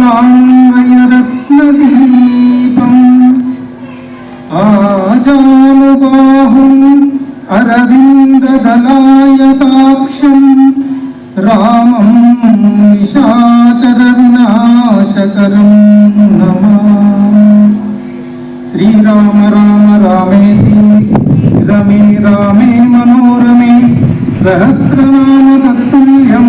కమలాన్వయరత్నదీపం ఆజానుబాహుం అరవిందదలాయతాక్షం రామం నిశాచర వినాశకరం నమామి. శ్రీరామ రామ రామేతి రమే రామే మనోరమే సహస్రనామ తత్తుల్యం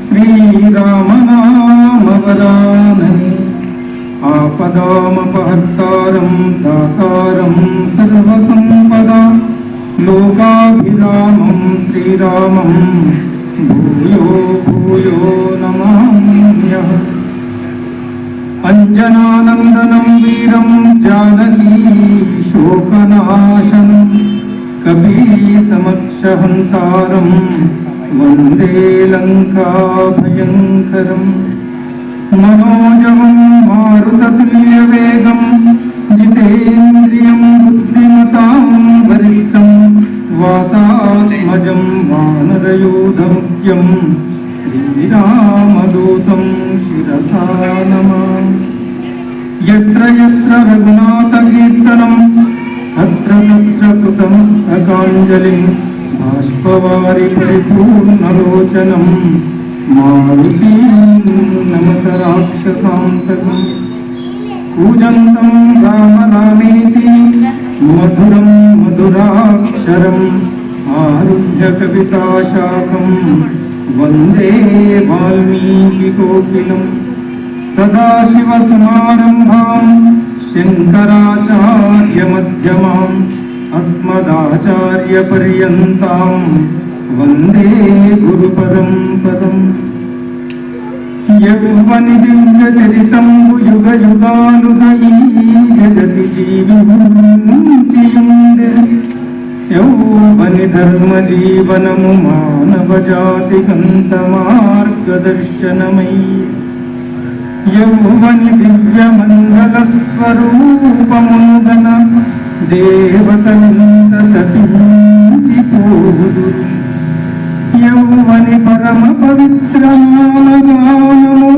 శ్రీరామనామవరాననే. ఆపదామపహర్తారం దాతారం సర్వసంపదా లోకాభిరామం శ్రీరామం భూయో భూయో నమామ్యః. అంజనానందనం వీరం జానకీ శోకనాశనం కపీసమక్షహంతారం వందే లంకాభయంకరం. మనోజవం మారుతతుల్యవేగం జితేంద్రియం బుద్ధిమతాం వరిష్టం వాతాత్మజం వానరయూధముఖ్యం శ్రీరామదూతం శిరసా నమామి. యత్ర యత్ర రఘునాథకీర్తనం తత్ర తత్ర కృతమస్తకాంజలిం బాష్పవారి పరిపూర్ణలోచనం మారుతీం నమత రాక్షసాంతకం. పూజంతం రామ రామేతి మధురం మధురాక్షరం ఆరుహ్య కవితాశాఖం వందే వాల్మీకికోకిలం. సదాశివసమారంభాం శంకరాచార్యమధ్యమాం అస్మదాచార్యపర్యంతాం వందే గురుపరంపరం. యౌవని దివ్యచరితంబు యుగ యుగాలుగా ఈ జగతి జీవించియుండె. యౌవని ధర్మ జీవనము మానవ జాతికంత మార్గదర్శనమై. యౌవని దివ్య మంగళ స్వరూపముందన దేవతలంత తపించిపోదురు. యౌవని పరమ పవిత్రమానగానము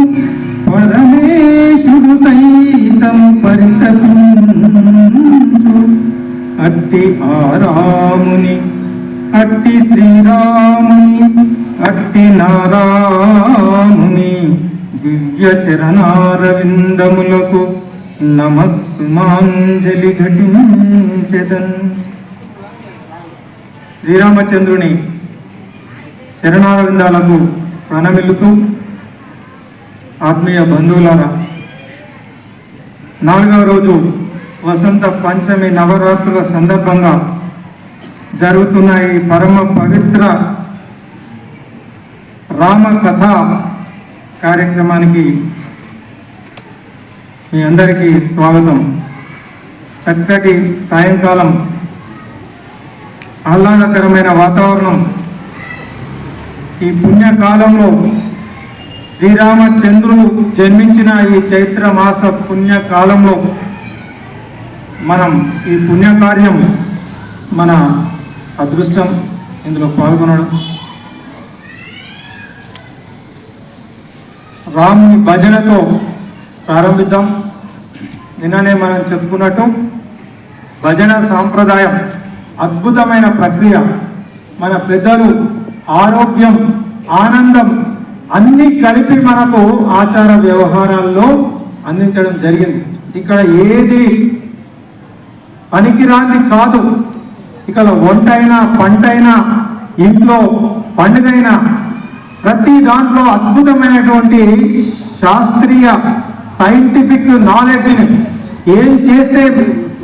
పరమేశుడు సైతం పరితపించు. అట్టి ఆరాముని అట్టి శ్రీరాముని అట్టి నారాముని దివ్య చరణారవిందములకు నమస్సుమాంజలి ఘటించెదన్. శ్రీరామచంద్రుని చరణారవిందాలకు ప్రణమిల్లుతూ ఆత్మీయ బంధువులారా, 4వ రోజు వసంత పంచమి నవరాత్రుల సందర్భంగా జరుగుతున్న ఈ పరమ పవిత్ర రామ కథ కార్యక్రమానికి మీ అందరికీ స్వాగతం. చక్కటి సాయంకాలం, ఆహ్లాదకరమైన వాతావరణం. ఈ పుణ్యకాలంలో శ్రీరామచంద్రుడు జన్మించిన ఈ చైత్ర మాస పుణ్యకాలంలో మనం ఈ పుణ్యకార్యం మన అదృష్టం ఇందులో పాల్గొనడం. రాముని భజనతో ప్రారంభిద్దాం. నిన్ననే మనం చెప్పుకున్నట్టు భజన సాంప్రదాయం అద్భుతమైన ప్రక్రియ. మన పెద్దలు ఆరోగ్యం, ఆనందం అన్నీ కలిపి మనకు ఆచార వ్యవహారాల్లో అందించడం జరిగింది. ఇక్కడ ఏది పనికిరాంది కాదు. ఇక్కడ వంటైనా, పంటైనా, ఇంట్లో పండుగైనా ప్రతి దాంట్లో అద్భుతమైనటువంటి శాస్త్రీయ సైంటిఫిక్ నాలెడ్జ్ని ఏం చేస్తే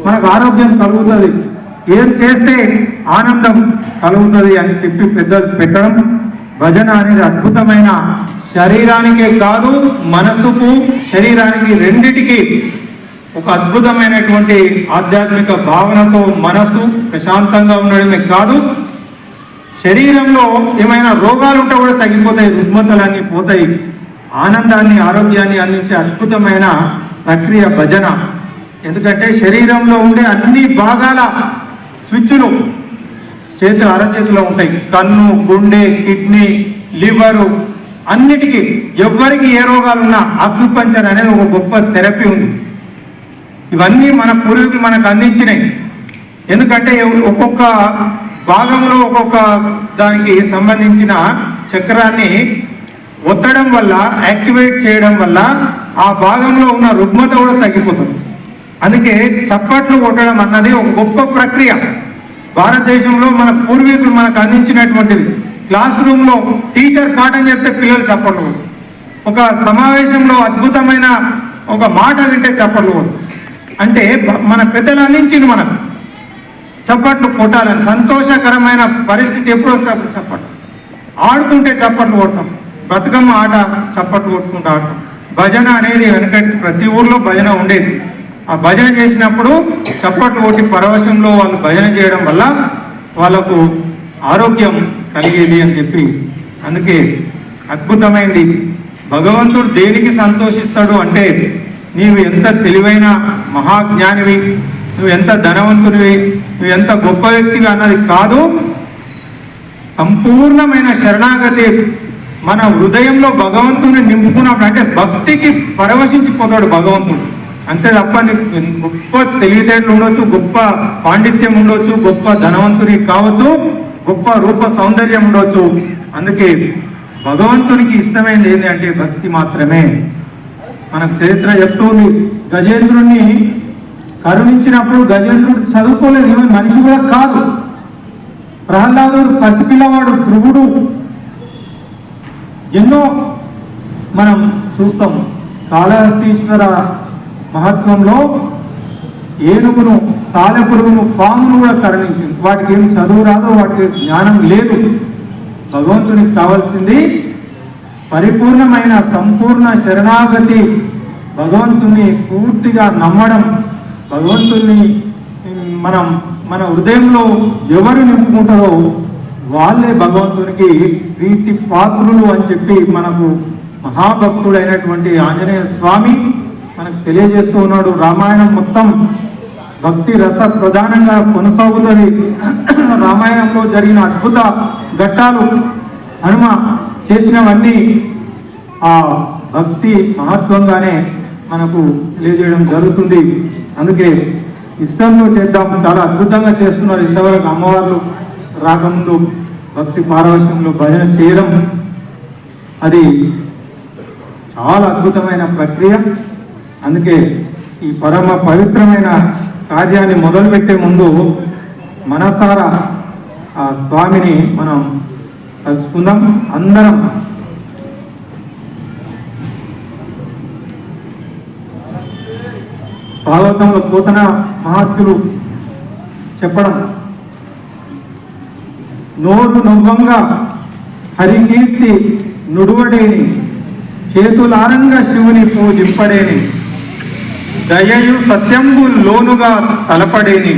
మనకు ఆరోగ్యం కలుగుతుంది, ఏం చేస్తే ఆనందం కలుగుతుంది అని చెప్పి పెద్దలు పెట్టడం. భజన అనేది అద్భుతమైన, శరీరానికే కాదు మనసుకు, శరీరానికి రెండిటికి ఒక అద్భుతమైనటువంటి ఆధ్యాత్మిక భావనతో మనసు ప్రశాంతంగా ఉండడమే కాదు, శరీరంలో ఏమైనా రోగాలు ఉంటే కూడా తగ్గిపోతాయి, రుగ్మతలన్నీ పోతాయి. ఆనందాన్ని, ఆరోగ్యాన్ని అందించే అద్భుతమైన ప్రక్రియ భజన. ఎందుకంటే శరీరంలో ఉండే అన్ని భాగాల స్విచ్లు చేతులు, అరచేతిలో ఉంటాయి. కన్ను, గుండె, కిడ్నీ, లివరు అన్నిటికీ ఎవరికి ఏ రోగాలున్నా ఆక్యుపంచర్ అనేది ఒక గొప్ప థెరపీ ఉంది. ఇవన్నీ మన పూర్వీకులు మనకు అందించినాయి. ఎందుకంటే ఒక్కొక్క భాగంలో ఒక్కొక్క దానికి సంబంధించిన చక్రాన్ని ఒత్తడం వల్ల, యాక్టివేట్ చేయడం వల్ల ఆ భాగంలో ఉన్న రుగ్మత కూడా తగ్గిపోతుంది. అందుకే చప్పట్లు కొట్టడం అన్నది ఒక గొప్ప ప్రక్రియ. భారతదేశంలో మన పూర్వీకులు మనకు అందించినటువంటిది. క్లాస్ రూమ్లో టీచర్ పాఠం చెప్తే పిల్లలు చప్పట్లు, ఒక సమావేశంలో అద్భుతమైన ఒక మాట వింటే చప్పట్లు. అంటే మన పెద్దలు అందించింది మనకు చప్పట్లు కొట్టాలని. సంతోషకరమైన పరిస్థితి ఎప్పుడు వస్తే అప్పుడు చప్పట్లు. ఆడుకుంటే చప్పట్లు కొడతాం, బతుకమ్మ ఆట చప్పట్లు కొట్టుకుంటూ ఆడతాం. భజన అనేది వెనకటి ప్రతి ఊర్లో భజన ఉండేది. ఆ భజన చేసినప్పుడు చప్పట్లు కొట్టి పరవశంలో వాళ్ళు భజన చేయడం వల్ల వాళ్ళకు ఆరోగ్యం కలిగేది అని చెప్పి. అందుకే అద్భుతమైంది. భగవంతుడు దేనికి సంతోషిస్తాడు అంటే నీవు ఎంత తెలివైన మహాజ్ఞానివి, నువ్వు ఎంత ధనవంతునివి, నువ్వు ఎంత గొప్ప వ్యక్తివి అన్నది కాదు. సంపూర్ణమైన శరణాగతి మన హృదయంలో భగవంతుని నింపుకున్నప్పుడు, అంటే భక్తికి పరవశించిపోతాడు భగవంతుడు. అంతే తప్ప నీకు గొప్ప తెలివితేటలు ఉండొచ్చు, గొప్ప పాండిత్యం ఉండొచ్చు, గొప్ప ధనవంతుని కావచ్చు, గొప్ప రూప సౌందర్యం ఉండొచ్చు. అందుకే భగవంతునికి ఇష్టమైనది ఏంటి అంటే భక్తి మాత్రమే. మనకు చరిత్ర చెప్తుంది, గజేంద్రుణ్ణి కరుణించినప్పుడు గజేంద్రుడు చదువుకోలేదు, మనిషి కూడా కాదు. ప్రహ్లాదుడు పసిపిల్లవాడు, ధ్రువుడు, ఎన్నో మనం చూస్తాం. కాళహస్తీశ్వర మహత్వంలో ఏనుగును, సాలెపురుగును, పామును కూడా కరుణించింది. వాటికి ఏం చదువు రాదు, వాటికి జ్ఞానం లేదు. భగవంతునికి కావాల్సింది పరిపూర్ణమైన సంపూర్ణ శరణాగతి, భగవంతుని పూర్తిగా నమ్మడం. భగవంతుని మన హృదయంలో ఎవరు నింపుకుంటారో వాళ్ళే భగవంతునికి ప్రీతి పాత్రులు అని చెప్పి మనకు మహాభక్తుడైనటువంటి ఆంజనేయ స్వామి మనకు తెలియజేస్తూ ఉన్నాడు. రామాయణం మొత్తం భక్తి రస ప్రధానంగా కొనసాగుతుంది. రామాయణంలో జరిగిన అద్భుత ఘట్టాలు, హనుమ చేసినవన్నీ ఆ భక్తి మహత్వంగానే మనకు తెలియజేయడం జరుగుతుంది. అందుకే ఇష్టంతో చేద్దాం. చాలా అద్భుతంగా చేస్తున్నారు. ఇంతవరకు అమ్మవార్లు రాకముందు భక్తి పారవశ్యంలో భజన చేయడం అది చాలా అద్భుతమైన ప్రక్రియ. అందుకే ఈ పరమ పవిత్రమైన కార్యాన్ని మొదలుపెట్టే ముందు మనసారా ఆ స్వామిని మనం తలుచుకుందాం. అందరం భాగవతంలో పోతన మహాత్ములు చెప్పడం, నోరు నవ్వంగా హరికీర్తి నుడువడేని, చేతులారంగా శివుని పూజింపడేని, దయయు సత్యంబు లోనుగా తలపడేని,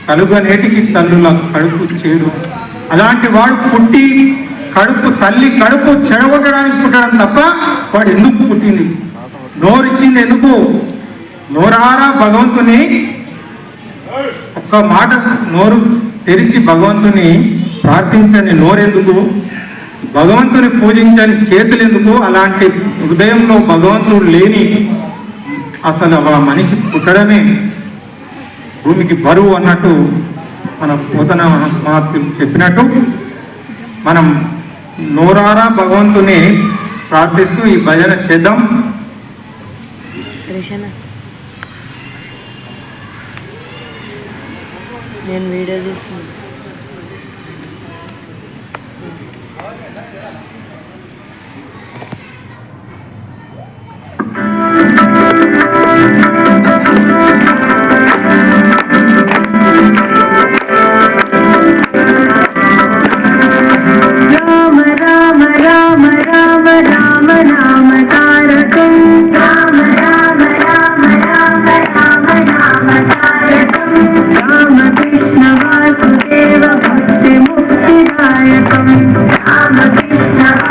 కలుగనేటికి తల్లుల కడుపు చేరు. అలాంటి వాడు పుట్టి తల్లి కడుపు చెడగొట్టడానికి పుట్టడం తప్ప వాడు ఎందుకు పుట్టింది? నోరిచ్చింది ఎందుకు? నోరారా భగవంతుని ఒక్క మాట నోరు తెరిచి భగవంతుని ప్రార్థించని నోరెందుకు? భగవంతుని పూజించని చేతులు ఎందుకు? అలాంటి హృదయంలో భగవంతుడు లేని అసలు ఆ మనిషి పుట్టడమే భూమికి బరువు అన్నట్టు మన పోతన మహాత్ములు చెప్పినట్టు మనం నోరారా భగవంతుని ప్రార్థిస్తూ ఈ భజన చేద్దాం. నేను వీడియో తీసుకున్నాను. Krishna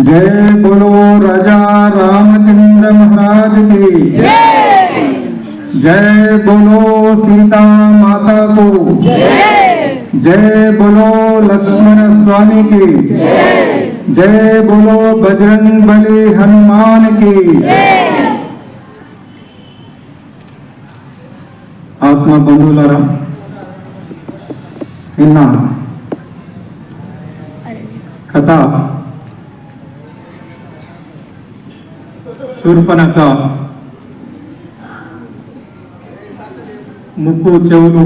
जय बोलो राजा रामचंद्र महाराज की जय बोलो सीता माता को जय बोलो लक्ष्मण स्वामी की जय बोलो बजरंग बली हनुमान की आत्मा बंधुलारा నిన్న కథ శూర్పణఖ ముక్కు చెవులు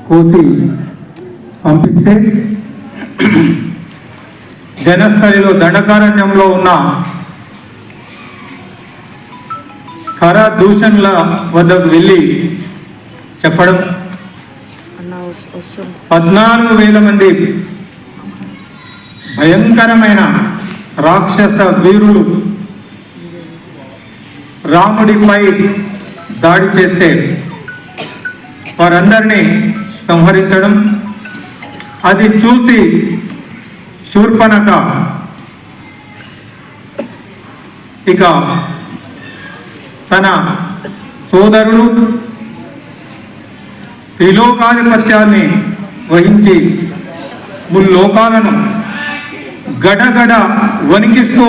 కోసి పంపిస్తే జనస్థలిలో దండకారణ్యంలో ఉన్న ఖర దూషణల వద్దకు వెళ్ళి చెప్పడం 14,000 మంది భయంకరమైన రాక్షస వీరులు రాముడిపై దాడి చేస్తే వారందరినీ సంహరించడం, అది చూసి శూర్పణఖ ఇక తన సోదరులు త్రిలోకాధిపత్యాన్ని వహించి ముల్లోకాలను గడగడ వణికిస్తూ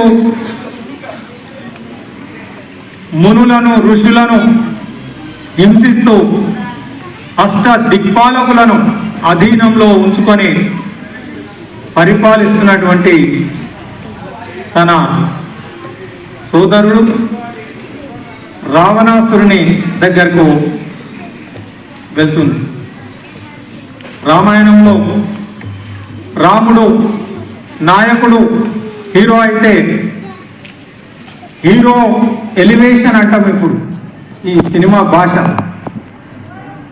మునులను ఋషులను హింసిస్తూ అష్ట దిక్పాలకులను అధీనంలో ఉంచుకొని పరిపాలిస్తున్నటువంటి తన సోదరుడు రావణాసురుని దగ్గరకు వెళ్తుంది. రామాయణంలో రాముడు నాయకుడు, హీరో అయితే హీరో ఎలివేషన్ అంటాం. ఇప్పుడు ఈ సినిమా భాష,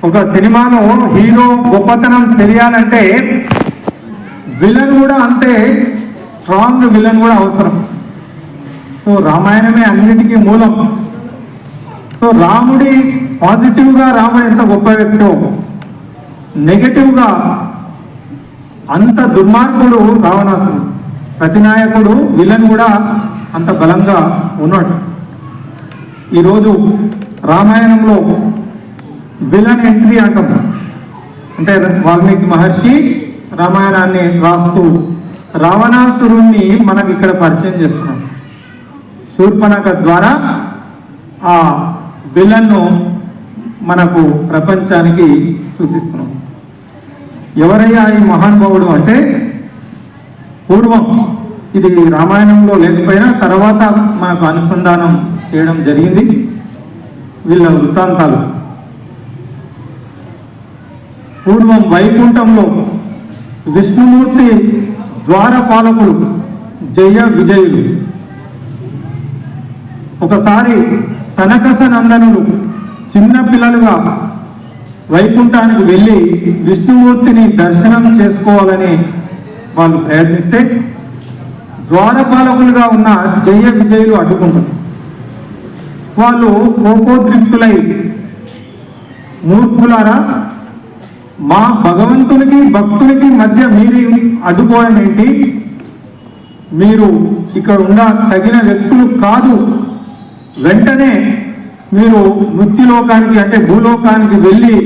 ఒక సినిమాలో హీరో గొప్పతనం తెలియాలంటే విలన్ కూడా అంతే స్ట్రాంగ్ విలన్ కూడా అవసరం. సో రామాయణమే అన్నిటికీ మూలం. సో రాముడి పాజిటివ్గా రాముడు ఎంత గొప్ప వ్యక్తో, నెగటివ్గా అంత దుర్మార్గుడు రావణాసురుడు. ప్రతినాయకుడు విలన్ కూడా అంత బలంగా ఉన్నాడు. ఈరోజు రామాయణంలో విలన్ ఎంట్రీ అంటాం. అంటే వాల్మీకి మహర్షి రామాయణాన్ని రాస్తూ రావణాసురుణ్ణి మనకి ఇక్కడ పరిచయం చేస్తున్నాం. శూర్పణఖ ద్వారా ఆ విలన్ను మనకు ప్రపంచానికి చూపిస్తున్నాం. ఎవరయ్యా ఈ మహానుభావుడు అంటే, పూర్వం ఇది రామాయణంలో లేకపోయినా తర్వాత మనకు అనుసంధానం చేయడం జరిగింది వీళ్ళ వృత్తాంతాలు. పూర్వం వైకుంఠంలో విష్ణుమూర్తి ద్వారపాలకులు జయ విజయులు. ఒకసారి సనకస నందనులు చిన్న పిల్లలుగా వైకుంఠానికి వెళ్ళి విష్ణుమూర్తిని దర్శనం చేసుకోవాలని వాళ్ళు ప్రయత్నిస్తే ద్వారపాలకులుగా ఉన్న జయ విజయులు అడ్డుకుంటారు. వాళ్ళు కోపోద్రిక్తులై, మూర్ఖులారా, మా భగవంతునికి భక్తునికి మధ్య మీరు అడ్డుకోవడం ఏంటి? మీరు ఇక్కడ ఉన్న తగిన వ్యక్తులు కాదు, వెంటనే మీరు మృత్యులోకానికి అంటే భూలోకానికి వెళ్ళి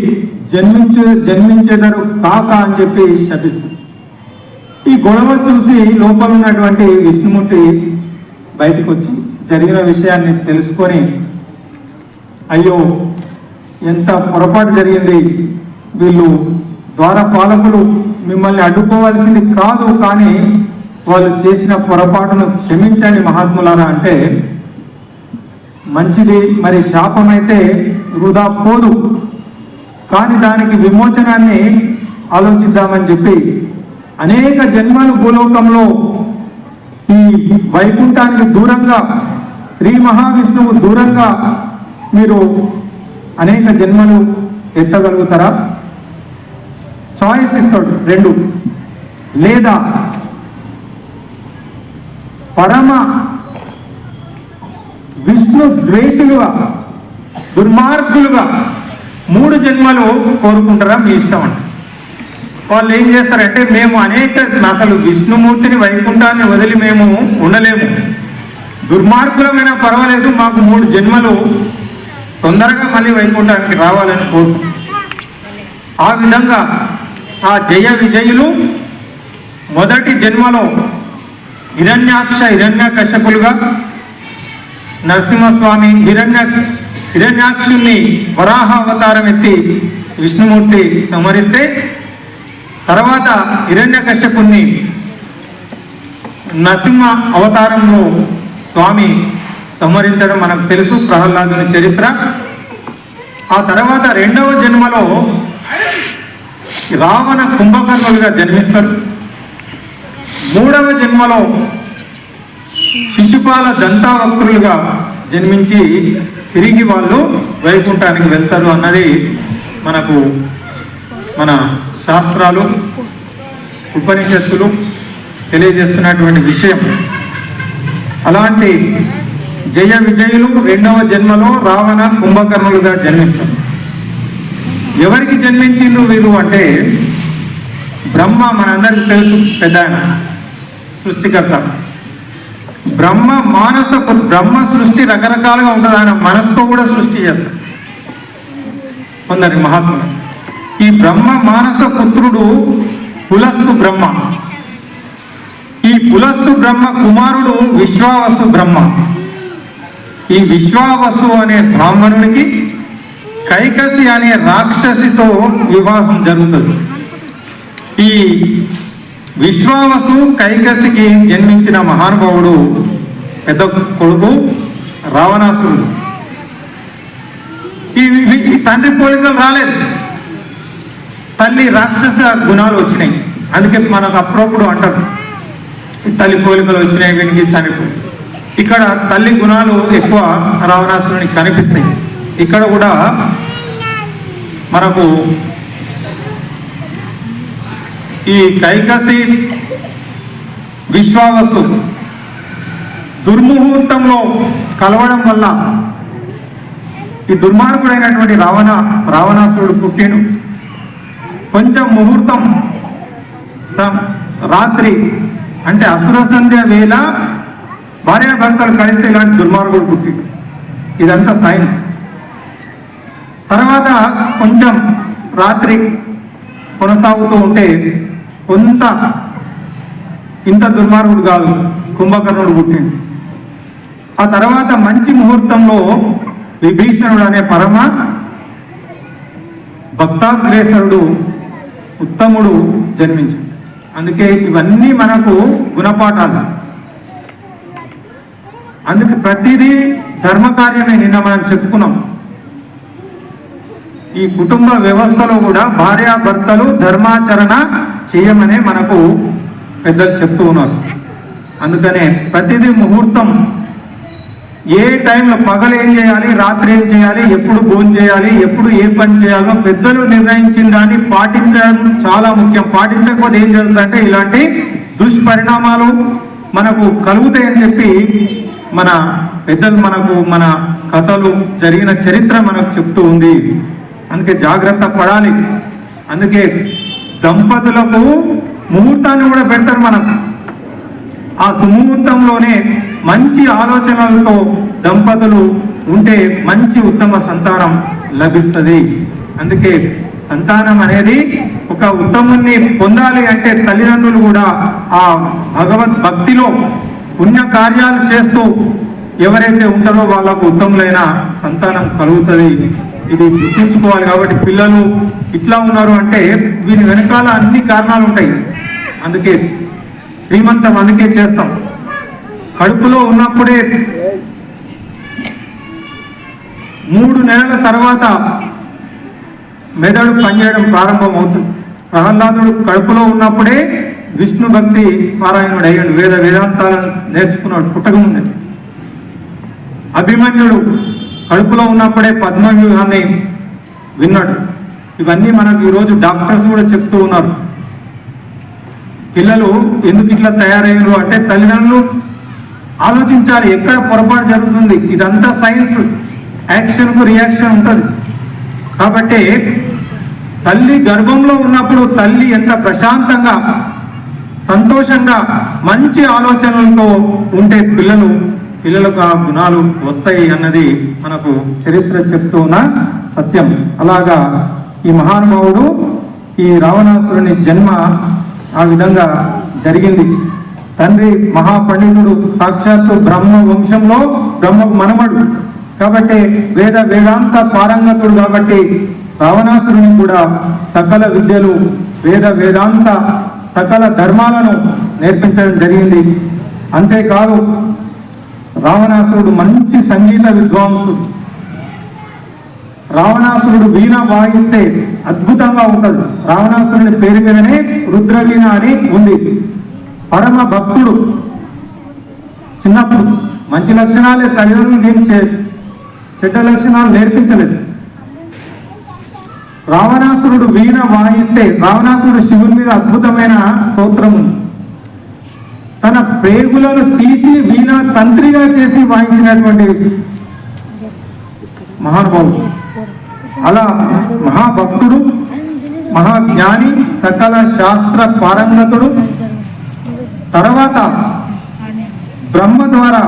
జన్మించేదారు కాక అని చెప్పి శపిస్తారు. ఈ గొడవ చూసి లోపల ఉన్నటువంటి విష్ణుమూర్తి బయటకు వచ్చి జరిగిన విషయాన్ని తెలుసుకొని, అయ్యో ఎంత పొరపాటు జరిగింది, వీళ్ళు ద్వారపాలకులు మిమ్మల్ని అడ్డుకోవాల్సింది కాదు, కానీ వాళ్ళు చేసిన పొరపాటును క్షమించండి మహాత్ములారా అంటే, మంచిది, మరి శాపం అయితే వృధా పోదు, కానీ దానికి విమోచనాన్ని ఆలోచిద్దామని చెప్పి అనేక జన్మలు భూలోకంలో ఈ వైకుంఠానికి దూరంగా, శ్రీ మహావిష్ణువు దూరంగా మీరు అనేక జన్మలు ఎత్తగలుగుతారా? చాయిస్ ఇస్తాడు, 2. లేదా పరమ విష్ణు ద్వేషులుగా, దుర్మార్గులుగా 3 జన్మలు కోరుకుంటారా? మీ ఇష్టం అంట. వాళ్ళు ఏం చేస్తారంటే మేము అసలు విష్ణుమూర్తిని వైకుంఠాన్ని వదిలి మేము ఉండలేము, దుర్మార్గులమైనా పర్వాలేదు, మాకు 3 జన్మలు తొందరగా మళ్ళీ వైకుంఠానికి రావాలని కోరు. ఆ విధంగా ఆ జయ విజయులు మొదటి జన్మలో హిరణ్యాకశపులుగా నరసింహస్వామి హిరణ్యాక్షుణ్ణి వరాహ అవతారం ఎత్తి విష్ణుమూర్తి సంహరిస్తే, తర్వాత హిరణ్యకశ్యపుణ్ణి నరసింహ అవతారంలో స్వామి సంహరించడం మనకు తెలుసు, ప్రహ్లాదుని చరిత్ర. ఆ తర్వాత 2వ జన్మలో రావణ కుంభకర్ణులుగా జన్మిస్తారు. 3వ జన్మలో శిశుపాల దంతావక్రులుగా జన్మించి తిరిగి వాళ్ళు వైకుంఠానికి వెళ్తారు అన్నది మనకు మన శాస్త్రాలు ఉపనిషత్తులు తెలియజేస్తున్నటువంటి విషయం. అలాంటి జయ విజయులు 2వ జన్మలో రావణ కుంభకర్ణులుగా జన్మిస్తారు. ఎవరికి జన్మించిండ్రు వీరు అంటే బ్రహ్మ, మనందరికీ తెలుసు, పెద్ద ఆయన సృష్టికర్త. బ్రహ్మ సృష్టి రకరకాలుగా ఉంటుంది, ఆయన మనసుతో కూడా సృష్టి చేస్తారు కొందరి మహాత్ములు. ఈ బ్రహ్మ మానస పుత్రుడు పులస్తు బ్రహ్మ. ఈ పులస్తు బ్రహ్మ కుమారుడు విశ్వావసు బ్రహ్మ. ఈ విశ్వావసు అనే బ్రాహ్మణునికి కైకసి అనే రాక్షసితో వివాహం జరుగుతుంది. ఈ విశ్వావసు కైకసికి జన్మించిన మహానుభావుడు పెద్ద కొడుకు రావణాసురుడు. ఈ తండ్రి పోలికలు రాలేదు, తల్లి రాక్షస గుణాలు వచ్చినాయి. అందుకే మనకు అప్పుడప్పుడు అంటారు తల్లి పోలికలు వచ్చినాయి వీనికి చనిపోయి. ఇక్కడ తల్లి గుణాలు ఎక్కువ రావణాసురునికి కనిపిస్తాయి. ఇక్కడ కూడా మనకు ఈ కైకసి విశ్వావసు దుర్ముహూర్తంలో కలవడం వల్ల ఈ దుర్మార్గుడైనటువంటి రావణాసురుడు పుట్టిను. కొంచెం ముహూర్తం రాత్రి అంటే అసుర సంధ్య వేళ భార్యాభర్తలు కలిస్తే ఇలాంటి దుర్మార్గుడు పుట్టిండు. ఇదంతా సైన్స్. తర్వాత కొంచెం రాత్రి కొనసాగుతూ ఉంటే ఇంత దుర్మార్గుడు కాదు, కుంభకర్ణుడు పుట్టిండు. ఆ తర్వాత మంచి ముహూర్తంలో విభీషణుడు అనే పరమ భక్తాగ్రేసరుడు ఉత్తముడు జన్మించాడు. అందుకే ఇవన్నీ మనకు గుణపాఠాలు. అందుకే ప్రతిదీ ధర్మకార్యమే. నిన్న మనం చెప్పుకున్నాం, ఈ కుటుంబ వ్యవస్థలో కూడా భార్యాభర్తలు ధర్మాచరణ చేయమనే మనకు పెద్దలు చెప్తూ ఉన్నారు. అందుకనే ప్రతిదీ ముహూర్తం, ఏ టైంలో పగలు ఏం చేయాలి, రాత్రి ఏం చేయాలి, ఎప్పుడు భోజనం చేయాలి, ఎప్పుడు ఏ పని చేయాలో పెద్దలు నిర్ణయించిన దాన్ని పాటించడం చాలా ముఖ్యం. పాటించకపోతే ఏం జరుగుతుందంటే ఇలాంటి దుష్పరిణామాలు మనకు కలుగుతాయని చెప్పి మన పెద్దలు మన కథలు జరిగిన చరిత్ర మనకు చెప్తూ ఉంది. అందుకే జాగ్రత్త పడాలి. అందుకే దంపతులకు ముహూర్తాన్ని కూడా పెడతారు. మనం ఆ సుముహూర్తంలోనే మంచి ఆలోచనలతో దంపతులు ఉంటే మంచి ఉత్తమ సంతానం లభిస్తుంది. అందుకే సంతానం అనేది ఒక ఉత్తముని పొందాలి అంటే తల్లిదండ్రులు కూడా ఆ భగవద్ భక్తిలో పుణ్య కార్యాలు చేస్తూ ఎవరైతే ఉంటారో వాళ్ళకు ఉత్తములైన సంతానం కలుగుతుంది. ఇది గుర్తుంచుకోవాలి. కాబట్టి పిల్లలు ఇట్లా ఉన్నారు అంటే వీరి వెనకాల అన్ని కారణాలు ఉంటాయి. అందుకే శ్రీమంతం అందుకే చేస్తాం. కడుపులో ఉన్నప్పుడే 3 నెలల తర్వాత మెదడు పనిచేయడం ప్రారంభమవుతుంది. ప్రహ్లాదుడు కడుపులో ఉన్నప్పుడే విష్ణు భక్తి పారాయణుడు అయ్యాడు, వేదాంతాలను నేర్చుకున్నాడు పుట్టకముందే. అభిమన్యుడు కడుపులో ఉన్నప్పుడే పద్మవ్యూహాన్ని విన్నాడు. ఇవన్నీ మనకు ఈరోజు డాక్టర్స్ కూడా చెప్తూ ఉన్నారు. పిల్లలు ఎందుకు ఇట్లా తయారయ్యారు అంటే తల్లిదండ్రులు ఆలోచించాలి ఎక్కడ పొరపాటు జరుగుతుంది. ఇదంతా సైన్స్, యాక్షన్కు రియాక్షన్ ఉంటుంది. కాబట్టి తల్లి గర్భంలో ఉన్నప్పుడు తల్లి ఎంత ప్రశాంతంగా సంతోషంగా మంచి ఆలోచనలతో ఉంటే పిల్లలకు ఆ గుణాలు వస్తాయి అన్నది మనకు చరిత్ర చెప్తూ ఉన్న సత్యం. అలాగా ఈ మహానుభావుడు ఈ రావణాసురుని జన్మ ఆ విధంగా జరిగింది. తండ్రి మహాపండితుడు, సాక్షాత్తు బ్రహ్మ వంశంలో బ్రహ్మకు మనమడు కాబట్టి వేదాంత పారంగతుడు కాబట్టి రావణాసురుని కూడా సకల విద్యలు వేదాంత సకల ధర్మాలను నేర్పించడం జరిగింది. అంతేకాదు రావణాసురుడు మంచి సంగీత విద్వాంసుడు. రావణాసురుడు వీణ వాయిస్తే అద్భుతంగా ఉంటుంది. రావణాసురుని పేరు మీదనే రుద్రవీణ అని ఉంది. పరమ భక్తుడు. చిన్నప్పుడు మంచి లక్షణాలే, తల్లిదండ్రులు ఏం చెడ్డ లక్షణాలు నేర్పించలేదు. రావణాసురుడు వీణ వాయిస్తే, రావణాసురుడు శివుని మీద అద్భుతమైన స్తోత్రం ఉంది. తన ప్రేగులను తీసి వీణ తంత్రిగా చేసి వాయించినటువంటి మహానుభావుడు. అలా మహాభక్తుడు, మహాజ్ఞాని, సకల శాస్త్ర పారంగతుడు. తర్వాత బ్రహ్మ ద్వారా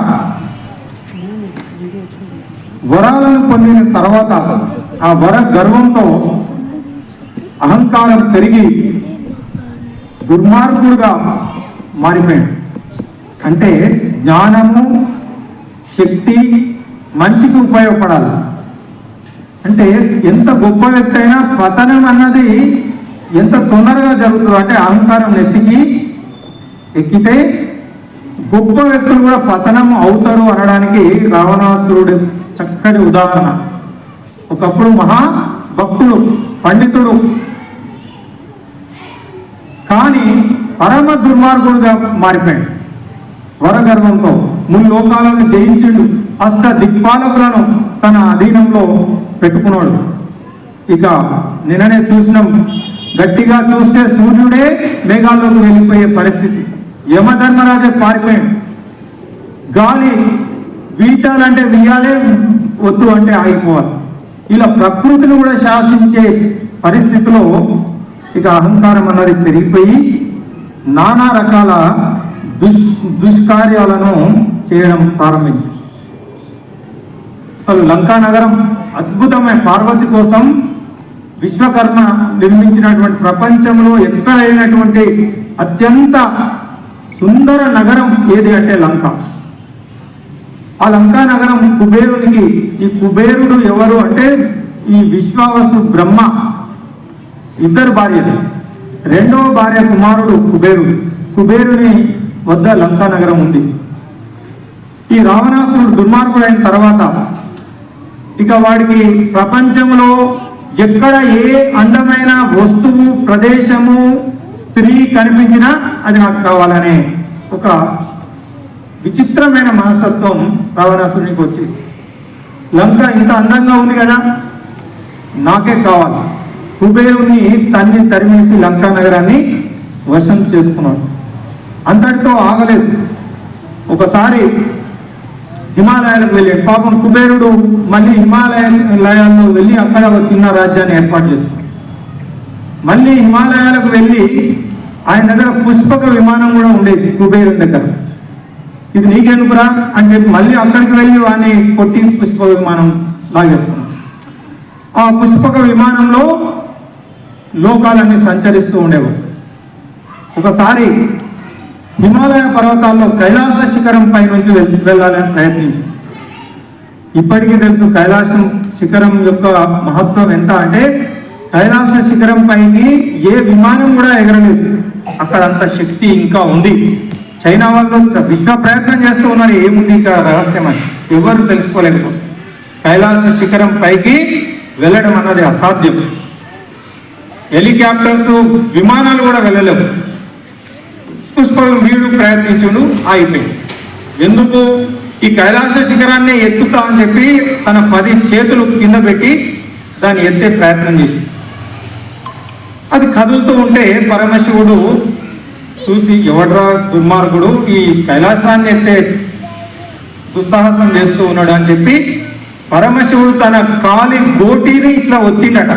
వరాలను పొందిన తర్వాత ఆ వర గర్వంతో అహంకారం పెరిగి దుర్మార్గుడుగా మారిపోయాడు. అంటే జ్ఞానము, శక్తి మంచికి ఉపయోగపడాలి. అంటే ఎంత గొప్ప వ్యక్తి అయినా పతనం అన్నది ఎంత తొందరగా జరుగుతుంది అంటే అహంకారం ఎక్కితే గొప్ప వ్యక్తులు కూడా పతనం అవుతారు అనడానికి రావణాసురుడు చక్కటి ఉదాహరణ. ఒకప్పుడు మహాభక్తుడు, పండితుడు, కానీ పరమ దుర్మార్గుడుగా మారిపోయాడు. వరగర్వంతో ముల్లోకాలను జయించిండు. అష్ట దిక్పాలకులను తన అధీనంలో పెట్టుకున్నాడు. ఇక నిన్ననే చూసినాం, గట్టిగా చూస్తే సూర్యుడే మేఘాల్లోకి వెళ్ళిపోయే పరిస్థితి. యమధర్మరాజే పారిపోయాడు. గాలి వీచాలంటే వీయాలే, వద్దు అంటే ఆగిపోవాలి. ఇలా ప్రకృతిని కూడా శాసించే పరిస్థితిలో ఇక అహంకారం అన్నది పెరిగిపోయి నానా రకాల దుష్కార్యాలను చేయడం ప్రారంభించారు. అసలు లంకా నగరం అద్భుతమైన పార్వతి కోసం విశ్వకర్మ నిర్మించినటువంటి ప్రపంచంలో ఎక్కడైనటువంటి అత్యంత సుందర నగరం ఏది అంటే లంక. ఆ లంకా నగరం కుబేరునికి, ఈ కుబేరుడు ఎవరు అంటే ఈ విశ్వావసు బ్రహ్మ ఇద్దరు భార్యలు. రెండవ భార్య కుమారుడు కుబేరుడు. కుబేరుని వద్ద లంకా నగరం ఉంది. ఈ రావణాసురుడు దుర్మార్గుడైన తర్వాత ఇక వాడికి ప్రపంచంలో ఎక్కడ ఏ అందమైన వస్తువు, ప్రదేశము, స్త్రీ కనిపించినా అది నాకు కావాలనే ఒక విచిత్రమైన మనస్తత్వం రావణాసురునికి వచ్చేసి, లంక ఇంత అందంగా ఉంది కదా, నాకే కావాలి. కుబేరుని తరిమేసి లంకా నగరాన్ని వశం చేసుకున్నాడు. అంతటితో ఆగలేదు. ఒకసారి హిమాలయాలకు వెళ్ళాడు. పాపం కుబేరుడు మళ్ళీ హిమాలయాల్లో వెళ్ళి అక్కడ ఒక చిన్న రాజ్యాన్ని ఏర్పాటు చేస్తున్నాడు. మళ్ళీ హిమాలయాలకు వెళ్ళి ఆయన దగ్గర పుష్పక విమానం కూడా ఉండేది కుబేరుని దగ్గర. ఇది నీకెందుకురా అని చెప్పి మళ్ళీ అక్కడికి వెళ్ళి వాడిని కొట్టి పుష్పక విమానం లాగేసుకున్నాడు. ఆ పుష్పక విమానంలో లోకాలన్నీ సంచరిస్తూ ఉండేవాడు. ఒకసారి హిమాలయ పర్వతాల్లో కైలాస శిఖరం పై నుంచి వెళ్ళాలని ప్రయత్నించాడు. ఇప్పటికీ తెలుసు కైలాసం శిఖరం యొక్క మహత్వం ఎంత అంటే, కైలాస శిఖరం పైకి ఏ విమానం కూడా ఎగరలేదు. అక్కడ అంత శక్తి ఇంకా ఉంది. చైనా వాళ్ళు విశ్వ ప్రయత్నం చేస్తూ ఉన్నారు, ఏముంది ఇక్కడ రహస్యం అని ఎవరు తెలుసుకోలేకపోతే. కైలాస శిఖరం పైకి వెళ్ళడం అన్నది అసాధ్యం. హెలికాప్టర్స్, విమానాలు కూడా వెళ్ళలేవు. వీడు ప్రయత్నించుడు, ఆగిపోయింది. ఎందుకు? ఈ కైలాస శిఖరాన్ని ఎత్తుతా అని చెప్పి తన 10 చేతులు కింద పెట్టి దాన్ని ఎత్తే ప్రయత్నం చేసి అది కదులుతూ ఉంటే పరమశివుడు చూసి, ఎవడ్రా దుర్మార్గుడు ఈ కైలాసాన్ని ఎత్తే దుస్సాహసం చేస్తూ ఉన్నాడు అని చెప్పి పరమశివుడు తన కాలి గోటిని ఇట్లా ఒత్తిండట.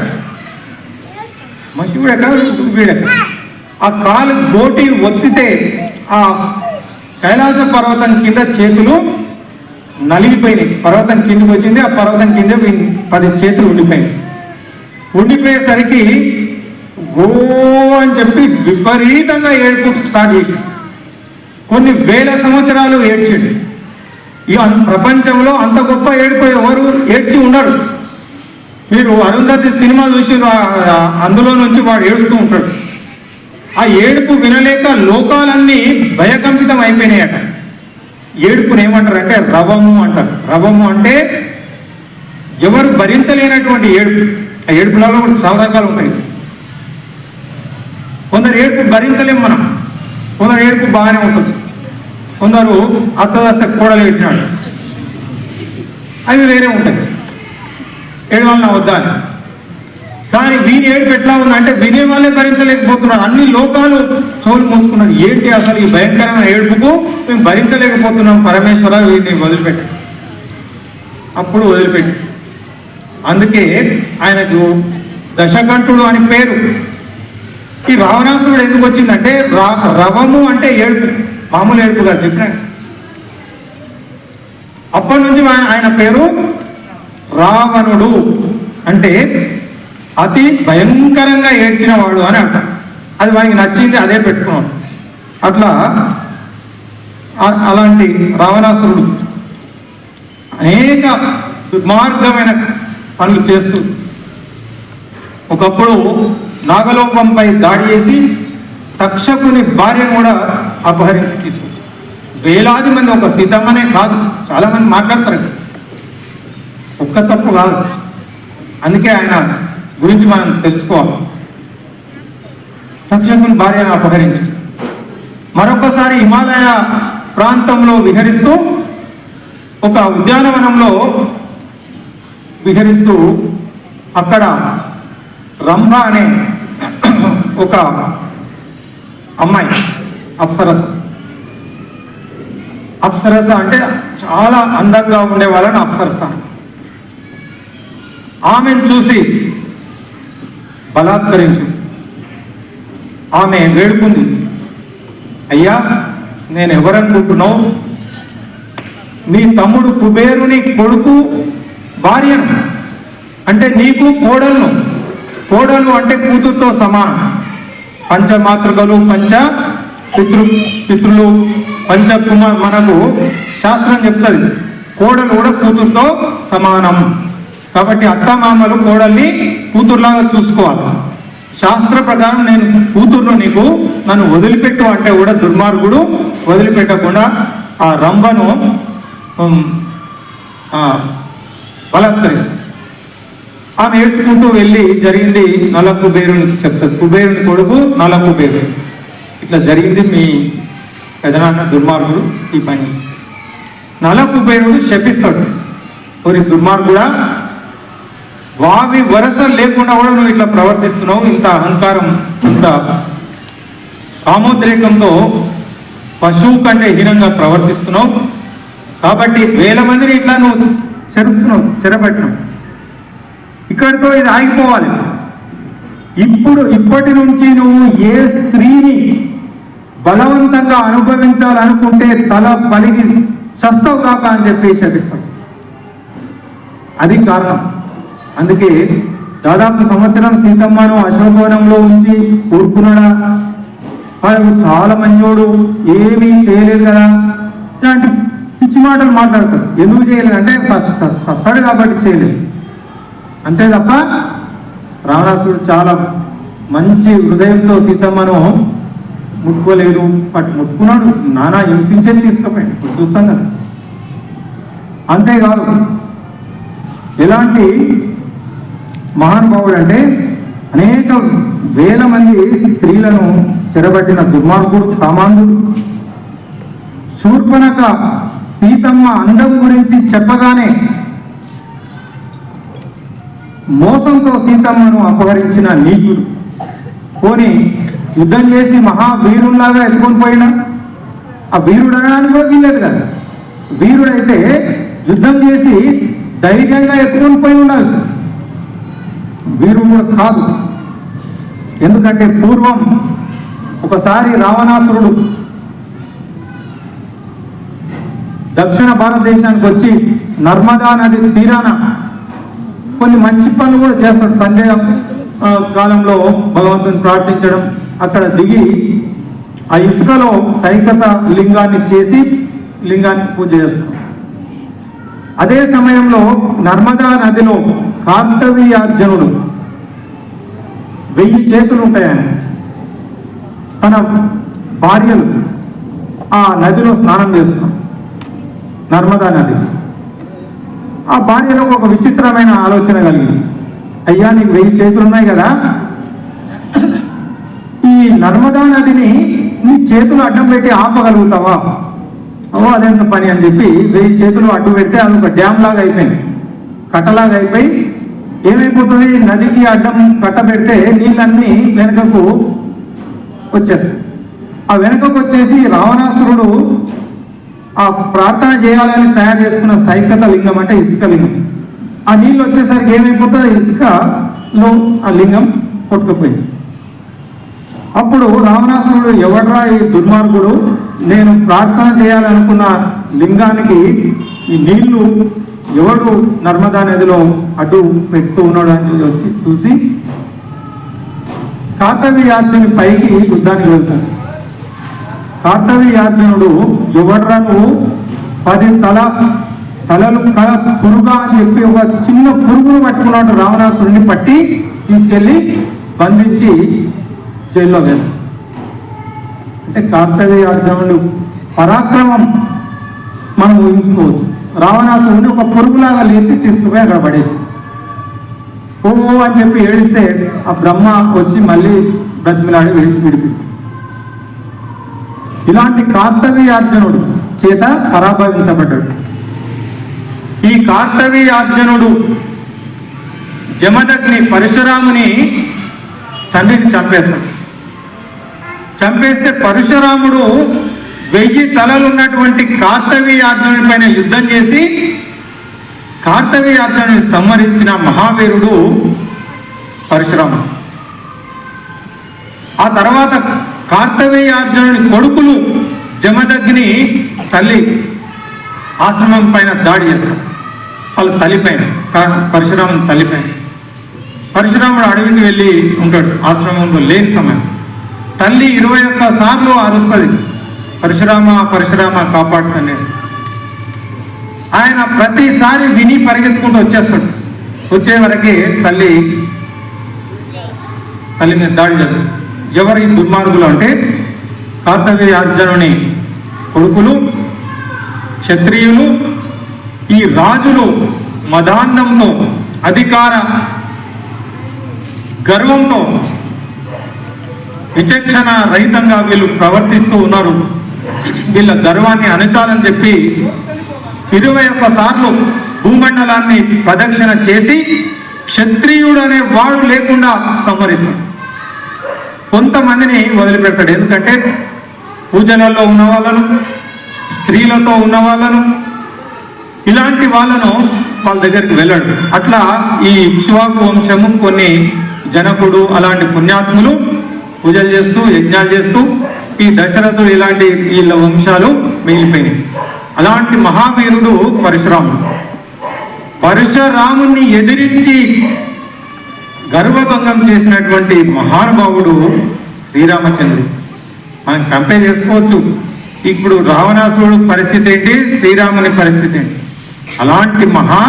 శివుడెక్కడ వీడెక్కడ ఆ కాలు గోటి ఒత్తితే ఆ కైలాస పర్వతం కింద చేతులు నలిగిపోయినాయి. పర్వతం కిందకి వచ్చింది, ఆ పర్వతం కింద 10 చేతులు ఉండిపోయేసరికి గో అని చెప్పి విపరీతంగా ఏడుపు స్టార్ట్ చేసి కొన్ని వేల సంవత్సరాలు ఏడ్చాడు. ఇక ప్రపంచంలో అంత గొప్ప ఏడుపు ఎవరు ఏడ్చి ఉండరు. మీరు అరుంధతి సినిమా చూసి అందులో నుంచి వాడు ఏడుస్తూ ఉంటాడు. ఆ ఏడుపు వినలేక లోకాలన్నీ భయకంపితం అయిపోయినాయట. ఏడుపుని ఏమంటారు అంటే రవము అంటారు. రవము అంటే ఎవరు భరించలేనటువంటి ఏడుపు. ఆ ఏడుపులలో కూడా చాలా రకాలు ఉంటాయి. కొందరు ఏడుపు భరించలేం మనం, కొందరు ఏడుపు బాగానే ఉంటుంది. కొందరు అత్తదస్త కూడలు పెట్టినాడు, అవి వేరే ఉంటాయి, ఏడవాళ్ళ వద్దా అని. కానీ వీని ఏడుపు ఎట్లా ఉందంటే వినే వాళ్ళే భరించలేకపోతున్నారు. అన్ని లోకాలు చెవులు మూసుకున్నారు. ఏంటి అసలు ఈ భయంకరమైన ఏడుపుకు మేము భరించలేకపోతున్నాం, పరమేశ్వర వీటిని వదిలిపెట్టి. అప్పుడు వదిలిపెట్టి, అందుకే ఆయనకు దశకంఠుడు అని పేరు. ఈ రావణాసురుడు ఎందుకు వచ్చిందంటే రవము అంటే ఏడుపు, మామూలు ఏడుపుగా చెప్పినాడు. అప్పటి నుంచి ఆయన పేరు రావణుడు, అంటే అతి భయంకరంగా ఏడ్చిన వాడు అని అంటారు. అది వానికి నచ్చింది, అదే పెట్టుకున్నాడు. అట్లా అలాంటి రావణాసురుడు అనేక దుర్మార్గమైన పనులు చేస్తూ ఒకప్పుడు నాగలోకంపై దాడి చేసి తక్షకుని భార్యను కూడా అపహరించి తీసుకొచ్చారు. వేలాది మంది, ఒక సీతమ్మనే కాదు, చాలా మంది మాట్లాడతారు, ఒక్క తప్పు కాదు. అందుకే ఆయన గురించి మనం తెలుసుకోవాలి. తక్షకుని భార్యను అపహరించి మరొకసారి హిమాలయ ప్రాంతంలో విహరిస్తూ ఒక ఉద్యానవనంలో విహరిస్తూ అక్కడ రంభ అనే ఒక అమ్మాయి, అప్సరస అంటే చాలా అందంగా ఉండే వాళ్ళని అప్సరస. ఆమెను చూసి బలాత్కరించింది. ఆమె వేడుకుంది, అయ్యా నేను ఎవరనుకుంటున్నావు, నీ తమ్ముడు కుబేరుని కొడుకు భార్యను, అంటే నీకు కోడలు అంటే కూతురుతో సమానం. పంచమాతృకలు, పితృలు, పంచకుమార్, మనకు శాస్త్రం చెప్తుంది కోడలు కూడా కూతురుతో సమానం. కాబట్టి అత్తమామలు కోడల్ని కూతురులాగా చూసుకోవాలి. శాస్త్ర ప్రకారం నేను కూతుర్ను నీకు నన్ను వదిలిపెట్టు అంటే కూడా దుర్మార్గుడు వదిలిపెట్టకుండా ఆ రంభను బలాత్కరిస్తుంది. ఆమె ఏడ్చుకుంటూ వెళ్ళి జరిగింది నల కుబేరునికి చెప్తుంది. కుబేరుని కొడుకు నల కుబేరుడు, ఇట్లా జరిగింది, మీ పెదనాన్న దుర్మార్గుడు ఈ పని. నల కుబేరుడు శపిస్తాడు, ఒరి దుర్మార్గుడా, వావి వరస లేకుండా కూడా నువ్వు ఇట్లా ప్రవర్తిస్తున్నావు, ఇంత అహంకారం, ఇంత కామోద్రేకంతో పశువు కంటే హీనంగా ప్రవర్తిస్తున్నావు. కాబట్టి 1000 మందిని ఇట్లా నువ్వు చెరబెట్టినావు. ఇక్కడితో ఇది ఆగిపోవాలి. ఇప్పటి నుంచి నువ్వు ఏ స్త్రీని బలవంతంగా అనుభవించాలనుకుంటే తల పలిగి చస్తావు కాక అని చెప్పి శపిస్తాడు. అది కారణం. అందుకే దాదాపు సంవత్సరం సీతమ్మను అశోకవనంలో ఉంచి కూర్చున్నాడా, వాడు చాలా మంచోడు, ఏమీ చేయలేదు కదా, ఇలాంటి పిచ్చి మాటలు మాట్లాడతారు. ఎందుకు చేయలేదు అంటే సస్తాడు కాబట్టి చేయలేదు, అంతే తప్ప రావణాసుడు చాలా మంచి హృదయంతో సీతమ్మను ముట్టుకోలేదు. ముట్టుకున్నాడు, నానా హింసించేది తీసుకుపోయాడు, ఇప్పుడు చూస్తాం కదా. అంతేకాదు, ఎలాంటి మహానుభావుడు అంటే అనేక 1000 మంది స్త్రీలను చెరబట్టిన దుర్మార్గుడు, కామాంధుడు. శూర్పణఖ సీతమ్మ అందం గురించి చెప్పగానే మోసంతో సీతమ్మను అపహరించిన నీచుడు. పోని యుద్ధం చేసి మహావీరుల్లాగా ఎత్తుకొని పోయినా ఆ వీరుడు అనడానికి కూడా వీల్లేదు కదా. వీరుడైతే యుద్ధం చేసి ధైర్యంగా ఎత్తుకొని పోయి ఉండాల్సి, వీరుడు కూడా కాదు. ఎందుకంటే పూర్వం ఒకసారి రావణాసురుడు దక్షిణ భారతదేశానికి వచ్చి నర్మదా నది తీరాన కొన్ని మంచి పనులు కూడా చేస్తాడు. సంధ్య కాలంలో భగవంతుని ప్రార్థించడం, అక్కడ దిగి ఆ ఇసుకలో సైకత లింగాన్ని చేసి లింగానికి పూజ చేస్తాం. అదే సమయంలో నర్మదా నదిలో కార్తవీయార్జునుడు 1000 చేతులు ఉంటాయని తన భార్యలు ఆ నదిలో స్నానం చేస్తున్నాం, నర్మదా నది. ఆ భార్యలో ఒక విచిత్రమైన ఆలోచన కలిగింది. అయ్యా, నీకు 1000 చేతులు ఉన్నాయి కదా, ఈ నర్మదా నదిని నీ చేతులు అడ్డం పెట్టి ఆపగలుగుతావా? అదెంత పని అని చెప్పి 1000 చేతులు అడ్డు పెడితే అది ఒక డ్యామ్ లాగా అయిపోయింది, కట్టలాగా అయిపోయి ఏమైపోతుంది, నదికి అడ్డం కట్ట పెడితే నీళ్ళన్నీ వెనుకకు వచ్చేస్తాయి. ఆ వెనుకకు వచ్చేసి రావణాసురుడు ఆ ప్రార్థన చేయాలని తయారు చేసుకున్న సైకత లింగం అంటే ఇసుక లింగం, ఆ నీళ్ళు వచ్చేసరికి ఏమైపోతుంది, ఇసుకలో ఆ లింగం కొట్టుకుపోయింది. అప్పుడు రావణాసురుడు, ఎవడ్రా ఈ దుర్మార్గుడు, నేను ప్రార్థన చేయాలనుకున్న లింగానికి ఈ నీళ్లు ఎవడు నర్మదా నదిలో అడ్డు పెడుతూ ఉన్నాడు అని వచ్చి చూసి కార్తవీయార్జుని పైకి యుద్ధానికి వెళ్తాడు. కార్తవీయార్జునుడు, ఎవడ్రా నువ్వు, 10 తలలు కళ పురుగా అని చెప్పి ఒక చిన్న పురుగును పట్టుకున్నాడు. రావణాసురుడిని పట్టి తీసుకెళ్లి బంధించి జైల్లో వేస్తాడు. అంటే కార్తవీయార్జునుడు పరాక్రమం మనం ఊహించుకోవచ్చు. రావణాసురుడిని ఒక పురుగులాగా లేపి తీసుకుపోయి అక్కడ పడేసి ఓ అని చెప్పి ఏడిస్తే ఆ బ్రహ్మ వచ్చి మళ్ళీ బ్రతిమిలాడి విడిపిస్తాడు. ఇలాంటి కార్తవీయార్జునుడు చేత పరాభవించబడ్డాడు. ఈ కార్తవీయార్జునుడు జమదగ్ని పరశురాముని తండ్రిని చంపేస్తాడు. చంపేస్తే పరశురాముడు 1000 తలలు ఉన్నటువంటి కార్తవీయార్జునుడి పైన యుద్ధం చేసి కార్తవీయార్జునుడిని సంహరించిన మహావీరుడు పరశురాముడు. ఆ తర్వాత కార్తవీయార్జునుడి కొడుకులు జమదగ్ని తల్లి ఆశ్రమం పైన దాడి చేస్తారు. వాళ్ళ తల్లిపైన, పరశురాముని తల్లిపైన. పరశురాముడు అడవికి వెళ్ళి ఉంటాడు, ఆశ్రమంలో లేని సమయం. తల్లి 21 సార్లు అరుస్తుంది, పరశురామ పరశురామ కాపాడుతానే. ఆయన ప్రతిసారి విని పరిగెత్తుకుంటూ వచ్చేస్తాడు. వచ్చే వరకే తల్లి మీద దాడి జరుగుతుంది. ఎవరు ఈ దుర్మార్గులు అంటే కార్తవీయార్జునుని కొడుకులు, క్షత్రియులు, ఈ రాజులు మదాంధంతో, అధికార గర్వంతో, విచక్షణ రహితంగా వీళ్ళు ప్రవర్తిస్తూ ఉన్నారు. వీళ్ళ గర్వాన్ని అణచాలని చెప్పి 21 సార్లు భూమండలాన్ని ప్రదక్షిణ చేసి క్షత్రియుడు అనే వాడు లేకుండా సంహరిస్తాడు. కొంతమందిని వదిలిపెడతాడు. ఎందుకంటే పూజలలో ఉన్న వాళ్ళను, స్త్రీలతో ఉన్న వాళ్ళను, ఇలాంటి వాళ్ళను వాళ్ళ దగ్గరికి వెళ్ళాడు. అట్లా ఈ ఇక్ష్వాకు వంశము, కొన్ని జనకుడు అలాంటి పుణ్యాత్ములు పూజలు చేస్తూ యజ్ఞాలు చేస్తూ ఈ దశరథుడు ఇలాంటి వీళ్ళ వంశాలు మిగిలిపోయినాయి. అలాంటి మహావీరుడు పరశురాముడు. పరశురాముని ఎదిరించి గర్వభంగం చేసినటువంటి మహానుభావుడు శ్రీరామచంద్రుడు. మనం కంపేర్ చేసుకోవచ్చు. ఇప్పుడు రావణాసురుడు పరిస్థితి ఏంటి, శ్రీరాముని పరిస్థితి ఏంటి. అలాంటి మహా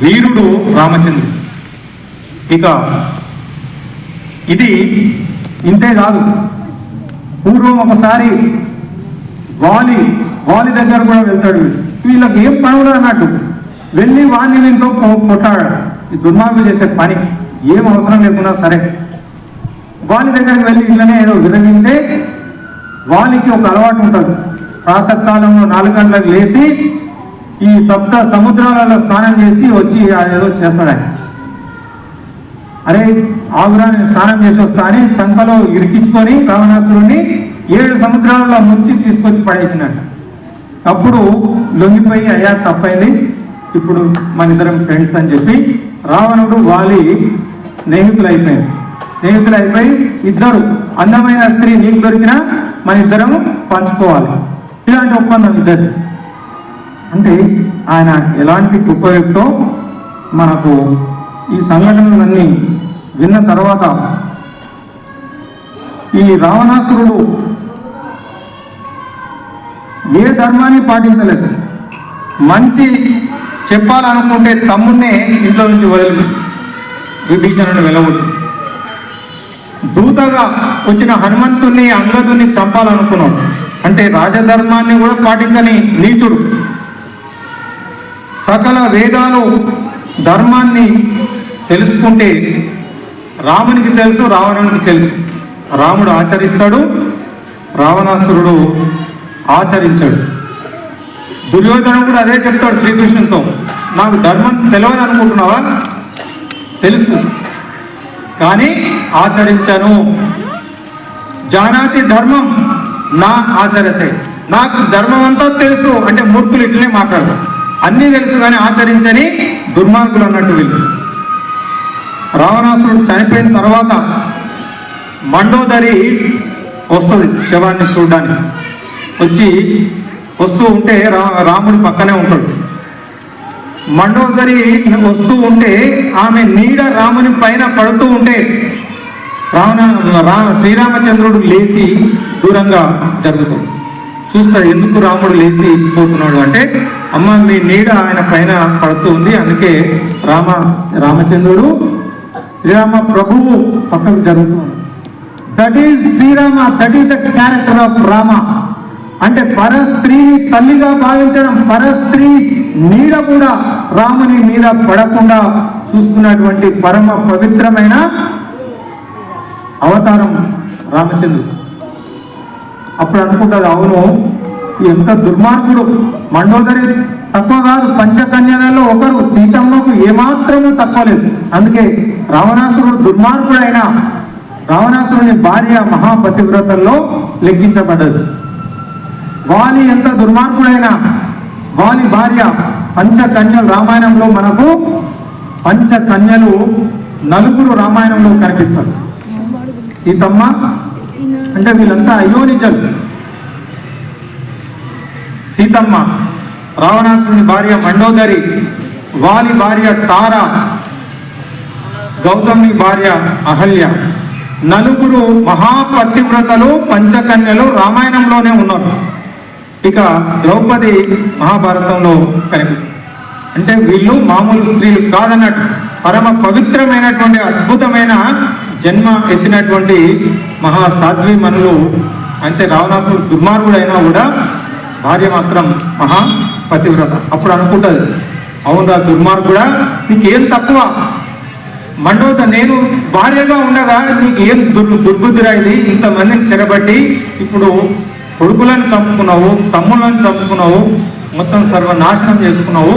వీరుడు రామచంద్రుడు. ఇక ఇది ఇంతే కాదు, పూర్వం ఒకసారి వాలి దగ్గర కూడా వెళ్తాడు. వీళ్ళకి ఏం పని కూడా అన్నట్టు వెళ్ళి వాణ్ణి వీళ్ళతో కొట్టాడు. ఈ దుర్మార్గులు చేసే పని ఏం అవసరం లేకుండా సరే వాలి దగ్గరికి వెళ్ళి ఇళ్ళనే ఏదో విరమిస్తే, వాలికి ఒక అలవాటు ఉంటుంది. ప్రాతకాలంలో 4 గంటలకు లేచి ఈ 7 సముద్రాలలో స్నానం చేసి వచ్చి ఏదో చేస్తాడు. ఆయన అరే ఆగురా, నేను స్నానం చేసి వస్తా అని చంకలో ఇరికించుకొని రావణాసురుడిని 7 సముద్రాలలో ముంచి తీసుకొచ్చి పడేసినట్టు. అప్పుడు లొంగిపోయి, అయ్యా తప్పైంది, ఇప్పుడు మన ఇద్దరం ఫ్రెండ్స్ అని చెప్పి రావణుడు వాలి స్నేహితులు అయిపోయింది. స్నేహితులు అయిపోయి ఇద్దరు అందమైన స్త్రీ నీకు దొరికినా మన ఇద్దరం పంచుకోవాలి, ఇలాంటి ఒప్పందం ఇద్దరు. అంటే ఆయన ఎలాంటి ఉపయోగంతో మనకు ఈ సంఘటనలన్నీ విన్న తర్వాత ఈ రావణాసురుడు ఏ ధర్మాన్ని పాటించలేదు. మంచి చెప్పాలనుకుంటే తమ్మున్నే ఇంట్లో నుంచి వదిలి విభీషణుని వెళ్ళవద్దు. దూతగా వచ్చిన హనుమంతుని అంగదుని చంపాలనుకున్నాడు. అంటే రాజధర్మాన్ని కూడా పాటించని నీచుడు. సకల వేదాలు ధర్మాన్ని తెలుసుకుంటే రామునికి తెలుసు, రావణునికి తెలుసు. రాముడు ఆచరిస్తాడు, రావణాసురుడు ఆచరించాడు. దుర్యోధనుడు కూడా అదే చెప్తాడు శ్రీకృష్ణునితో, నాకు ధర్మం తెలియదు అనుకుంటున్నావా, తెలుసు కానీ ఆచరించను. జానాతి ధర్మం నా ఆచరతే, నాకు ధర్మం అంతా తెలుసు అంటే మూర్ఖులు ఇట్లనే మాట్లాడతారు. అన్నీ తెలుసు కానీ ఆచరించని దుర్మార్గులు అన్నట్టు వీళ్ళు. రావణాసురుడు చనిపోయిన తర్వాత మండోదరి వస్తుంది శవాన్ని చూడడానికి. వస్తూ ఉంటే రాముడు పక్కనే ఉంటాడు. మండోదరి వస్తూ ఉంటే ఆమె నీడ రాముని పైన పడుతూ ఉంటే శ్రీరామచంద్రుడు లేచి దూరంగా జరుగుతుంది. చూస్తారు ఎందుకు రాముడు లేచి పోతున్నాడు అంటే, అమ్మ మీ నీడ ఆయన పైన పడుతూ ఉంది, అందుకే రామచంద్రుడు శ్రీరామ ప్రభువు పక్కకు జరుగుతుంది. That is Srirama, that is the character of Rama. అంటే పరస్త్రీని తల్లిగా భావించడం, పరస్త్రీ నీడ కూడా రాముని మీద పడకుండా చూసుకున్నటువంటి పరమ పవిత్రమైన అవతారం రామచంద్రుడు. అప్పుడు అనుకుంటుంది, అవును ఎంత దుర్మార్గుడు. మండోదరి తక్కువ కాదు, పంచకన్యలలో ఒకరు, సీతమ్మకు ఏమాత్రము తక్కువ లేదు. అందుకే రావణాసురుడు దుర్మార్గుడైన రావణాసురుని భార్య మహాపతివ్రతల్లో లెక్కించబడ్డది. వాలి ఎంత దుర్మార్గుడైన వాలి భార్య పంచకన్యలు. రామాయణంలో మనకు పంచకన్యలు నలుగురు రామాయణంలో కనిపిస్తారు. సీతమ్మ అంటే వీళ్ళంతా అయోనిజలు. సీతమ్మ, రావణాసుని భార్య మండోదరి, వాలి భార్య తార, గౌతమి భార్య అహల్య. నలుగురు మహాపతివ్రతలు పంచకన్యలు రామాయణంలోనే ఉన్నారు. ఇక ద్రౌపది మహాభారతంలో కనిపిస్తుంది. అంటే వీళ్ళు మామూలు స్త్రీలు కాదన్నట్టు, పరమ పవిత్రమైనటువంటి అద్భుతమైన జన్మ ఎత్తినటువంటి మహాసాధ్వి మనులు. అంటే రావణాసుడు దుర్మార్గుడైనా కూడా భార్య మాత్రం మహాపతివ్రత. అప్పుడు అనుకుంటుంది, అవునా దుర్మార్గుడా, నీకేం తక్కువ, మండోద నేను భార్యగా ఉండగా నీకు ఏం దుర్బుద్ధిరా ఇది, ఇంతమందిని చెరబట్టి ఇప్పుడు కొడుకులను చంపుకున్నావు, తమ్ముళ్ళని చంపుకున్నావు, మొత్తం సర్వనాశనం చేసుకున్నావు,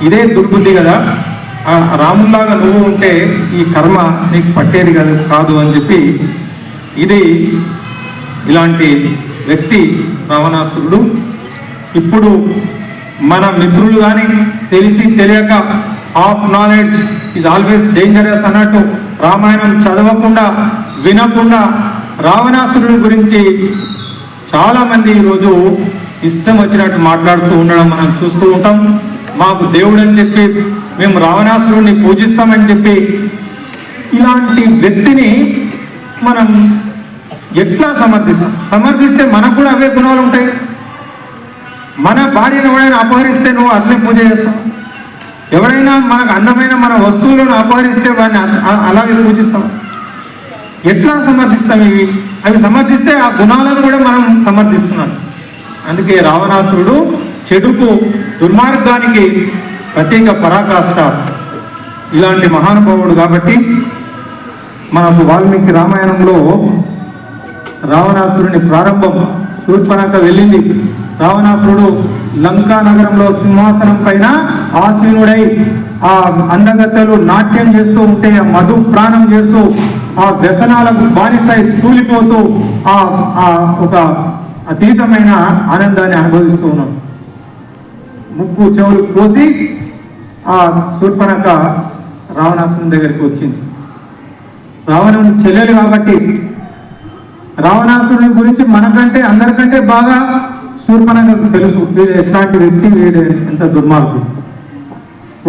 ఇదే దుర్బుద్ధి కదా, రాముల్లాగా నువ్వు ఉంటే ఈ కర్మ నీకు పట్టేది కాదు అని చెప్పి, ఇది ఇలాంటి వ్యక్తి రావణాసురుడు. ఇప్పుడు మన మిత్రులు కానీ తెలిసి తెలియక of knowledge is always dangerous అన్నట్టు రామాయణం చదవకుండా వినకుండా రావణాసురుడి గురించి చాలామంది ఈరోజు ఇష్టం వచ్చినట్టు మాట్లాడుతూ ఉండడం మనం చూస్తూ ఉంటాం. మాకు దేవుడు అని చెప్పి మేము రావణాసురుడిని పూజిస్తామని చెప్పి ఇలాంటి వ్యక్తిని మనం ఎట్లా సమర్థిస్తే మనకు కూడా అవే గుణాలు ఉంటాయి. మన భార్యను ఎవరైనా అపహరిస్తే నువ్వు అట్లే పూజ చేస్తావు. ఎవరైనా మనకు అందమైన మన వస్తువులను అపహరిస్తే వాడిని అలాగే పూజిస్తాం. ఎట్లా సమర్థిస్తాం? అవి సమర్థిస్తే ఆ గుణాలను కూడా మనం సమర్థిస్తున్నాం. అందుకే రావణాసురుడు చెడుకు, దుర్మార్గానికి ప్రత్యేక పరాకాష్ట. ఇలాంటి మహానుభావుడు కాబట్టి మనకు వాల్మీకి రామాయణంలో రావణాసురుని ప్రారంభం, శూర్పణఖ వెళ్ళింది. రావణాసురుడు లంకా నగరంలో సింహాసనం పైన ఆసీనుడై ఆ అందగత్తెలు నాట్యం చేస్తూ ఉంటే, ఆ మధు ప్రాణం చేస్తూ, ఆ వ్యసనాలకు బానిసై తూలిపోతూ ఒక అతీతమైన ఆనందాన్ని అనుభవిస్తూ ఉన్నాం. ముక్కు చెవులు కోసి ఆ శూర్పణఖ రావణాసురుని దగ్గరికి వచ్చింది. రావణుని చెల్లెలు కాబట్టి రావణాసురుని గురించి మనకంటే అందరికంటే బాగా శూర్పణఖకు తెలుసు, వీడు ఎట్లాంటి వ్యక్తి, వీడు ఎంత దుర్మార్గుడు.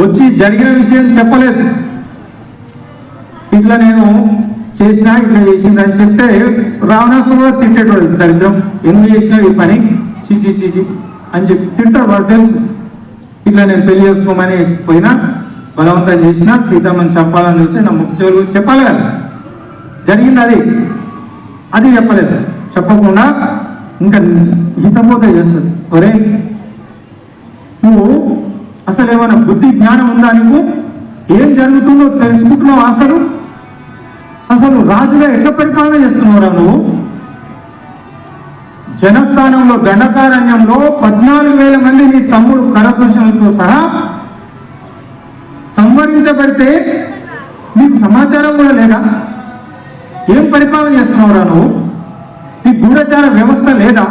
వచ్చి జరిగిన విషయం చెప్పలేదు, ఇట్లా నేను చేసినా ఇట్లా చేసిందని చెప్తే రావణాసురుడు కూడా తిట్టేటోడు, దరిద్రం ఎందుకు చేసినా ఈ పని, చిచి చిచి అని చెప్పి తింటాడు. వాడు తెలుసు ఇట్లా నేను పెళ్లి చేసుకోమని పోయినా బలవంతం చేసినా సీతమ్మని చంపాలని చూస్తే నా ముఖ్యులు చెప్పాలి కదా, జరిగింది అది చెప్పలేదు. చెప్పకుండా ఇంకా హితబోధ చేస్తుంది. ఒరే నువ్వు అసలు ఏమైనా బుద్ధి జ్ఞానం ఉందా, నీకు ఏం జరుగుతుందో తెలుసుకుంటున్నావు? అసలు రాజుగా ఎట్లా పరిపాలన చేస్తున్నావురా నువ్వు? జనస్థానంలో దండకారణ్యంలో 14,000 మంది నీ తమ్ముడు కరదూషణలతో సహా సంవరించబడితే నీకు సమాచారం కూడా లేదా? ఏం పరిపాలన చేస్తున్నావురా నువ్వు? నీ గూఢచార వ్యవస్థ లేదా?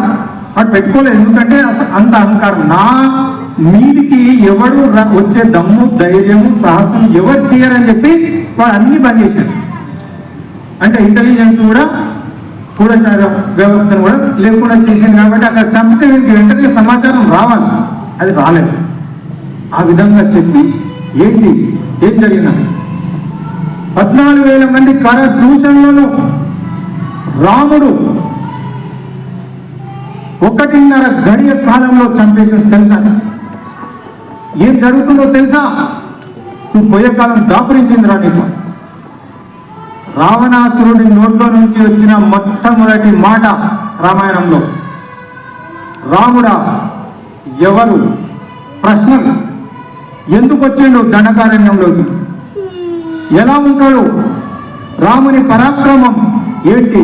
వాడు పెట్టుకోలేదు, ఎందుకంటే అంత అహంకారం. నా మీదికి ఎవడు వచ్చే దమ్ము ధైర్యము సాహసం ఎవరు చేయరని చెప్పి వాడు అన్ని బంద్ చేశాడు. అంటే ఇంటెలిజెన్స్ కూడా గూఢచార వ్యవస్థను కూడా లేకుండా చేసింది కాబట్టి అక్కడ చంపితే వీరికి వెంటనే సమాచారం రావాలి, అది రాలేదు. ఆ విధంగా చెప్పి ఏం జరిగిన 14,000 మంది కరదూషణలను రాముడు 1.5 గడియ కాలంలో చంపేసి తెలుసా? ఏం జరుగుతుందో తెలుసా? నువ్వు పోయే కాలం దాపురించిందిరా నీకు. రావణాసురుడి నోట్లో నుంచి వచ్చిన మొట్టమొదటి మాట రామాయణంలో, రాముడా ఎవరు? ప్రశ్నలు. ఎందుకు వచ్చిండు దండకారణ్యంలోకి? ఎలా ఉంటాడు? రాముని పరాక్రమం ఏంటి?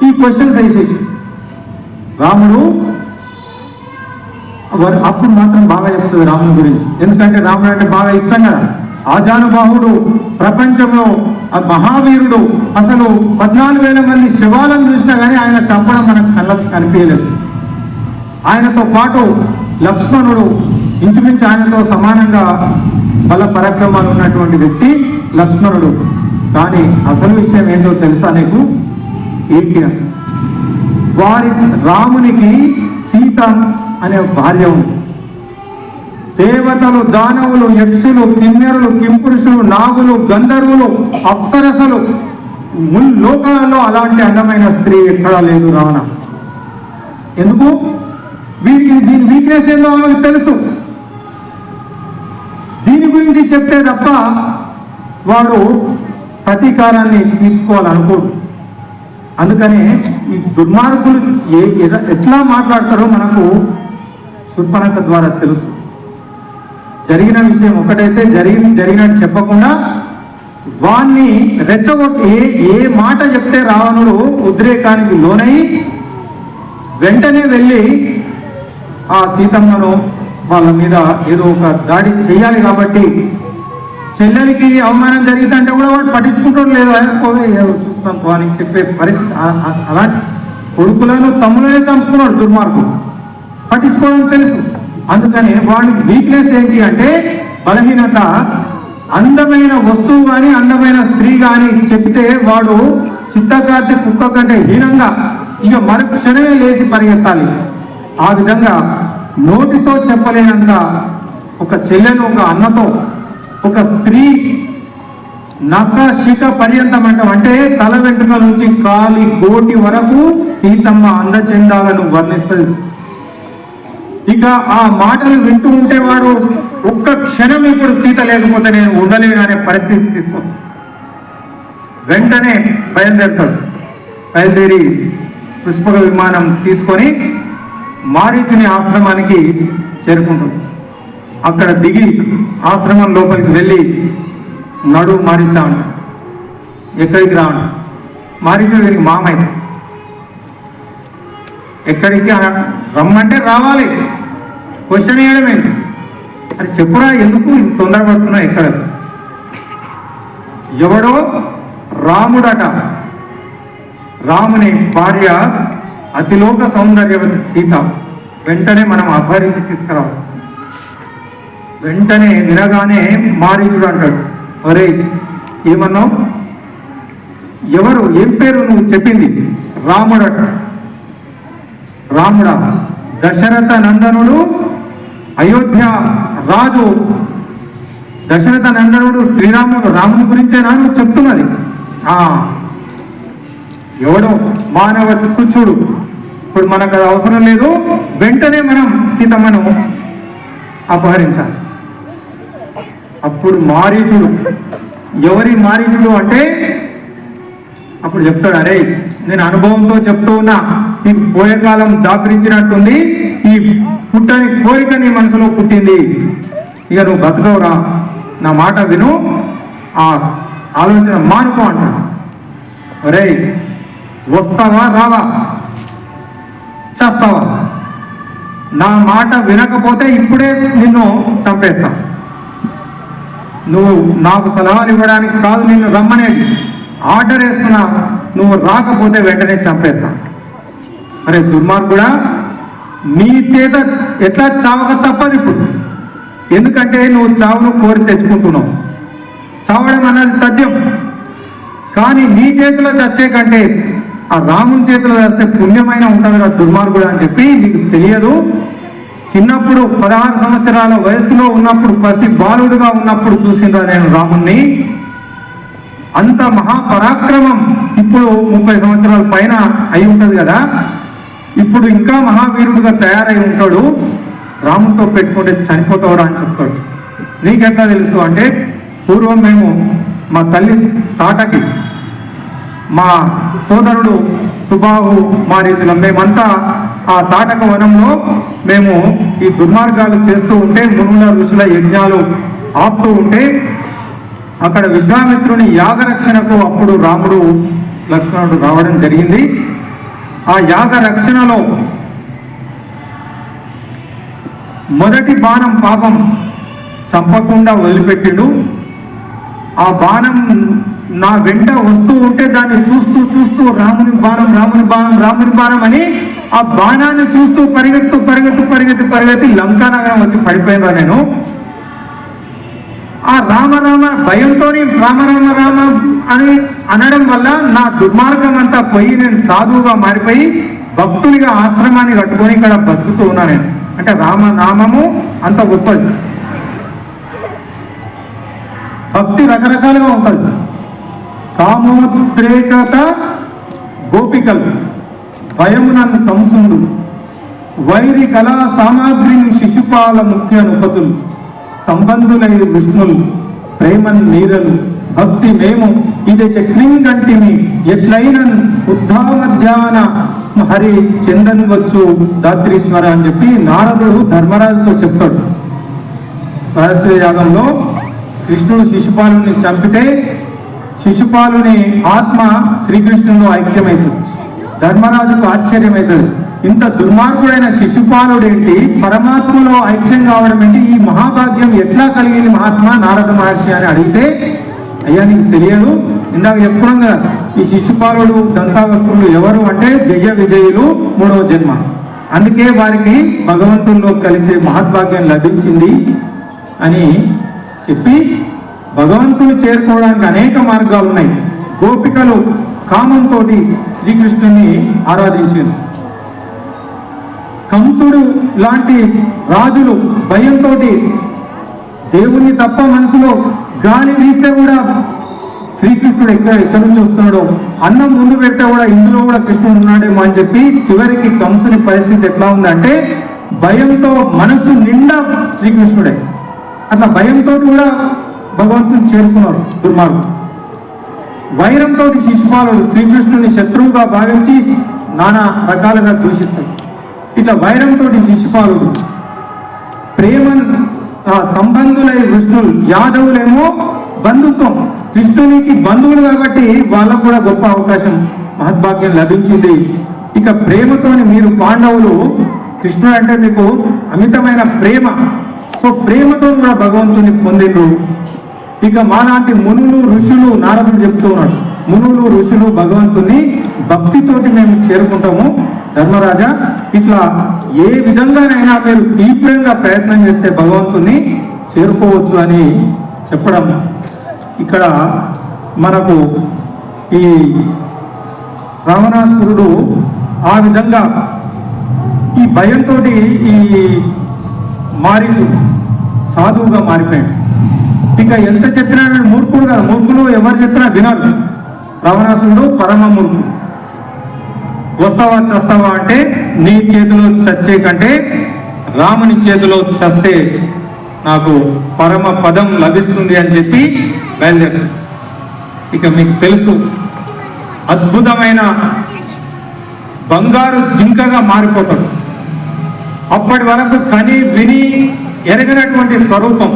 ఈ క్వశ్చన్స్ వేసేసి రాముడు అప్పుడు మాత్రం బాగా చెప్తుంది రాముని గురించి. ఎందుకంటే రాముడు అంటే బాగా ఇష్టం కదా, ఆజానుబాహుడు, ప్రపంచంలో మహావీరుడు. అసలు 14,000 మంది శవాలను చూసినా కానీ ఆయన చంపడం మనకు కళ్ళకు కనిపించలేదు. ఆయనతో పాటు లక్ష్మణుడు, ఇంచుమించు ఆయనతో సమానంగా బల పరాక్రమాలు ఉన్నటువంటి వ్యక్తి లక్ష్మణుడు. కానీ అసలు విషయం ఏంటో తెలుసా నీకు? ఏంటి? రామునికి సీత అనే భార్య ఉంది. దేవతలు, దానవులు, యక్షులు, కిన్నెరులు, కింపురుషులు, నాగులు, గంధర్వులు, అప్సరసలు, లోకాలలో అలాంటి అందమైన స్త్రీ ఎక్కడా లేదు రావణ. ఎందుకు? దీని వీక్నెస్ ఏందో ఆమెకు తెలుసు. దీని గురించి చెప్తే తప్ప వాడు ప్రతీకారాన్ని తీర్చుకోవాలనుకోడు. అందుకనే ఈ దుర్మార్గులు ఎట్లా మాట్లాడతారో మనకు శూర్పణఖ ద్వారా తెలుసు. జరిగిన విషయం ఒకటైతే జరిగినట్టు చెప్పకుండా వాణ్ణి రెచ్చగొట్టి ఏ మాట చెప్తే రావణుడు ఉద్రేకానికి లోనై వెంటనే వెళ్ళి ఆ సీతమ్మను వాళ్ళ మీద ఏదో ఒక దాడి చేయాలి. కాబట్టి చెల్లెలికి అవమానం జరిగిందంటే కూడా వాడు పట్టించుకుంటాడు లేదు, చూస్తాం అని చెప్పే పరిస్థితి. అలాంటి కొడుకులను తమ్ములనే చంపుకున్నాడు దుర్మార్గుడు, పట్టించుకోవడం తెలుసు. అందుకని వాడికి వీక్నెస్ ఏంటి అంటే బలహీనత. అందమైన వస్తువు కానీ అందమైన స్త్రీ కానీ చెప్తే వాడు చిత్తకార్తె కుక్క కంటే హీనంగా ఇక మరు క్షణమే లేచి పరిగెత్తాలి. ఆ విధంగా నోటితో చెప్పలేనంత ఒక చెల్లెను, ఒక అన్నతో, ఒక స్త్రీ నక్క శిఖ పర్యంతం అంటే తల వెంట్రుక నుంచి కాలి గోటి వరకు సీతమ్మ అందచందాలను వర్ణిస్తుంది. ఇక ఆ మాటలు వింటూ ఉంటే వాడు ఒక్క క్షణం ఇప్పుడు సీత లేకపోతే నేను ఉండలేను అనే పరిస్థితి తీసుకొస్తాడు. వెంటనే బయలుదేరుతాడు. బయలుదేరి పుష్పక విమానం తీసుకొని మారీచుని ఆశ్రమానికి చేరుకుంటాడు. అక్కడ దిగి ఆశ్రమం లోపలికి వెళ్ళి నడు మారీచా అంట. ఎక్కడికి రాను? మారీచుడు వీరికి మామైతే ఎక్కడికి రమ్మంటే రావాలి, క్వశ్చన్ వేయడమే. అది చెప్పురా, ఎందుకు ఇంత తొందరపడుతున్నా? ఎక్కడ? ఎవడో రాముడట, రాముని భార్య అతిలోక సౌందర్యవతి సీత. వెంటనే మనం అపహరించి తీసుకురావాలి. వెంటనే వినగానే మారీచుడు అంటాడు, ఒరే ఏమన్నావు? ఎవరు ఏం పేరు నువ్వు చెప్పింది? రాముడట. రాముడా? దశరథ నందనుడు అయోధ్య రాజు దశరథ నందనుడు శ్రీరాముడు రాముని గురించేనా నువ్వు చెప్తున్నది? ఎవడో మానవ తుచ్చుడు. ఇప్పుడు మనకు అది అవసరం లేదు, వెంటనే మనం సీతమ్మను అపహరించాలి. అప్పుడు మారీచుడు, ఎవరి మారీచుడు అంటే అప్పుడు చెప్తాడు, అరే నేను అనుభవంతో చెప్తూ ఉన్నా, నీకు పోయే కాలం దాపరించినట్టుంది, ఈ పుట్టని కోరిక నీ మనసులో పుట్టింది, ఇక నువ్వు బతకవురా, నా మాట విను, ఆ ఆలోచన మానుకో అంటాడు. అరే వస్తావా రావా, చేస్తావా? నా మాట వినకపోతే ఇప్పుడే నిన్ను చంపేస్తా. నువ్వు నాకు సలహాలు ఇవ్వడానికి కాదు నిన్ను రమ్మనేది, ఆర్డర్ వేస్తున్నా, నువ్వు రాకపోతే వెంటనే చంపేస్తా. అరే దుర్మార్గుడా, నీ చేత ఎట్లా చావక తప్పదు ఇప్పుడు. ఎందుకంటే నువ్వు చావును కోరి తెచ్చుకుంటున్నావు. చావడం అన్నది తథ్యం. కానీ నీ చేతిలో చచ్చే కంటే ఆ రాముని చేతిలో చస్తే పుణ్యమైన ఉంటుంది కదా దుర్మార్గుడు అని చెప్పి నీకు తెలియదు. చిన్నప్పుడు 16 సంవత్సరాల వయసులో ఉన్నప్పుడు, పసి బాలుడుగా ఉన్నప్పుడు చూసిందా నేను రాముణ్ణి. అంత మహాపరాక్రమం ఇప్పుడు 30 సంవత్సరాల పైన అయి ఉంటుంది కదా, ఇప్పుడు ఇంకా మహావీరుడుగా తయారై ఉంటాడు. రాముతో పెట్టుకుంటే చనిపోతావురా అని చెప్తాడు. నీకెట్లా తెలుసు అంటే, పూర్వం మేము మా తల్లి తాటకి, మా సోదరుడు సుబాహు మారీచులం, మేమంతా ఆ తాటక వనంలో మేము ఈ దుర్మార్గాలు చేస్తూ ఉంటే, మునుల ఋషుల యజ్ఞాలు ఆపుతూ ఉంటే, అక్కడ విశ్వామిత్రుని యాగరక్షణకు అప్పుడు రాముడు లక్ష్మణుడు రావడం జరిగింది. ఆ యాగరక్షణలో మొదటి బాణం పాపం చంపకుండా వదిలిపెట్టిండు. ఆ బాణం నా వెంట వస్తూ ఉంటే దాన్ని చూస్తూ చూస్తూ రాముని బాణం రాముని బాణం రాముని బాణం అని ఆ బాణాన్ని చూస్తూ పరిగెత్తు పరిగెత్తు పరిగెత్తి పరిగెత్తి లంకానగరం వచ్చి పడిపోయినా నేను. ఆ రామ రామ భయంతో రామ రామ రామ అని అనడం వల్ల నా దుర్మార్గం అంతా పోయి నేను సాధువుగా మారిపోయి భక్తునిగా ఆశ్రమాన్ని కట్టుకొని ఇక్కడ బతుకుతూ ఉన్నా నేను. అంటే రామనామము అంత గొప్పది. భక్తి రకరకాలుగా ఉంటుంది. కామోద్రేకత గోపికలు, భయమునన్ను కంసుడు, వైరి కళా సామాగ్రిని శిశుపాల ముఖ్య నుపతులు, సంబంధులై విష్ణులు, ప్రేమన్ నీరలు, భక్తి మేము ఇది చక్రింగంటిని ఎట్లయిన ఉద్ధా మధ్యాహ్న హరి చందన్ వచ్చు దాత్రీశ్వర అని చెప్పి నారదుడు ధర్మరాజుతో చెప్తాడు. పరశుర యాగంలో కృష్ణుడు శిశుపాలుని చంపితే శిశుపాలుని ఆత్మ శ్రీకృష్ణుడు ఐక్యమవుతుంది. ధర్మరాజుకు ఆశ్చర్యమవుతుంది, ఇంత దుర్మార్గుడైన శిశుపాలుడేంటి పరమాత్మలో ఐక్యం కావడం ఏంటి, ఈ మహాభాగ్యం ఎట్లా కలిగింది మహాత్మా నారద మహర్షి అని అడిగితే, అయ్యా నీకు తెలియదు, ఇందాక చెప్పుకున్నాం కదా, ఈ శిశుపాలుడు దంతావక్రులు ఎవరు అంటే జయ విజయులు 3వ జన్మ, అందుకే వారికి భగవంతుల్లో కలిసే మహద్భాగ్యం లభించింది అని చెప్పి భగవంతుని చేరుకోవడానికి అనేక మార్గాలు ఉన్నాయి. గోపికలు కామంతో శ్రీకృష్ణుని ఆరాధించారు. కంసుడు లాంటి రాజులు భయంతో దేవుణ్ణి తప్ప మనసులో గాలి వీస్తే కూడా శ్రీకృష్ణుడు ఎక్కడి నుంచి వస్తున్నాడో, అన్నం ముందు పెడితే కూడా ఇందులో కూడా కృష్ణుడు ఉన్నాడేమో అని చెప్పి చివరికి కంసుని పరిస్థితి ఎట్లా ఉందంటే భయంతో మనసు నిండా శ్రీకృష్ణుడే. అట్లా భయంతో కూడా భగవంతుని చేరుకున్నారు దుర్మార్గుడు. వైరంతో శిశుపాలుడు శ్రీకృష్ణుని శత్రువుగా భావించి నానా రకాలుగా దూషిస్తాడు. ఇట్లా వైరంతో శిశుపాలుడు, ప్రేమ సంబంధులై విష్ణులు, యాదవులేమో బంధుత్వం, కృష్ణునికి బంధువులు కాబట్టి వాళ్ళకు కూడా గొప్ప అవకాశం మహద్భాగ్యం లభించింది. ఇక ప్రేమతోని మీరు పాండవులు, కృష్ణుడు అంటే మీకు అమితమైన ప్రేమ, సో ప్రేమతో కూడా భగవంతుని పొందిండ్రు. ఇక మాలాంటి మునులు ఋషులు, నారదుడు చెప్తూ ఉన్నాడు, మునులు ఋషులు భగవంతుని భక్తితోటి మేము చేరుకుంటాము. ధర్మరాజా, ఇట్లా ఏ విధంగానైనా మీరు తీవ్రంగా ప్రయత్నం చేస్తే భగవంతుని చేరుకోవచ్చు అని చెప్పడం ఇక్కడ మనకు ఈ రావణాసురుడు ఆ విధంగా ఈ భయంతో ఈ మారిచు సాధువుగా మారిపోయాడు. ఇక ఎంత చెప్పినా మూర్ఖుడు కదా, మూర్ఖులు ఎవరు చెప్పినా వినరు. రావణాసురుడు పరమ మూర్ఖుడు. వస్తావా చస్తావా అంటే నీ చేతిలో చచ్చే కంటే రాముని చేతిలో చస్తే నాకు పరమ పదం లభిస్తుంది అని చెప్పి బయలుదేరారు. ఇక మీకు తెలుసు, అద్భుతమైన బంగారు జింకగా మారిపోతాడు. అప్పటి వరకు కని విని ఎరగనటువంటి స్వరూపం,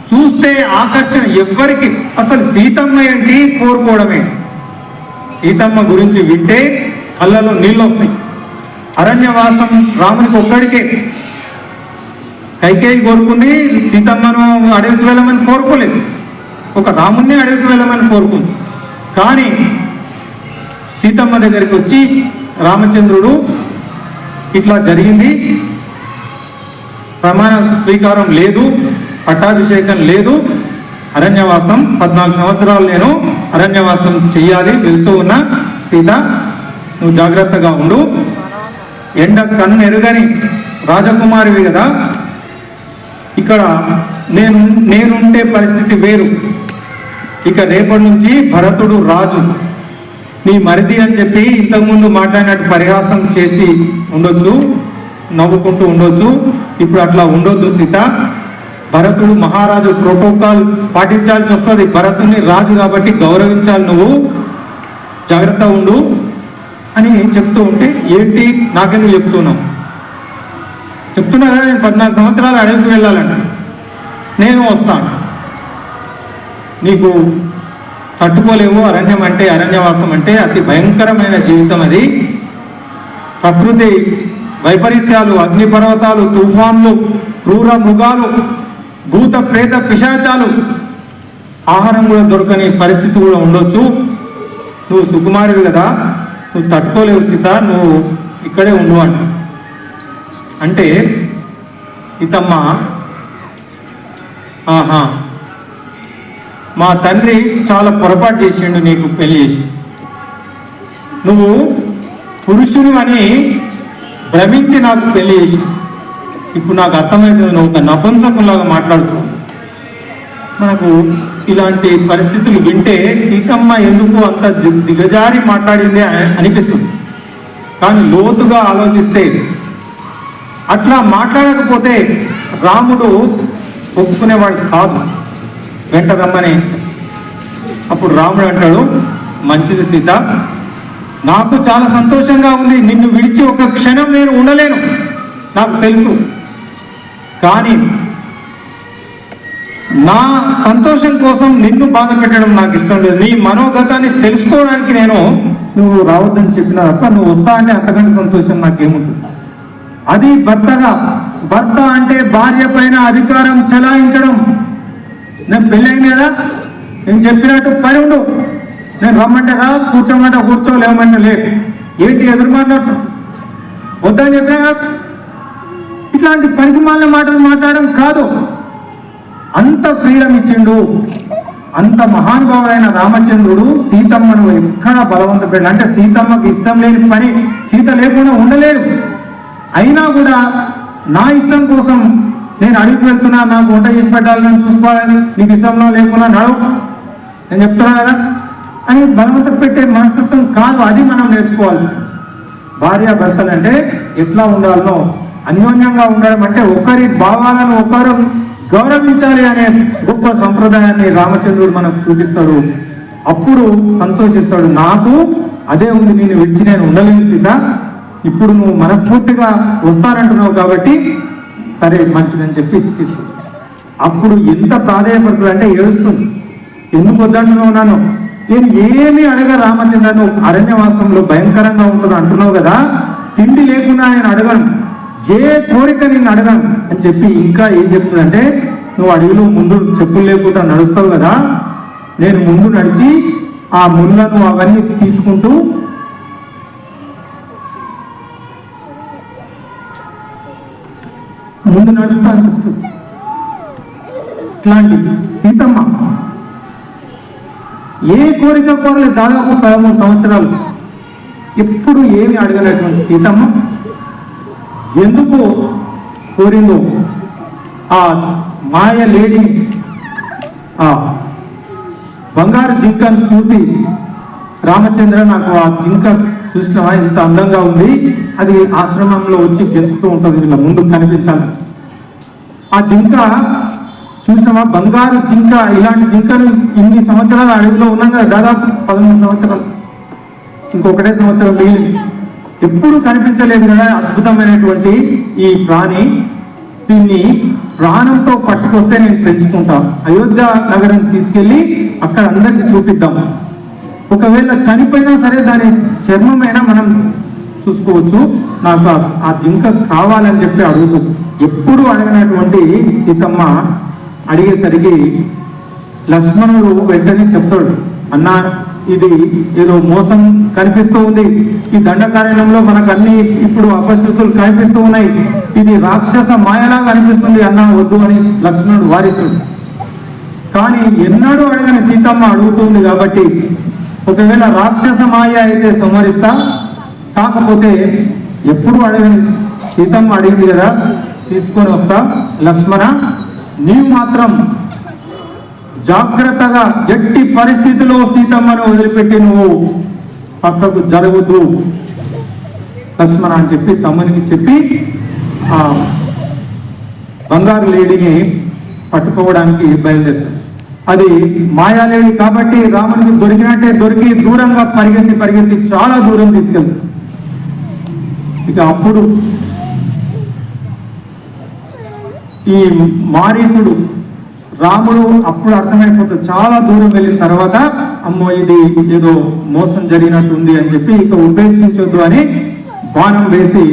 చూస్తే ఆకర్షణ ఎవ్వరికి. అసలు సీతమ్మ ఏంటి కోరుకోవడమే. సీతమ్మ గురించి వింటే కళ్ళలో నీళ్ళు వస్తాయి. అరణ్యవాసం రామునికి ఒక్కడికే. కైకేయి కోరుకుంది సీతమ్మను అడవికి వెళ్ళమని కోరుకోలేదు, ఒక రాముణ్ణి అడవికి వెళ్ళమని కోరుకుంది. కానీ సీతమ్మ దగ్గరికి వచ్చి రామచంద్రుడు ఇట్లా జరిగింది, ప్రమాణ స్వీకారం లేదు, పట్టాభిషేకం లేదు, అరణ్యవాసం 14 సంవత్సరాలు నేను అరణ్యవాసం చెయ్యాలి, వెళ్తూ ఉన్నా, సీత నువ్వు జాగ్రత్తగా ఉండు, ఎండ కన్ను ఎరుగని రాజకుమారివి కదా, ఇక్కడ నేనుంటే పరిస్థితి వేరు. ఇక రేపటి నుంచి భరతుడు రాజు, నీ మరిది అని చెప్పి ఇంతకుముందు మాట్లాడినట్టు పరిహాసం చేసి ఉండొచ్చు, నవ్వుకుంటూ ఉండొచ్చు, ఇప్పుడు అట్లా ఉండొద్దు సీత. భరతుడు మహారాజు, ప్రోటోకాల్ పాటించాల్సి వస్తుంది. భరతుని రాజు కాబట్టి గౌరవించాలి, నువ్వు జాగ్రత్త ఉండు అని చెప్తూ ఉంటే, ఏంటి నాకెందుకు చెప్తున్నావు? చెప్తున్నా కదా నేను 14 సంవత్సరాలు అడవికి వెళ్ళాలంట, నేను వస్తాను, నీకు తట్టుకోలేవు. అరణ్యం అంటే, అరణ్యవాసం అంటే అతి భయంకరమైన జీవితం అది. ప్రకృతి వైపరీత్యాలు, అగ్నిపర్వతాలు, తుఫాన్లు, క్రూర మృగాలు, భూత ప్రేత పిశాచాలు, ఆహారం కూడా దొరకని పరిస్థితి కూడా ఉండొచ్చు. నువ్వు సుకుమారివి కదా, నువ్వు తట్టుకోలేవు సీత, నువ్వు ఇక్కడే ఉండు అంటే సీతమ్మ, ఆహా మా తండ్రి చాలా పొరపాటు చేసిండు నీకు పెళ్లి చేసి, నువ్వు పురుషుని అని భ్రమించి నాకు పెళ్లి చేసి, ఇప్పుడు నాకు అర్థమవుతుంది నువ్వు ఒక నపుంసకంలాగా మాట్లాడుతున్నావు. మనకు ఇలాంటి పరిస్థితులు వింటే సీతమ్మ ఎందుకు అంత దిగజారి మాట్లాడింది అనిపిస్తుంది. కానీ లోతుగా ఆలోచిస్తే అట్లా మాట్లాడకపోతే రాముడు ఒప్పుకునేవాడు కాదు, వెంట రమ్మని. అప్పుడు రాముడు అంటాడు, మంచిది సీత, నాకు చాలా సంతోషంగా ఉంది, నిన్ను విడిచి ఒక క్షణం నేను ఉండలేను, నాకు తెలుసు. కానీ నా సంతోషం కోసం నిన్ను బాధ పెట్టడం నాకు ఇష్టం లేదు. నీ మనోగతాన్ని తెలుసుకోవడానికి నేను నువ్వు రావద్దని చెప్పినా తప్ప నువ్వు వస్తా అంటే అంతకంటే సంతోషం నాకేముంటుంది. అది భర్తగా, భర్త అంటే భార్య పైన అధికారం చెలాయించడం. నేను పెళ్ళైంది కదా, నేను చెప్పినట్టు పని ఉండు, నేను రమ్మంటే రా, కూర్చోమంటే కూర్చో, లేవమంటే లే, ఏంటి ఎదురు మాట్లాడు, వద్దని చెప్పినా కాదు. ఇట్లాంటి పనికి మాలిన మాటలు మాట్లాడడం కాదు. అంత ఫ్రీడమ్ ఇచ్చిండు. అంత మహానుభావుడైన రామచంద్రుడు సీతమ్మను ఎక్కడ బలవంత పెట్టాడు అంటే, సీతమ్మకు ఇష్టం లేని పని సీత లేకుండా ఉండలేదు. అయినా కూడా నా ఇష్టం కోసం నేను అడిగి వెళ్తున్నా, నాకు వంట చేసి పెట్టాలి, నేను చూసుకోవాలి, నీకు ఇష్టంలో లేకుండా నడవు, నేను చెప్తున్నా కదా అని బలవంత పెట్టే మనస్తత్వం కాదు. అది మనం నేర్చుకోవాల్సింది. భార్య భర్తలు అంటే ఎట్లా ఉండాలనో, అన్యోన్యంగా ఉండడం అంటే ఒకరి భావాలను ఒకరు గౌరవించాలి అనే గొప్ప సంప్రదాయాన్ని రామచంద్రుడు మనకు చూపిస్తాడు. అప్పుడు సంతోషిస్తాడు, నాకు అదే ఉంది, నేను విడిచి నేను ఉండలేను సీత, ఇప్పుడు నువ్వు మనస్ఫూర్తిగా వస్తానంటున్నావు కాబట్టి సరే మంచిదని చెప్పి తీసుకుంది. అప్పుడు ఎంత ప్రాధాన్యపడుతుంది అంటే ఏడుస్తుంది, ఎందుకు వద్దంటున్నావు నన్ను, నేను ఏమీ అడగ రామచంద్ర, నువ్వు అరణ్యవాసంలో భయంకరంగా ఉంటుంది అంటున్నావు కదా, తిండి లేకుండా ఆయన అడగను, ఏ కోరిక నిన్ను అడగను అని చెప్పి ఇంకా ఏం చెప్తుందంటే, నువ్వు అడవిలో ముందు చెప్పులు లేకుండా నడుస్తావు కదా, నేను ముందు నడిచి ఆ ముళ్ళను అవన్నీ తీసుకుంటూ ముందు నడుస్తా అని చెప్తుంది. ఇట్లాంటి సీతమ్మ ఏ కోరిక కోరలేదు. దాదాపు 13 సంవత్సరాలు ఎప్పుడు ఏమి అడగలేటువంటి సీతమ్మ ఎందుకు కోరిందో ఆ మాయ లేడీని, ఆ బంగారు జింకను చూసి, రామచంద్ర నాకు ఆ జింక చూసినవా ఎంత అందంగా ఉంది, అది ఆశ్రమంలో వచ్చి గెలుపుతూ ఉంటుంది, వీళ్ళ ముందు కనిపించాలి. ఆ జింక చూసినవా, బంగారు జింక, ఇలాంటి జింకలు ఇన్ని సంవత్సరాలు అడవిలో ఉన్నాం కదా, దాదాపు 13 సంవత్సరాలు, ఇంకొకటే సంవత్సరం మిగిలింది, ఎప్పుడు కనిపించలేదు కదా అద్భుతమైనటువంటి ఈ ప్రాణి, దీన్ని ప్రాణంతో పట్టుకొస్తే నేను పెంచుకుంటాను, అయోధ్య నగరం తీసుకెళ్ళి అక్కడ అందరికి చూపిద్దాం, ఒకవేళ చనిపోయినా సరే దాని చర్మమైనా మనం చూసుకోవచ్చు, నాకు ఆ జింక కావాలని చెప్పి అడుగుతూ, ఎప్పుడు అడగనటువంటి సీతమ్మ అడిగేసరికి లక్ష్మణుడు వెంటనే చెప్తాడు, అన్నా ఇది ఏదో మోసం కనిపిస్తూ ఉంది, ఈ దండకారణ్యంలో మనకు అన్ని ఇప్పుడు అపశృతులు కనిపిస్తూ ఉన్నాయి, ఇది రాక్షస మాయలా కనిపిస్తుంది అన్నా, వద్దు అని లక్ష్మణుడు వారిస్తాడు. కానీ ఎన్నడూ అడగని సీతమ్మ అడుగుతుంది కాబట్టి ఒకవేళ రాక్షస మాయ అయితే సంహరిస్తా, కాకపోతే ఎప్పుడు అడగని సీతమ్మ అడిగింది కదా తీసుకొని వస్తా, లక్ష్మణ నీవు మాత్రం జాగ్రత్తగా ఎట్టి పరిస్థితిలో సీతమ్మను వదిలిపెట్టి నువ్వు పక్కకు జరగదు లక్ష్మణ అని చెప్పి తమ్మునికి చెప్పి ఆ బంగారు లేడీని పట్టుకోవడానికి బయలుదేరుతాడు. అది మాయాలేడి కాబట్టి రామునికి దొరికినట్టే దొరికి దూరంగా పరిగెత్తి చాలా దూరం తీసుకెళ్తాడు. ఇక అప్పుడు ఈ మారీచుడు రాముడు అప్పుడు అర్థమైపోతుంది, చాలా దూరం వెళ్ళిన తర్వాత అమ్మో ఇది ఏదో మోసం జరిగినట్టుంది అని చెప్పి ఇక ఉపేక్షించొద్దు అని బాణం వేసి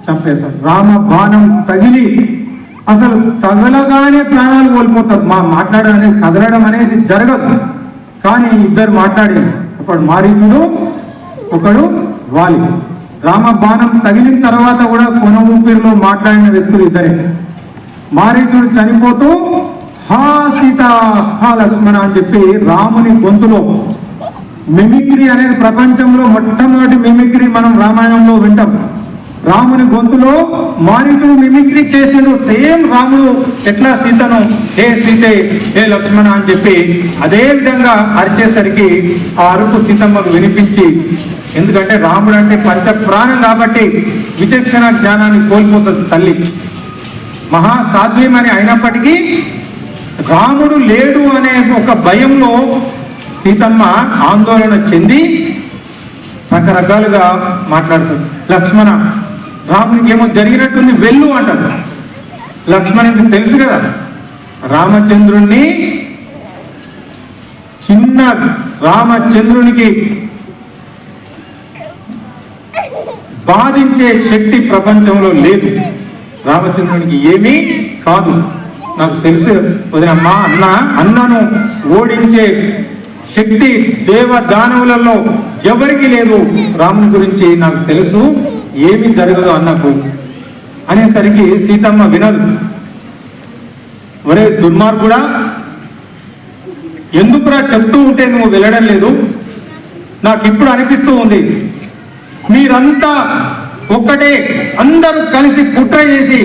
చంపేశాడు. రామ బాణం తగిలి అసలు తగలగానే ప్రాణాలు కోల్పోతారు. మాట్లాడడం అనేది కదలడం అనేది జరగదు, కానీ ఇద్దరు మాట్లాడి, ఒకడు మారీచుడు ఒకడు వాలి. రామ బాణం తగిలిన తర్వాత కూడా కొన ఊపిరిలో మాట్లాడిన వ్యక్తులు ఇద్దరే. మారీచుడు చనిపోతూ హా సీత హా లక్ష్మణ అని చెప్పి రాముని గొంతులో మిమిక్రీ అనేది ప్రపంచంలో మొట్టమొదటి మిమిక్రీ మనం రామాయణంలో వింటాం. రాముని గొంతులో మారీచుడు మిమిక్రీ చేసిండు, సేమ్ రాముడు ఎట్లా సీతను హే సీతే హే లక్ష్మణ అని చెప్పి అదే విధంగా అరిచేసరికి ఆ అరుపు సీతమ్మకు వినిపించి, ఎందుకంటే రాముడు అంటే పంచ ప్రాణం కాబట్టి విచక్షణ జ్ఞానాన్ని కోల్పోతుంది తల్లి, మహాసాధ్వీమని అయినప్పటికీ రాముడు లేడు అనే ఒక భయంలో సీతమ్మ ఆందోళన చెంది రకరకాలుగా మాట్లాడుతుంది. లక్ష్మణ రామునికి ఏమో జరిగినట్టుంది వెళ్ళు అంటారు. లక్ష్మణునికి తెలుసు కదా రామచంద్రుణ్ణి, చిన్న రామచంద్రునికి బాధించే శక్తి ప్రపంచంలో లేదు, రామచంద్రునికి ఏమీ కాదు, నాకు తెలుసు వదినమ్మా, అన్నను ఓడించే శక్తి దేవదానవులలో ఎవరికి లేదు, రాముని గురించి నాకు తెలుసు, ఏమి జరగదు అన్నకు అనేసరికి సీతమ్మ వినదు. ఒరే దుర్మార్గుడా, ఎందుకురా చెప్తూ ఉంటే నువ్వు వెళ్ళడం లేదు, నాకు ఇప్పుడు అనిపిస్తూ ఉంది మీరంతా ఒక్కటే అందరూ కలిసి కుట్ర చేసి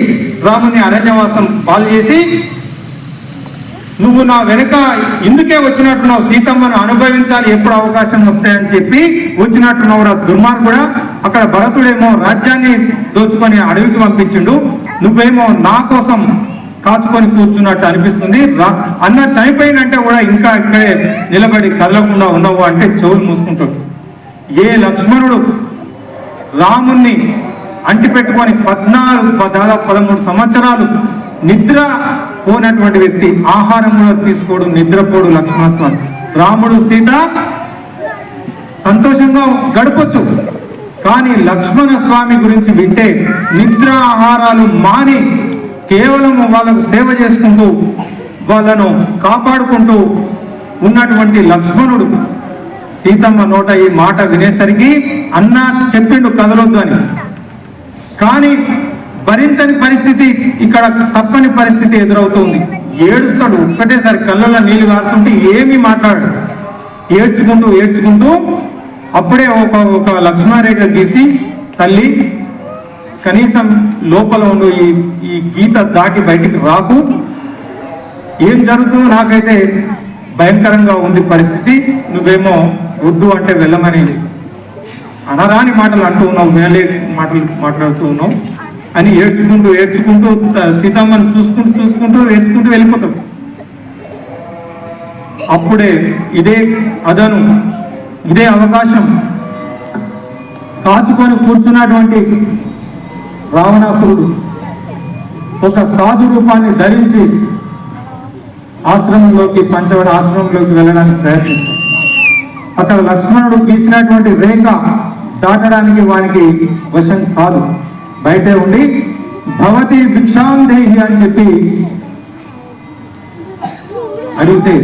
రాముని అరణ్యవాసం పాలు చేసి నువ్వు నా వెనుక ఇందుకే వచ్చినట్టున్నావు, సీతమ్మను అనుభవించాలి ఎప్పుడు అవకాశం వస్తాయని చెప్పి వచ్చినట్టున్నావు రా దుర్మార్గుడా. అక్కడ భరతుడేమో రాజ్యాన్ని దోచుకొని అడవికి పంపించిండు, నువ్వేమో నా కోసం కాచుకొని కూర్చున్నట్టు అనిపిస్తుంది, అన్న చనిపోయినంటే కూడా ఇంకా ఇక్కడే నిలబడి కదలకుండా ఉన్నావు అంటే చెవులు మూసుకుంటాడు. ఏ లక్ష్మణుడు రాముణ్ణి అంటిపెట్టుకొని 13 సంవత్సరాలు నిద్ర పోనటువంటి వ్యక్తి, ఆహారం కూడా తీసుకోడు, నిద్రపోడు లక్ష్మణస్వామి. రాముడు సీత సంతోషంగా గడపచ్చు, కానీ లక్ష్మణ స్వామి గురించి వింటే నిద్ర ఆహారాలు మాని కేవలం వాళ్ళకు సేవ చేసుకుంటూ వాళ్ళను కాపాడుకుంటూ ఉన్నటువంటి లక్ష్మణుడు సీతమ్మ నోట ఈ మాట వినేసరికి అన్న చెప్పిండు కదలొద్దు అని, కానీ భరించని పరిస్థితి, ఇక్కడ తప్పని పరిస్థితి ఎదురవుతుంది. ఏడుస్తాడు, ఒక్కటేసారి కళ్ళల్లో నీళ్లు కారుతుంటే ఏమీ మాట్లాడాడు. ఏడ్చుకుంటూ ఏడ్చుకుంటూ అప్పుడే ఒక లక్ష్మణరేఖ గీసి, తల్లి కనీసం లోపల ఉండు, ఈ గీత దాటి బయటికి రాకు, ఏం జరుగుతుందో నాకైతే భయంకరంగా ఉంది పరిస్థితి, నువ్వేమో వద్దు అంటే వెళ్ళమని అనరాని మాటలు అంటూ ఉన్నావు, మేలే మాటలు మాట్లాడుతూ ఉన్నావు అని ఏడ్చుకుంటూ ఏడ్చుకుంటూ సీతమ్మను చూసుకుంటూ ఏడ్చుకుంటూ వెళ్ళిపోతాడు. అప్పుడే ఇదే అదను, ఇదే అవకాశం కాచుకొని కూర్చున్నటువంటి రావణాసురుడు ఒక సాధు రూపాన్ని ధరించి పంచవటి ఆశ్రమంలోకి వెళ్ళడానికి ప్రయత్నిస్తాడు. అక్కడ లక్ష్మణుడు గీసినటువంటి రేఖ దాటడానికి వానికి వశం కాదు, బయటే ఉండి భవతి భిక్షాందేహి అని చెప్పి అడిగితే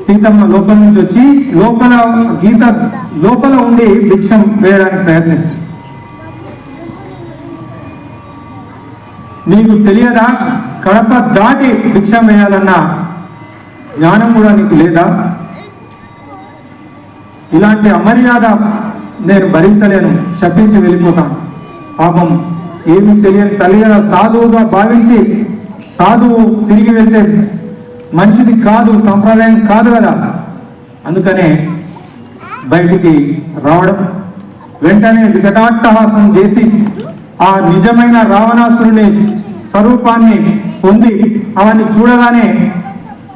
సీతమ్మ లోపల నుంచి వచ్చి గీత లోపల ఉండి భిక్షం వేయడానికి ప్రయత్నిస్తుంది. నీకు తెలియదా, కడప దాటి భిక్షం వేయాలన్న జ్ఞానం కూడా నీకు లేదా? ఇలాంటి అమర్యాద నేను భరించలేను, శపించి వెళ్ళిపోతాను. పాపం ఏమి తెలియని తల్లి కదా, సాధువుగా భావించి సాధువు తిరిగి వెళ్తే మంచిది కాదు, సంప్రదాయం కాదు కదా, అందుకనే బయటికి రావడం. వెంటనే వికటాట్టహాసం చేసి ఆ నిజమైన రావణాసురుని స్వరూపాన్ని పొంది అవన్నీ చూడగానే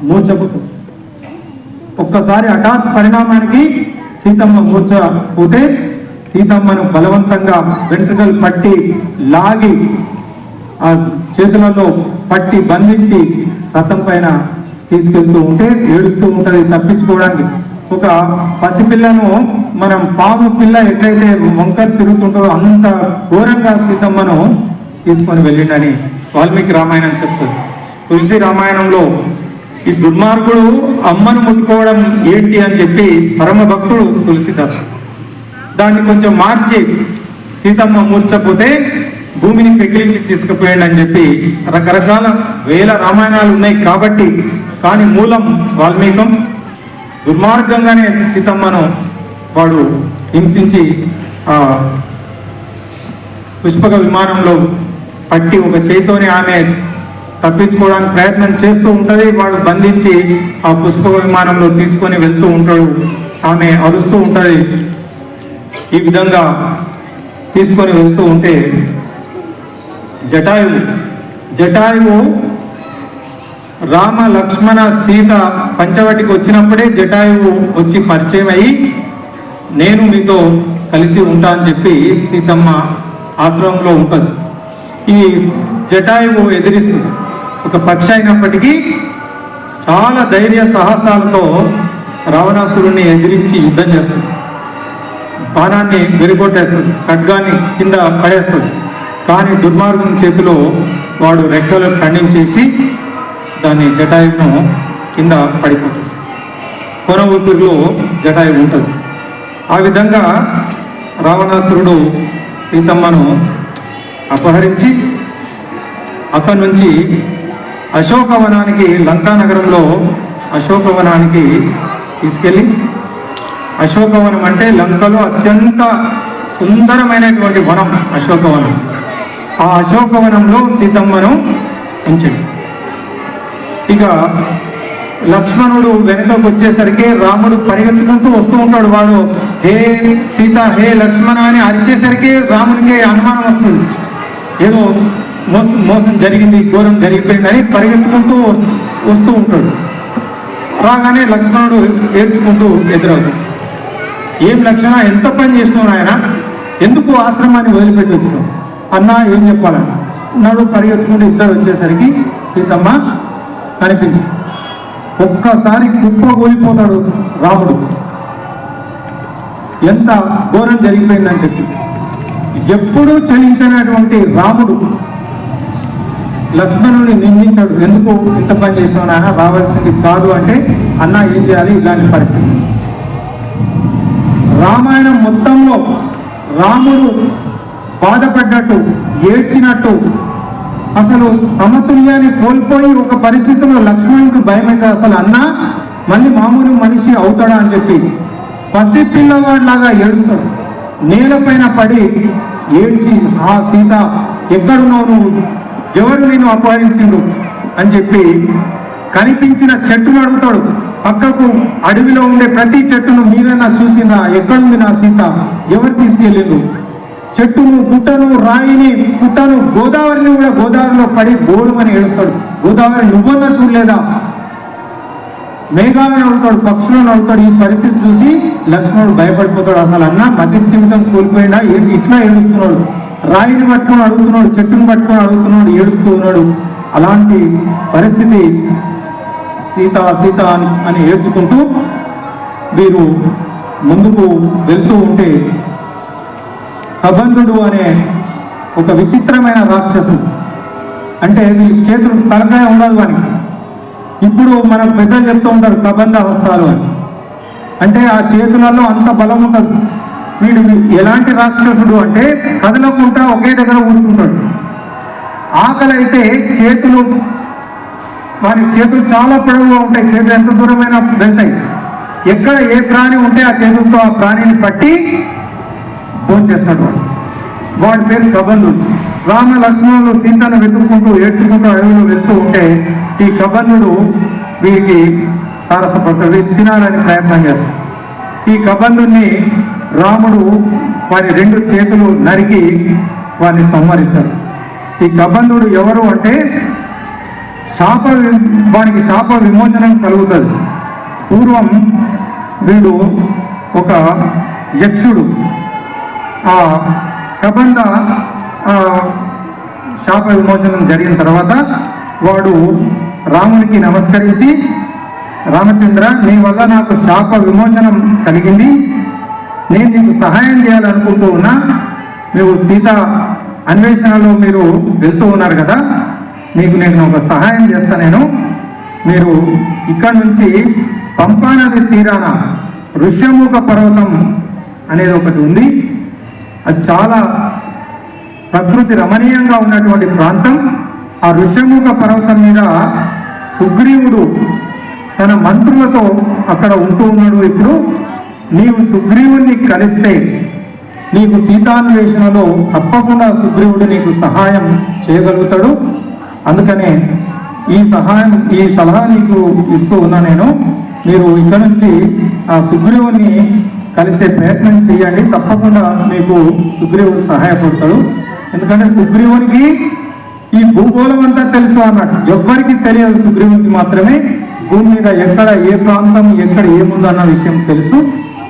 మూర్ఛపోతుంది. ఒక్కసారి హఠాత్ పరిణామానికి సీతమ్మ మూర్ఛపోతే సీతమ్మను బలవంతంగా వెంట్రుకలు పట్టి లాగి ఆ చేతులలో పట్టి బంధించి రథం పైన తీసుకెళ్తూ ఉంటే ఏడుస్తూ ఉంటది తప్పించుకోవడానికి. ఒక పసిపిల్లను మనం పాము పిల్ల ఎట్లయితే వంకర తిరుగుతుంటో అంత ఘోరంగా సీతమ్మను తీసుకొని వెళ్ళిండని వాల్మీకి రామాయణం చెప్తుంది. తులసి రామాయణంలో ఈ దుర్మార్గుడు అమ్మను ముట్టుకోవడం ఏంటి అని చెప్పి పరమ భక్తుడు తులసిదాస్ దాన్ని కొంచెం మార్చి సీతమ్మ మూర్చపోతే భూమిని పెకిలించి తీసుకుపోయాడు అని చెప్పి రకరకాల వేల రామాయణాలు ఉన్నాయి కాబట్టి, కానీ మూలం వాల్మీకం. దుర్మార్గంగానే సీతమ్మను వాడు హింసించి ఆ పుష్పక విమానంలో పట్టి ఒక చేతితోనే ఆమె తప్పించుకోవడానికి ప్రయత్నం చేస్తూ ఉంటది. వాడు బంధించి ఆ పుష్పక విమానంలో తీసుకొని వెళ్తూ ఉంటాడు. ఆమె అరుస్తూ ఉంటది. ఈ విధంగా తీసుకొని వెళ్తూ ఉంటే జటాయువు రామ లక్ష్మణ సీత పంచవటికి వచ్చినప్పుడే జటాయువు వచ్చి పరిచయం అయ్యి నేను మీతో కలిసి ఉంటా అని చెప్పి సీతమ్మ ఆశ్రమంలో ఉంటుంది. ఈ జటాయువు ఎదిరిస్తుంది. ఒక పక్షి అయినప్పటికీ చాలా ధైర్య సాహసాలతో రావణాసురుణ్ణి ఎదిరించి యుద్ధం చేస్తుంది. బాణాన్ని విరిగొట్టేస్తుంది, ఖడ్గాన్ని కింద పడేస్తుంది. కానీ దుర్మార్గం చేతిలో వాడు రెక్కలు ఖండించేసి దాన్ని జటాయువును కింద పడిపోతుంది. కొన ఊపిరిలో జటాయువు ఉంటుంది. ఆ విధంగా రావణాసురుడు సీతమ్మను అపహరించి అక్కడి నుంచి అశోకవనానికి, లంకానగరంలో అశోకవనానికి తీసుకెళ్ళి, అశోకవనం అంటే లంకలో అత్యంత సుందరమైనటువంటి వనం అశోకవనం. ఆ అశోకవనంలో సీతమ్మను ఉంచింది. ఇక లక్ష్మణుడు వెనుకకు వచ్చేసరికి రాముడు పరిగెత్తుకుంటూ వస్తూ ఉంటాడు. వాడు హే సీత, హే లక్ష్మణ అని అరిచేసరికి రామునికి అనుమానం వస్తుంది. ఏదో మోసం జరిగింది, ఘోరం జరిగిపోయిందని పరిగెత్తుకుంటూ వస్తూ ఉంటాడు. రాగానే లక్ష్మణుడు ఏడ్చుకుంటూ ఎదురవుతాడు. ఏం లక్ష్మణ, ఎంత పని చేస్తున్నావు ఆయన, ఎందుకు ఆశ్రమాన్ని వదిలిపెట్టి వచ్చినావు అన్నా, ఏం చెప్పాలని నాడు పరిగెత్తుకుంటూ ఇద్దరు వచ్చేసరికి సీతమ్మ కనిపించింది. ఒక్కసారి కుప్పగూలిపోతాడు రాముడు. ఎంత ఘోరం జరిగిపోయిందని చెప్పి ఎప్పుడూ చలించినటువంటి రాముడు లక్ష్మణుని నిందించాడు. ఎందుకు ఇంత పని చేసినావు నాన్న, రావాల్సింది కాదు అంటే అన్న ఏం చేయాలి ఇలాంటి పరిస్థితి. రామాయణం మొత్తంలో రాముడు బాధపడ్డట్టు, ఏడ్చినట్టు, అసలు సమతుల్యాన్ని కోల్పోయి ఒక పరిస్థితిలో లక్ష్మణుడికి భయం అయితే అసలు అన్న మళ్ళీ మామూలు మనిషి అవుతాడా అని చెప్పి పసి పిల్లవాడిలాగా ఏడుస్తాడు. నేలపైన పడి ఏడ్చి, ఆ సీత ఎక్కడున్నావు నువ్వు, ఎవరు నిన్ను అపహరించిండు అని చెప్పి కనిపించిన చెట్టును అడుగుతాడు. పక్కకు అడవిలో ఉండే ప్రతి చెట్టును మీరన్నా చూసిందా, ఎక్కడుంది నా సీత, ఎవరు తీసుకెళ్ళిండు, చెట్టును, గుట్టను, రాయిని, పుట్టను, గోదావరిని కూడా గోదావరిలో పడి బోరుమని ఏడుస్తాడు. గోదావరి నువ్వన్నా చూడలేదా, మేఘాలను అడుగుతాడు, పక్షులను అడుగుతాడు. ఈ పరిస్థితి చూసి లక్ష్మణుడు భయపడిపోతాడు. అసలు అన్న మతిస్థిమితం కోల్పోయినా ఏంటి ఇట్లా ఏడుస్తున్నాడు, రాయిని పట్టుకొని అడుగుతున్నాడు, చెట్టును పట్టుకొని అడుగుతున్నాడు, ఏడుస్తూ ఉన్నాడు. అలాంటి పరిస్థితి సీత సీత అని ఏడ్చుకుంటూ వీరు ముందుకు వెళ్తూ ఉంటే కబంధుడు అనే ఒక విచిత్రమైన రాక్షసుడు, అంటే వీళ్ళ చేతులు తలకాయ ఉండదు అని. ఇప్పుడు మనం పెద్దలు చెప్తూ ఉంటారు కబంధ హస్తాలు అని, అంటే ఆ చేతులలో అంత బలం ఉండదు. వీడు ఎలాంటి రాక్షసుడు అంటే కదలకుండా ఒకే దగ్గర కూర్చుంటాడు. ఆకలి అయితే చేతులు, వారి చేతులు చాలా పొడవుగా ఉంటాయి, చేతులు ఎంత దూరమైనా వెళ్తాయి. ఎక్కడ ఏ ప్రాణి ఉంటే ఆ చేతులతో ఆ ప్రాణిని పట్టి భోంచేస్తాడు. వాడి పేరు కబంధుడు. రామ లక్ష్మణులు సీతను వెతుక్కుంటూ ఏడ్చుకుంటూ అడవిలో వెళ్తూ ఉంటే ఈ కబంధుడు వీరికి తారసపడతాడు, వీరికి తినాలని ప్రయత్నం చేస్తాడు. ఈ కబంధుడిని రాముడు వారి 2 చేతులు నరికి వారిని సంహరిస్తాడు. ఈ కబంధుడు ఎవరు అంటే వానికి శాప విమోచనం కలుగుతుంది. పూర్వం వీడు ఒక యక్షుడు. ఆ కబంధ శాప విమోచనం జరిగిన తర్వాత వాడు రామునికి నమస్కరించి, రామచంద్ర, నీ వల్ల నాకు శాప విమోచనం కలిగింది, నేను నీకు సహాయం చేయాలనుకుంటూ ఉన్నా. మీరు సీత అన్వేషణలో మీరు వెళ్తూ ఉన్నారు కదా, మీకు నేను ఒక సహాయం చేస్తాను. మీరు ఇక్కడ నుంచి పంపానది తీరాన ఋష్యముఖ పర్వతం అనేది ఒకటి ఉంది. అది చాలా ప్రకృతి రమణీయంగా ఉన్నటువంటి ప్రాంతం. ఆ ఋష్యముఖ పర్వతం మీద సుగ్రీవుడు తన మంత్రులతో అక్కడ ఉంటూ ఉన్నాడు. ఇప్పుడు నీవు సుగ్రీవుడిని కలిస్తే నీకు సీతాన్వేషణలో తప్పకుండా సుగ్రీవుడు నీకు సహాయం చేయగలుగుతాడు. అందుకనే ఈ సలహా నీకు ఇస్తూ ఉన్నా నేను. మీరు ఇక్కడ నుంచి ఆ సుగ్రీవుని కలిసే ప్రయత్నం చేయండి, తప్పకుండా మీకు సుగ్రీవుడు సహాయపడతాడు. ఎందుకంటే సుగ్రీవునికి ఈ భూగోళం అంతా తెలుసు అన్నట్టు, ఎవ్వరికి తెలియదు, సుగ్రీవునికి మాత్రమే భూమి మీద ఎక్కడ ఏ ప్రాంతం ఎక్కడ ఏముందో అన్న విషయం తెలుసు.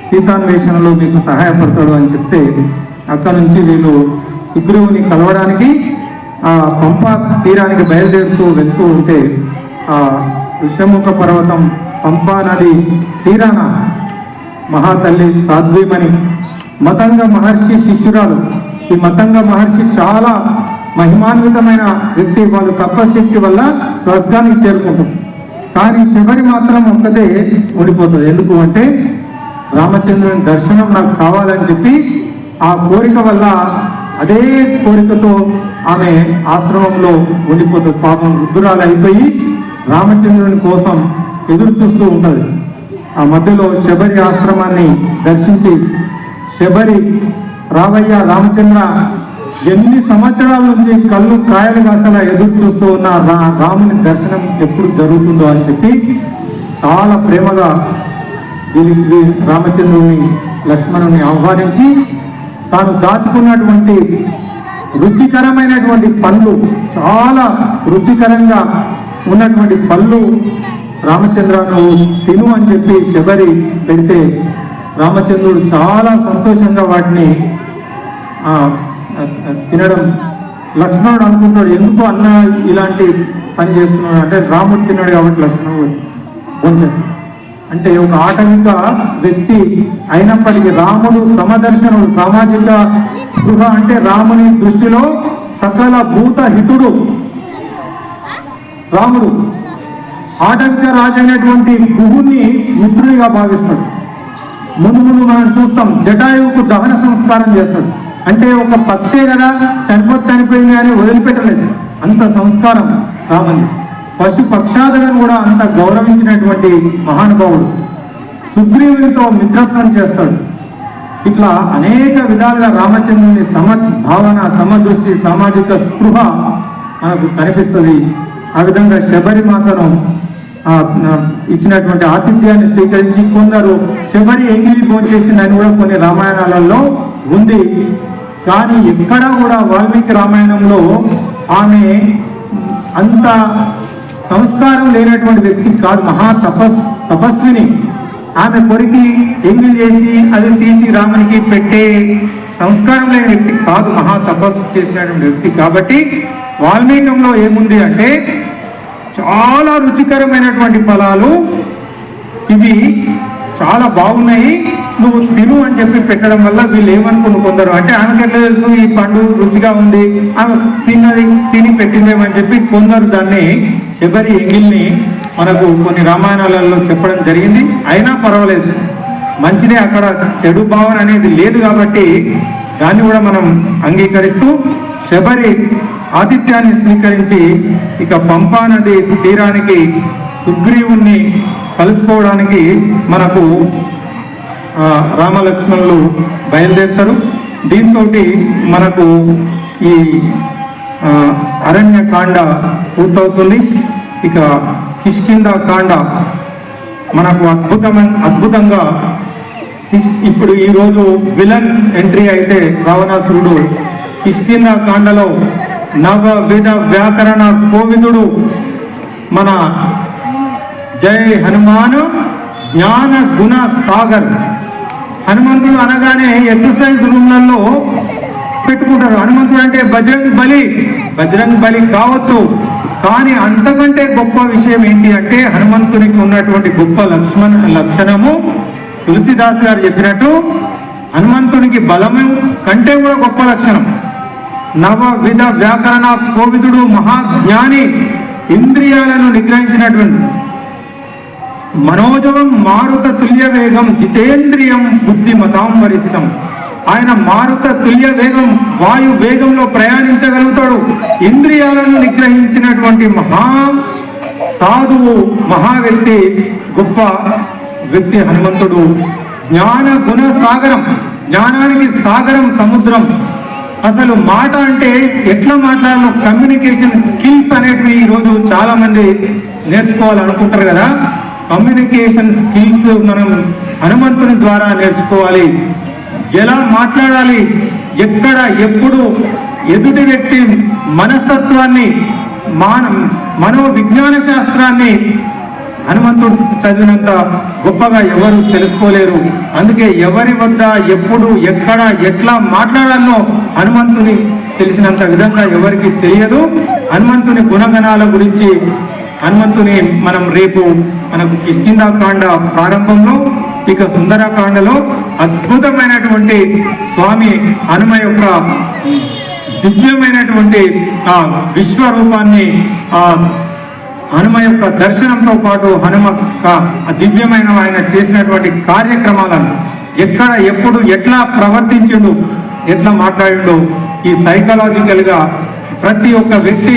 సీతాన్వేషణలో మీకు సహాయపడతాడు అని చెప్తే అక్కడ నుంచి వీళ్ళు సుగ్రీవుని కలవడానికి ఆ పంపా తీరానికి బయలుదేరుతూ వెళ్తూ ఉంటే ఆ ఋష్యముఖ పర్వతం పంపా నది తీరాన మహాతల్లి సాధ్వీమణి మతంగ మహర్షి శిష్యురాలు. ఈ మతంగ మహర్షి చాలా మహిమాన్వితమైన వ్యక్తి. వాళ్ళు తపశక్తి వల్ల స్వర్గానికి చేరుకుంటుంది. కానీ శబరి మాత్రం ఒక్కతే ఓడిపోతుంది. ఎందుకు అంటే రామచంద్రుని దర్శనం నాకు కావాలని చెప్పి ఆ కోరిక వల్ల అదే కోరికతో ఆమె ఆశ్రమంలో ఉండిపోతుంది. పాపం వృద్ధురాలు అయిపోయి రామచంద్రుని కోసం ఎదురు చూస్తూ ఉంటుంది. ఆ మధ్యలో శబరి ఆశ్రమాన్ని దర్శించి, శబరి రావయ్య రామచంద్ర, ఎన్ని సంవత్సరాల నుంచి కళ్ళు కాయలు కాసలా ఎదురు చూస్తూ ఉన్న రాముని దర్శనం ఎప్పుడు జరుగుతుందో అని చెప్పి చాలా ప్రేమగా రామచంద్రుని లక్ష్మణుని ఆహ్వానించి తాను దాచుకున్నటువంటి రుచికరమైనటువంటి పళ్ళు, చాలా రుచికరంగా ఉన్నటువంటి పళ్ళు రామచంద్రను తిను అని చెప్పి శబరి పెడితే రామచంద్రుడు చాలా సంతోషంగా వాటిని తినడం. లక్ష్మణుడు అనుకుంటాడు, ఎందుకు అన్న ఇలాంటి పని చేస్తున్నాడు అంటే రాముడు తిన్నాడు కాబట్టి లక్ష్మణుడు భోంచేస్తాడు. అంటే ఒక ఆటవిక వ్యక్తి అయినప్పటికీ రాముడు సమదర్శనుడు, సామాజిక స్పృహ, అంటే రాముని దృష్టిలో సకల భూత హితుడు రాముడు. ఆటవిక రాజైనటువంటి గుహుని మిత్రుడిగా భావిస్తాడు. ముందు ముందు మనం చూస్తాం, జటాయువుకు దహన సంస్కారం చేస్తాడు. అంటే ఒక పక్షే కదా, చనిపోయింది అని వదిలిపెట్టలేదు, అంత సంస్కారం రాముని. పశు పక్షాదులను కూడా అంత గౌరవించినటువంటి మహానుభావుడు. సుగ్రీవునితో మిత్రత్వం చేస్తాడు. ఇట్లా అనేక విధాలుగా రామచంద్రుని సమభావన, సమదృష్టి, సామాజిక స్పృహ మనకు కనిపిస్తుంది. ఆ విధంగా శబరి మాతను ఇచ్చినటువంటి ఆతిథ్యాన్ని స్వీకరించి కొందరు శబరి ఎంగిలి భోంచేసిందని కూడా కొన్ని రామాయణాలలో ఉంది. కానీ ఎక్కడా కూడా వాల్మీకి రామాయణంలో ఆమె అంత సంస్కారం లేనటువంటి వ్యక్తి కాదు, తపస్విని. ఆమె కొరికి ఎంగిల్ చేసి అది తీసి రామునికి పెట్టే సంస్కారం లేని వ్యక్తి కాదు, తపస్సు చేసినటువంటి వ్యక్తి. కాబట్టి వాల్మీకంలో ఏముంది అంటే చాలా రుచికరమైనటువంటి ఫలాలు, ఇవి చాలా బాగున్నాయి, నువ్వు తిను అని చెప్పి పెట్టడం వల్ల వీళ్ళు ఏమనుకుని కొందరు అంటే ఆమెకి ఎట్లా తెలుసు ఈ పండు రుచిగా ఉంది, ఆమె తిని పెట్టిందేమని చెప్పి కొందరు దాన్ని శబరి ఎంగిల్ని మనకు కొన్ని రామాయణాలలో చెప్పడం జరిగింది. అయినా పర్వాలేదు, మంచిదే, అక్కడ చెడు భావన అనేది లేదు కాబట్టి దాన్ని కూడా మనం అంగీకరిస్తూ శబరి ఆతిథ్యాన్ని స్వీకరించి ఇక పంపా నది తీరానికి సుగ్రీవుణ్ణి కలుసుకోవడానికి మనకు రామలక్ష్మణులు బయలుదేరుతారు. దీంతో మనకు ఈ అరణ్యకాండ పూర్తవుతుంది. ఇక కిష్కింధ కాండ మనకు అద్భుతంగా ఇప్పుడు ఈరోజు విలన్ ఎంట్రీ అయితే రావణాసురుడు కిష్కింధ కాండలో నవవిధ వ్యాకరణ కోవిదుడు మన జై హనుమాన్ జ్ఞాన గుణ సాగర్. హనుమంతుడు అనగానే ఎక్సర్సైజ్ రూమ్లలో పెట్టుకుంటారు. హనుమంతుడు అంటే బజరంగ్ బలి కావచ్చు, కానీ అంతకంటే గొప్ప విషయం ఏంటి అంటే హనుమంతునికి ఉన్నటువంటి గొప్ప లక్షణము తులసిదాస్ గారు చెప్పినట్టు హనుమంతునికి బలము కంటే కూడా గొప్ప లక్షణం. నవవిధ వ్యాకరణ కోవిదుడు, మహాజ్ఞాని, ఇంద్రియాలను నిగ్రహించినటువంటి మనోజవం మారుత తుల్య వేగం, జితేంద్రియం బుద్ధిమతాం వరిసితం. ఆయన మారుత తుల్య వేగం, వాయు వేగంలో ప్రయాణించగలుగుతాడు. ఇంద్రియాలను నిగ్రహించినటువంటి మహా సాధువు, మహా వ్యక్తి, గొప్ప వ్యక్తి హనుమంతుడు. జ్ఞాన గుణ సాగరం, జ్ఞానానికి సాగరం సముద్రం. అసలు మాట అంటే ఎట్లా మాట్లాడాలో కమ్యూనికేషన్ స్కిల్స్ అనేటివి ఈరోజు చాలా మంది నేర్చుకోవాలనుకుంటారు కదా. కమ్యూనికేషన్ స్కిల్స్ మనం హనుమంతుని ద్వారా నేర్చుకోవాలి. ఎలా మాట్లాడాలి, ఎక్కడ ఎప్పుడు ఎదుటి వ్యక్తి మనస్తత్వాన్ని, మనోవిజ్ఞాన శాస్త్రాన్ని హనుమంతుడు చదివినంత గొప్పగా ఎవరు తెలుసుకోలేరు. అందుకే ఎవరి వద్ద ఎప్పుడు ఎక్కడ ఎట్లా మాట్లాడాలో హనుమంతుని తెలిసినంత విధంగా ఎవరికి తెలియదు. హనుమంతుని గుణగణాల గురించి హనుమంతుని మనం రేపు మనకు కిష్కింధ కాండ ప్రారంభంలో ఇక సుందరకాండలో అద్భుతమైనటువంటి స్వామి హనుమ యొక్క దివ్యమైనటువంటి ఆ విశ్వరూపాన్ని, ఆ హనుమ యొక్క దర్శనంతో పాటు హనుమ దివ్యమైన ఆయన చేసినటువంటి కార్యక్రమాలను ఎక్కడ ఎప్పుడు ఎట్లా ప్రవర్తించిండు, ఎట్లా మాట్లాడిండు, ఈ సైకలాజికల్గా ప్రతి ఒక్క వ్యక్తి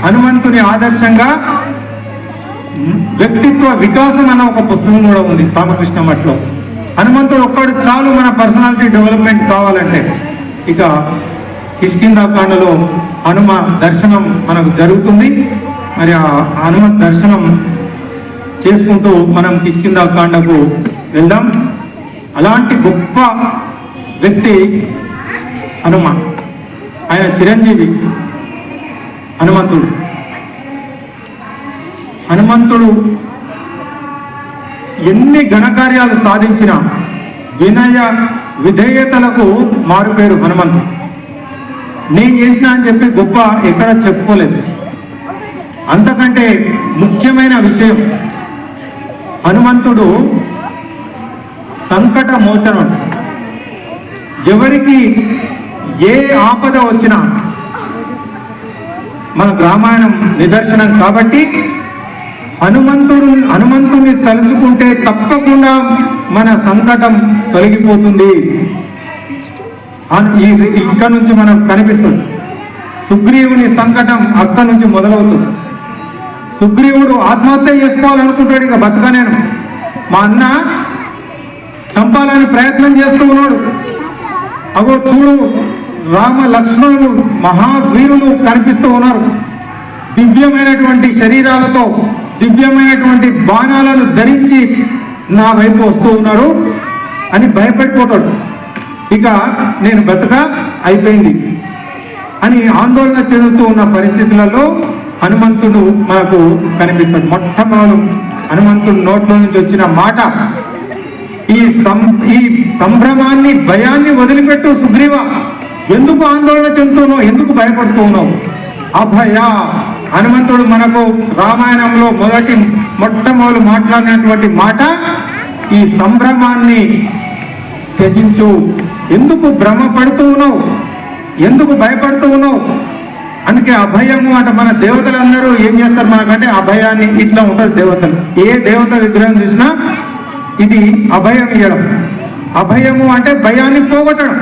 హనుమంతుని ఆదర్శంగా వ్యక్తిత్వ వికాసం అన్న ఒక పుస్తకం కూడా ఉంది రామకృష్ణ మఠంలో. హనుమంతుడు ఒక్కడు చాలు మన పర్సనాలిటీ డెవలప్మెంట్ కావాలంటే. ఇక కిష్కింధ కాండలో హనుమ దర్శనం మనకు జరుగుతుంది. మరి ఆ హనుమ దర్శనం చేసుకుంటూ మనం కిష్కింధ కాండకు వెళ్దాం. అలాంటి గొప్ప వ్యక్తి హనుమ, ఆయన చిరంజీవి హనుమంతుడు. హనుమంతుడు ఎన్ని ఘనకార్యాలు సాధించిన వినయ విధేయతలకు మారుపేరు హనుమంతుడు. నేను చేసిన అని చెప్పి గొప్ప ఎక్కడ చెప్పుకోలేదు. అంతకంటే ముఖ్యమైన విషయం హనుమంతుడు సంకట మోచనం. ఎవరికి ఏ ఆపద వచ్చినా మన రామాయణం నిదర్శనం కాబట్టి హనుమంతుని తలుసుకుంటే తప్పకుండా మన సంకటం తొలగిపోతుంది. ఇక్కడ నుంచి మనకు కనిపిస్తుంది. సుగ్రీవుని సంకటం అక్కడి నుంచి మొదలవుతుంది. సుగ్రీవుడు ఆత్మహత్య చేసుకోవాలనుకుంటాడు. ఇక బతకనేను, మా అన్న చంపాలని ప్రయత్నం చేస్తూ ఉన్నాడు. అగో చూడు, రామ లక్ష్మణులు మహావీరులు కనిపిస్తూ ఉన్నారు. దివ్యమైనటువంటి శరీరాలతో దివ్యమైనటువంటి బాణాలను ధరించి నా వైపు వస్తూ ఉన్నారు అని భయపడిపోతాడు. ఇక నేను బతక అయిపోయింది అని ఆందోళన చెందుతూ ఉన్న పరిస్థితులలో హనుమంతుడు మనకు కనిపిస్తాడు. మొట్టమొదటి హనుమంతుడు నోట్లో నుంచి వచ్చిన మాట, ఈ సంభ్రమాన్ని భయాన్ని వదిలిపెట్టు సుగ్రీవ, ఎందుకు ఆందోళన చెందుతున్నావు, ఎందుకు భయపడుతూ ఉన్నావు? అభయ. హనుమంతుడు మనకు రామాయణంలో మొట్టమొదటి మాట్లాడినటువంటి మాట, ఈ సంభ్రమాన్ని త్యజించు. ఎందుకు భ్రమ పడుతూ ఉన్నావు, ఎందుకు భయపడుతూ ఉన్నావు? అందుకే అభయము అంటే మన దేవతలందరూ ఏం చేస్తారు మనకంటే అభయాన్ని ఇట్లా ఉంటుంది. దేవతలు ఏ దేవత విగ్రహం చూసినా ఇది అభయం ఇవ్వడం. అభయము అంటే భయాన్ని పోగొట్టడం.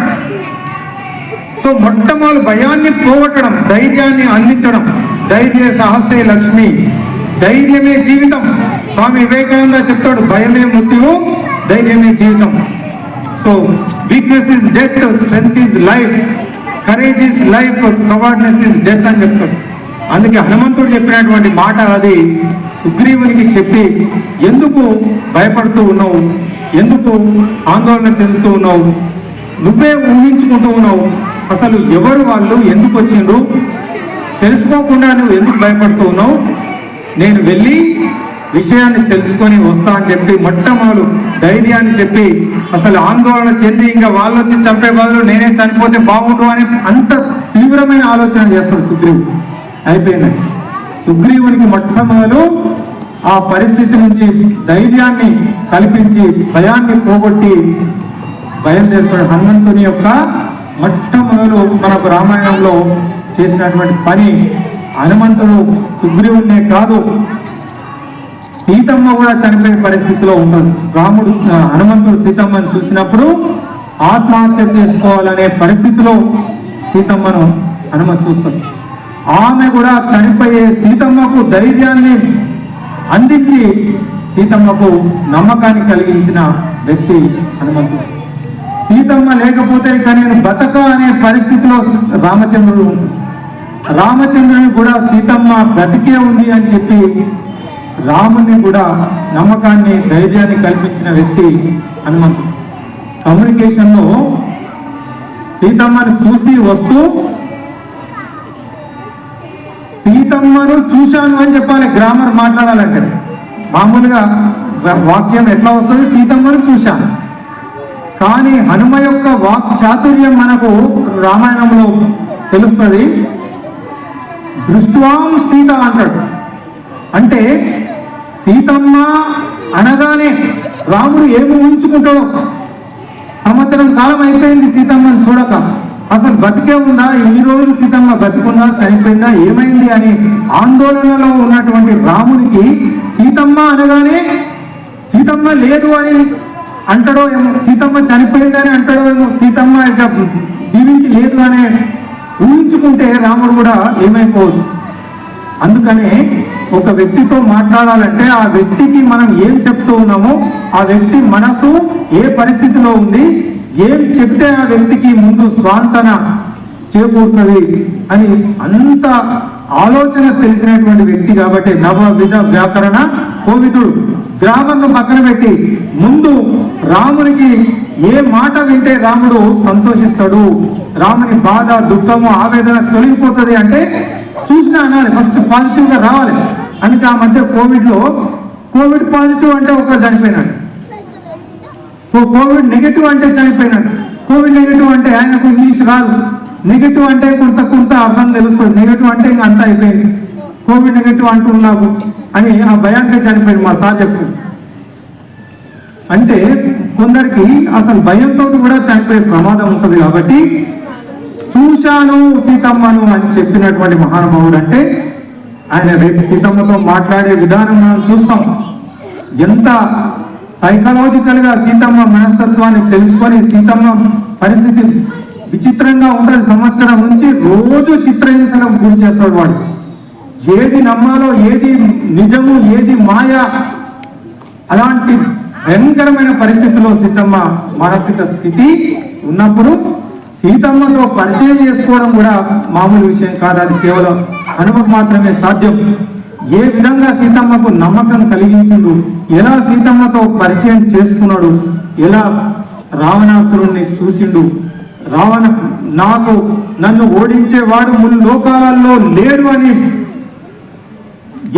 సో మొట్టమొదటి భయాన్ని పోగొట్టడం, ధైర్యాన్ని అందించడం. ధైర్య సహస్రే లక్ష్మి, ధైర్యమే జీవితం. స్వామి వివేకానంద చెప్తాడు, భయమే మృత్యువు, ధైర్యమే జీవితం. So weakness is death, strength is life, courage is life, cowardness is death అని చెప్తాడు. అందుకే హనుమంతుడు చెప్పినటువంటి మాట అది సుగ్రీవునికి చెప్పి, ఎందుకు భయపడుతూ ఉన్నావు, ఎందుకు ఆందోళన చెందుతూ ఉన్నావు, నువ్వే ఊహించుకుంటూ ఉన్నావు, అసలు ఎవరు వాళ్ళు, ఎందుకు వచ్చిండ్రు, తెలుసుకోకుండా నువ్వు ఎందుకు భయపడుతూ ఉన్నావు, నేను వెళ్ళి విషయాన్ని తెలుసుకొని వస్తా అని చెప్పి మొట్టమొదలు ధైర్యాన్ని చెప్పి, అసలు ఆందోళన చెంది ఇంకా వాళ్ళు వచ్చి చంపే బదులు నేనే చనిపోతే బాగుండు అని అంత తీవ్రమైన ఆలోచన చేస్తాడు సుగ్రీవుడు. అయిపోయింది. సుగ్రీవునికి మొట్టమొదలు ఆ పరిస్థితి నుంచి ధైర్యాన్ని కల్పించి భయాన్ని పోగొట్టి బయలుదేరుతాడు. హనుమంతుని యొక్క మొట్టమొదలు మనకు రామాయణంలో చేసినటువంటి పని, హనుమంతుడు సుగ్రీవుడినే కాదు సీతమ్మ కూడా చనిపోయే పరిస్థితిలో ఉంటుంది. హనుమంతుడు సీతమ్మను చూసినప్పుడు ఆత్మహత్య చేసుకోవాలనే పరిస్థితిలో సీతమ్మను హనుమ చూస్తుంది. ఆమె కూడా చనిపోయే సీతమ్మకు ధైర్యాన్ని అందించి సీతమ్మకు నమ్మకాన్ని కలిగించిన వ్యక్తి హనుమంతుడు. సీతమ్మ లేకపోతే ఇక నేను బతక అనే పరిస్థితిలో రామచంద్రుడు ఉంటుంది. రామచంద్రుని కూడా సీతమ్మ బ్రతికే ఉంది అని చెప్పి రాముని కూడా నమ్మకాన్ని, ధైర్యాన్ని కల్పించిన వ్యక్తి హనుమంతుడు. కమ్యూనికేషన్లో సీతమ్మను చూసి వస్తూ సీతమ్మను చూశాను అని చెప్పాలి. గ్రామర్ మాట్లాడాలంటే మామూలుగా వాక్యం ఎట్లా వస్తుంది, సీతమ్మను చూశాను. కానీ హనుమ యొక్క వాక్ చాతుర్యం మనకు రామాయణంలో తెలుస్తుంది. దృష్ట్వాం సీత అంటాడు. అంటే సీతమ్మ అనగానే రాముడు ఏమి ఊహించుకుంటాడో, సంవత్సరం కాలం అయిపోయింది సీతమ్మను చూడక, అసలు బతికే ఉందా, ఎన్ని రోజులు సీతమ్మ బతికుందా, చనిపోయిందా, ఏమైంది అని ఆందోళనలో ఉన్నటువంటి రామునికి సీతమ్మ అనగానే సీతమ్మ లేదు అని అంటాడో ఏమో, సీతమ్మ చనిపోయిందని అంటాడో ఏమో, సీతమ్మ ఇక జీవించి లేదు అని ఊహించుకుంటే రాముడు కూడా ఏమైపోవచ్చు. అందుకనే ఒక వ్యక్తితో మాట్లాడాలంటే ఆ వ్యక్తికి మనం ఏం చెప్తూ ఉన్నామో, ఆ వ్యక్తి మనసు ఏ పరిస్థితిలో ఉంది, ఏం చెప్తే ఆ వ్యక్తికి ముందు స్వాంతన చేకూరుతుంది అని అంత ఆలోచన తెలిసినటువంటి వ్యక్తి కాబట్టి నవవిధ వ్యాకరణ కోవిదుడు. గ్రామంను పక్కన పెట్టి ముందు రామునికి ఏ మాట వింటే రాముడు సంతోషిస్తాడు, రాముని బాధ, దుఃఖము, ఆవేదన తొలగిపోతుంది అంటే చూసినా అనాలి, ఫస్ట్ పాజిటివ్ గా రావాలి. అందుకే ఆ మధ్య కోవిడ్ పాజిటివ్ అంటే ఒకరు చనిపోయినాడు, కోవిడ్ నెగిటివ్ అంటే చనిపోయినాడు. కోవిడ్ నెగిటివ్ అంటే ఆయనకు ఇంగ్లీష్ రాదు, నెగిటివ్ అంటే కొంత అర్థం తెలుస్తుంది, నెగిటివ్ అంటే ఇంకా అంతా అయిపోయింది, కోవిడ్ నెగిటివ్ అంటున్నావు అని ఆ భయానికి చనిపోయింది మా సార్ చెప్తుంది. అంటే కొందరికి అసలు భయంతో కూడా చనిపోయే ప్రమాదం ఉంటుంది. కాబట్టి చూశాను సీతమ్మను అని చెప్పినటువంటి మహానుభావుడు అంటే ఆయన రేపు సీతమ్మతో మాట్లాడే విధానం మనం చూస్తాం. ఎంత సైకలాజికల్ గా సీతమ్మ మనస్తత్వాన్ని తెలుసుకొని, సీతమ్మ పరిస్థితి విచిత్రంగా ఉంటుంది. సంవత్సరం నుంచి రోజు చిత్రహింసలకు గురి చేస్తాడు వాడు. ఏది నమ్మాలో, ఏది నిజము, ఏది మాయ, అలాంటి భయంకరమైన పరిస్థితుల్లో సీతమ్మ మానసిక స్థితి ఉన్నప్పుడు సీతమ్మతో పరిచయం చేసుకోవడం కూడా మామూలు విషయం కాదు. అది కేవలం హనుమకు మాత్రమే సాధ్యం. ఏ విధంగా సీతమ్మకు నమ్మకం కలిగించిండు, ఎలా సీతమ్మతో పరిచయం చేసుకున్నాడు, ఎలా రావణాసురుణ్ణి చూసిండు. నన్ను ఓడించేవాడు ముళ్ళు లోకాలలో లేడు అని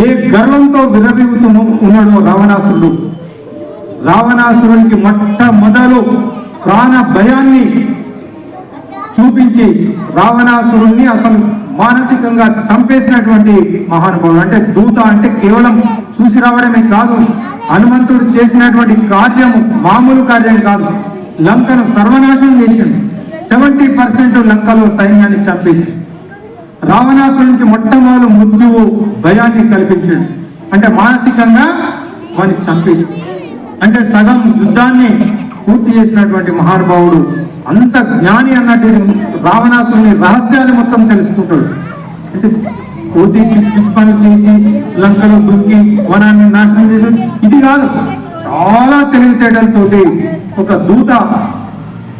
ఏ గర్వంతో విరవీగుతూ ఉన్నాడు రావణాసురుడు. రావణాసురునికి మొట్టమొదలు ప్రాణ భయాన్ని చూపించి రావణాసురుణ్ణి అసలు మానసికంగా చంపేసినటువంటి మహానుభావుడు. అంటే దూత అంటే కేవలం చూసి రావడమే కాదు, హనుమంతుడు చేసినటువంటి కార్యము మామూలు కార్యం కాదు. లంకను సర్వనాశనం చేసిండు. 70% లంకలో సైన్యాన్ని చంపేసి రావణాసురునికి మొట్టమొదలు మృత్యువు భయాన్ని కల్పించాడు. అంటే మానసికంగా వాడిని చంపేసి, అంటే సగం యుద్ధాన్ని పూర్తి చేసినటువంటి మహానుభావుడు. అంత జ్ఞాని అన్నట్టు రావణాసురుని రహస్యాన్ని మొత్తం తెలుసుకుంటాడు. అంటే కోటి పిచ్చి పనులు చేసి లంకలో దుక్కి వనాన్ని నాశనం చేసి ఇది కాదు, చాలా తెలివితేటలతోటి ఒక దూత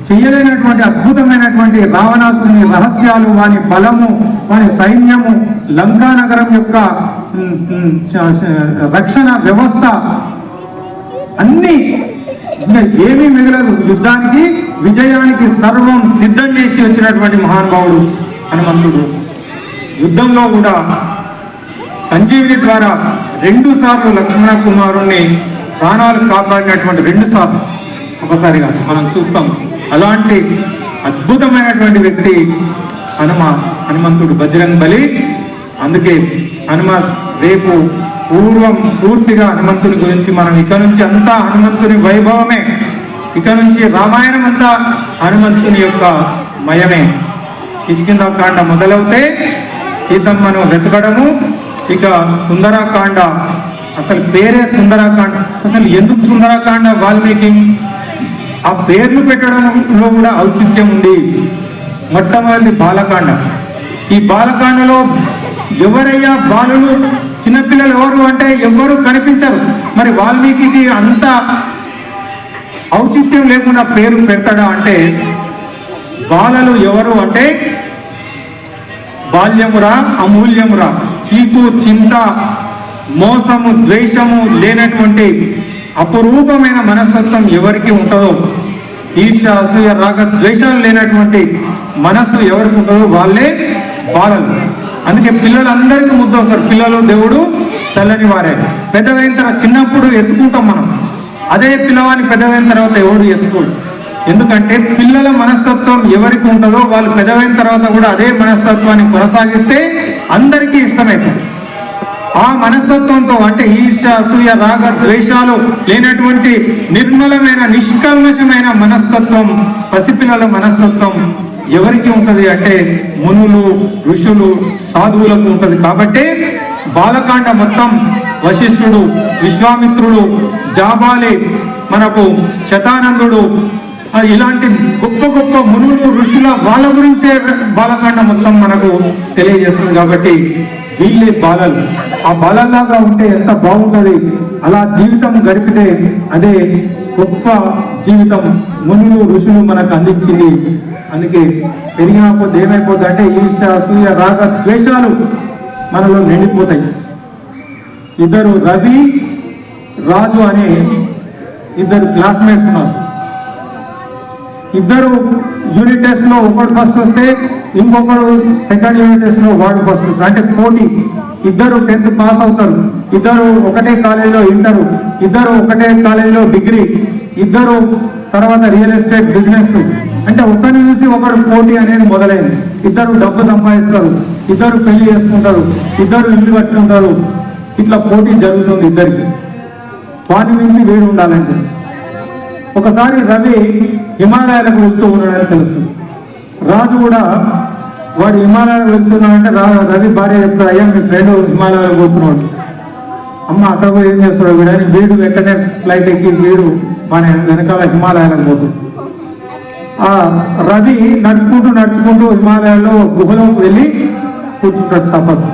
చేయలేనటువంటి అద్భుతమైనటువంటి రావణాసుని రహస్యాలు, వాని బలము, వాని సైన్యము, లంకా నగరం యొక్క రక్షణ వ్యవస్థ అన్ని ఇంకా ఏమీ మిగలదు. యుద్ధానికి విజయానికి సర్వం సిద్ధం చేసి వచ్చినటువంటి మహానుభావుడు హనుమంతుడు. యుద్ధంలో కూడా సంజీవిని ద్వారా 2 సార్లు లక్ష్మణ కుమారుణ్ణి ప్రాణాలు కాపాడినటువంటి 2 సార్లు ఒకసారిగా మనం చూస్తాం. అలాంటి అద్భుతమైనటువంటి వ్యక్తి హనుమంతుడు, బజరంగ్ బలి. అందుకే రేపు పూర్తిగా హనుమంతుని గురించి మనం ఇక నుంచి అంతా హనుమంతుని వైభవమే, ఇక నుంచి రామాయణం అంతా హనుమంతుని యొక్క మయమే. కిష్కింధాకాండ మొదలవుతే సీతమ్మను వెతకడము, ఇక సుందరాకాండ, అసలు పేరే సుందరాకాండ. అసలు ఎందుకు సుందరాకాండ? వాల్మీకి ఆ పేర్లు పెట్టడంలో కూడా ఔచిత్యం ఉంది. మొట్టమొదటి బాలకాండ. ఈ బాలకాండలో ఎవరయ్యా బాలులు, చిన్నపిల్లలు ఎవరు అంటే ఎవ్వరూ కనిపించరు. మరి వాల్మీకి అంత ఔచిత్యం లేకుండా పేరు పెడతాడా అంటే, బాలలు ఎవరు అంటే బాల్యమురా అమూల్యమురా, చీకు చింత మోసము ద్వేషము లేనటువంటి అపురూపమైన మనస్తత్వం ఎవరికి ఉంటుందో, ఈర్ష అసూయ రాగ ద్వేషాలు లేనటువంటి మనస్సు ఎవరికి ఉంటుందో వాళ్ళే బాలలు. అందుకే పిల్లలందరికీ ముద్ద వస్తారు. పిల్లలు దేవుడు చల్లని వారే. పెద్దవైన తర్వాత చిన్నప్పుడు ఎత్తుకుంటాం మనం, అదే పిల్లవాడిని పెద్దవైన తర్వాత ఎవడు ఎత్తుకోడు. ఎందుకంటే పిల్లల మనస్తత్వం ఎవరికి ఉంటుందో వాళ్ళు పెద్దవైన తర్వాత కూడా అదే మనస్తత్వాన్ని కొనసాగిస్తే అందరికీ ఇష్టమైపోతుంది. ఆ మనస్తత్వంతో, అంటే ఈర్ష అసూయ రాగ ద్వేషాలు లేనటువంటి నిర్మలమైన నిష్కల్మషమైన మనస్తత్వం, పసిపిల్లల మనస్తత్వం ఎవరికి ఉంటది అంటే మునులు, ఋషులు, సాధువులకు ఉంటది. కాబట్టి బాలకాండ మొత్తం వశిష్ఠుడు, విశ్వామిత్రుడు, జాబాలి, మనకు శతానందుడు, ఇలాంటి గొప్ప గొప్ప మునులు, ఋషుల వాళ్ళ గురించే బాలకాండ మొత్తం మనకు తెలియజేస్తుంది. కాబట్టి వీళ్ళే బాలలు. ఆ బాలల్లాగా ఉంటే ఎంత బాగుంటుంది. అలా జీవితం గడిపితే అదే గొప్ప జీవితం మునులు, ఋషులు మనకు అందించింది. అందుకే పెరిగినప్పుడు ఏమైపోతుంది అంటే ఈర్ష్య అసూయ రాగ ద్వేషాలు మనలో నిండిపోతాయి. ఇద్దరు రవి రాజు అనే 2 క్లాస్మేట్స్ ఉన్నారు. ఇద్దరు యూనిట్ టెస్ట్ లో ఒకడు ఫస్ట్ వస్తే ఇంకొకడు సెకండ్ యూనిట్ టెస్ట్ లో వాడు ఫస్ట్ వస్తారు. అంటే పోటీ. ఇద్దరు 10th పాస్ అవుతారు, ఇద్దరు ఒకటే కాలేజీలో ఇంటర్, ఇద్దరు ఒకటే కాలేజీలో డిగ్రీ, ఇద్దరు తర్వాత రియల్ ఎస్టేట్ బిజినెస్. అంటే ఒకరిని చూసి ఒకరు పోటీ అనేది మొదలైంది. ఇద్దరు డబ్బు సంపాదిస్తారు, ఇద్దరు పెళ్లి చేసుకుంటారు, ఇద్దరు ఇల్లు కట్టుకుంటారు. ఇట్లా పోటీ జరుగుతుంది ఇద్దరికి. వాని మించి వీడు ఉండాలంటే ఒకసారి రవి హిమాలయాలకు వెళ్తూ ఉన్నాడని తెలుస్తుంది. రాజు కూడా వాడు హిమాలయాలకు వెళ్తున్నాడంటే రవి భార్య చెప్తారు, అయ్యా మీ ఫ్రెండ్ హిమాలయాలకు పోతున్నాడు. అమ్మ అక్కడ కూడా ఏం చేస్తాడు వీడని వీడు వెంటనే ఫ్లైట్ ఎక్కి వీడు మన వెనకాల హిమాలయాలకు పోతుంది. ఆ రవి నడుచుకుంటూ హిమాలయాల్లో గుహలోకి వెళ్ళి కూర్చుంటాడు తపస్సు.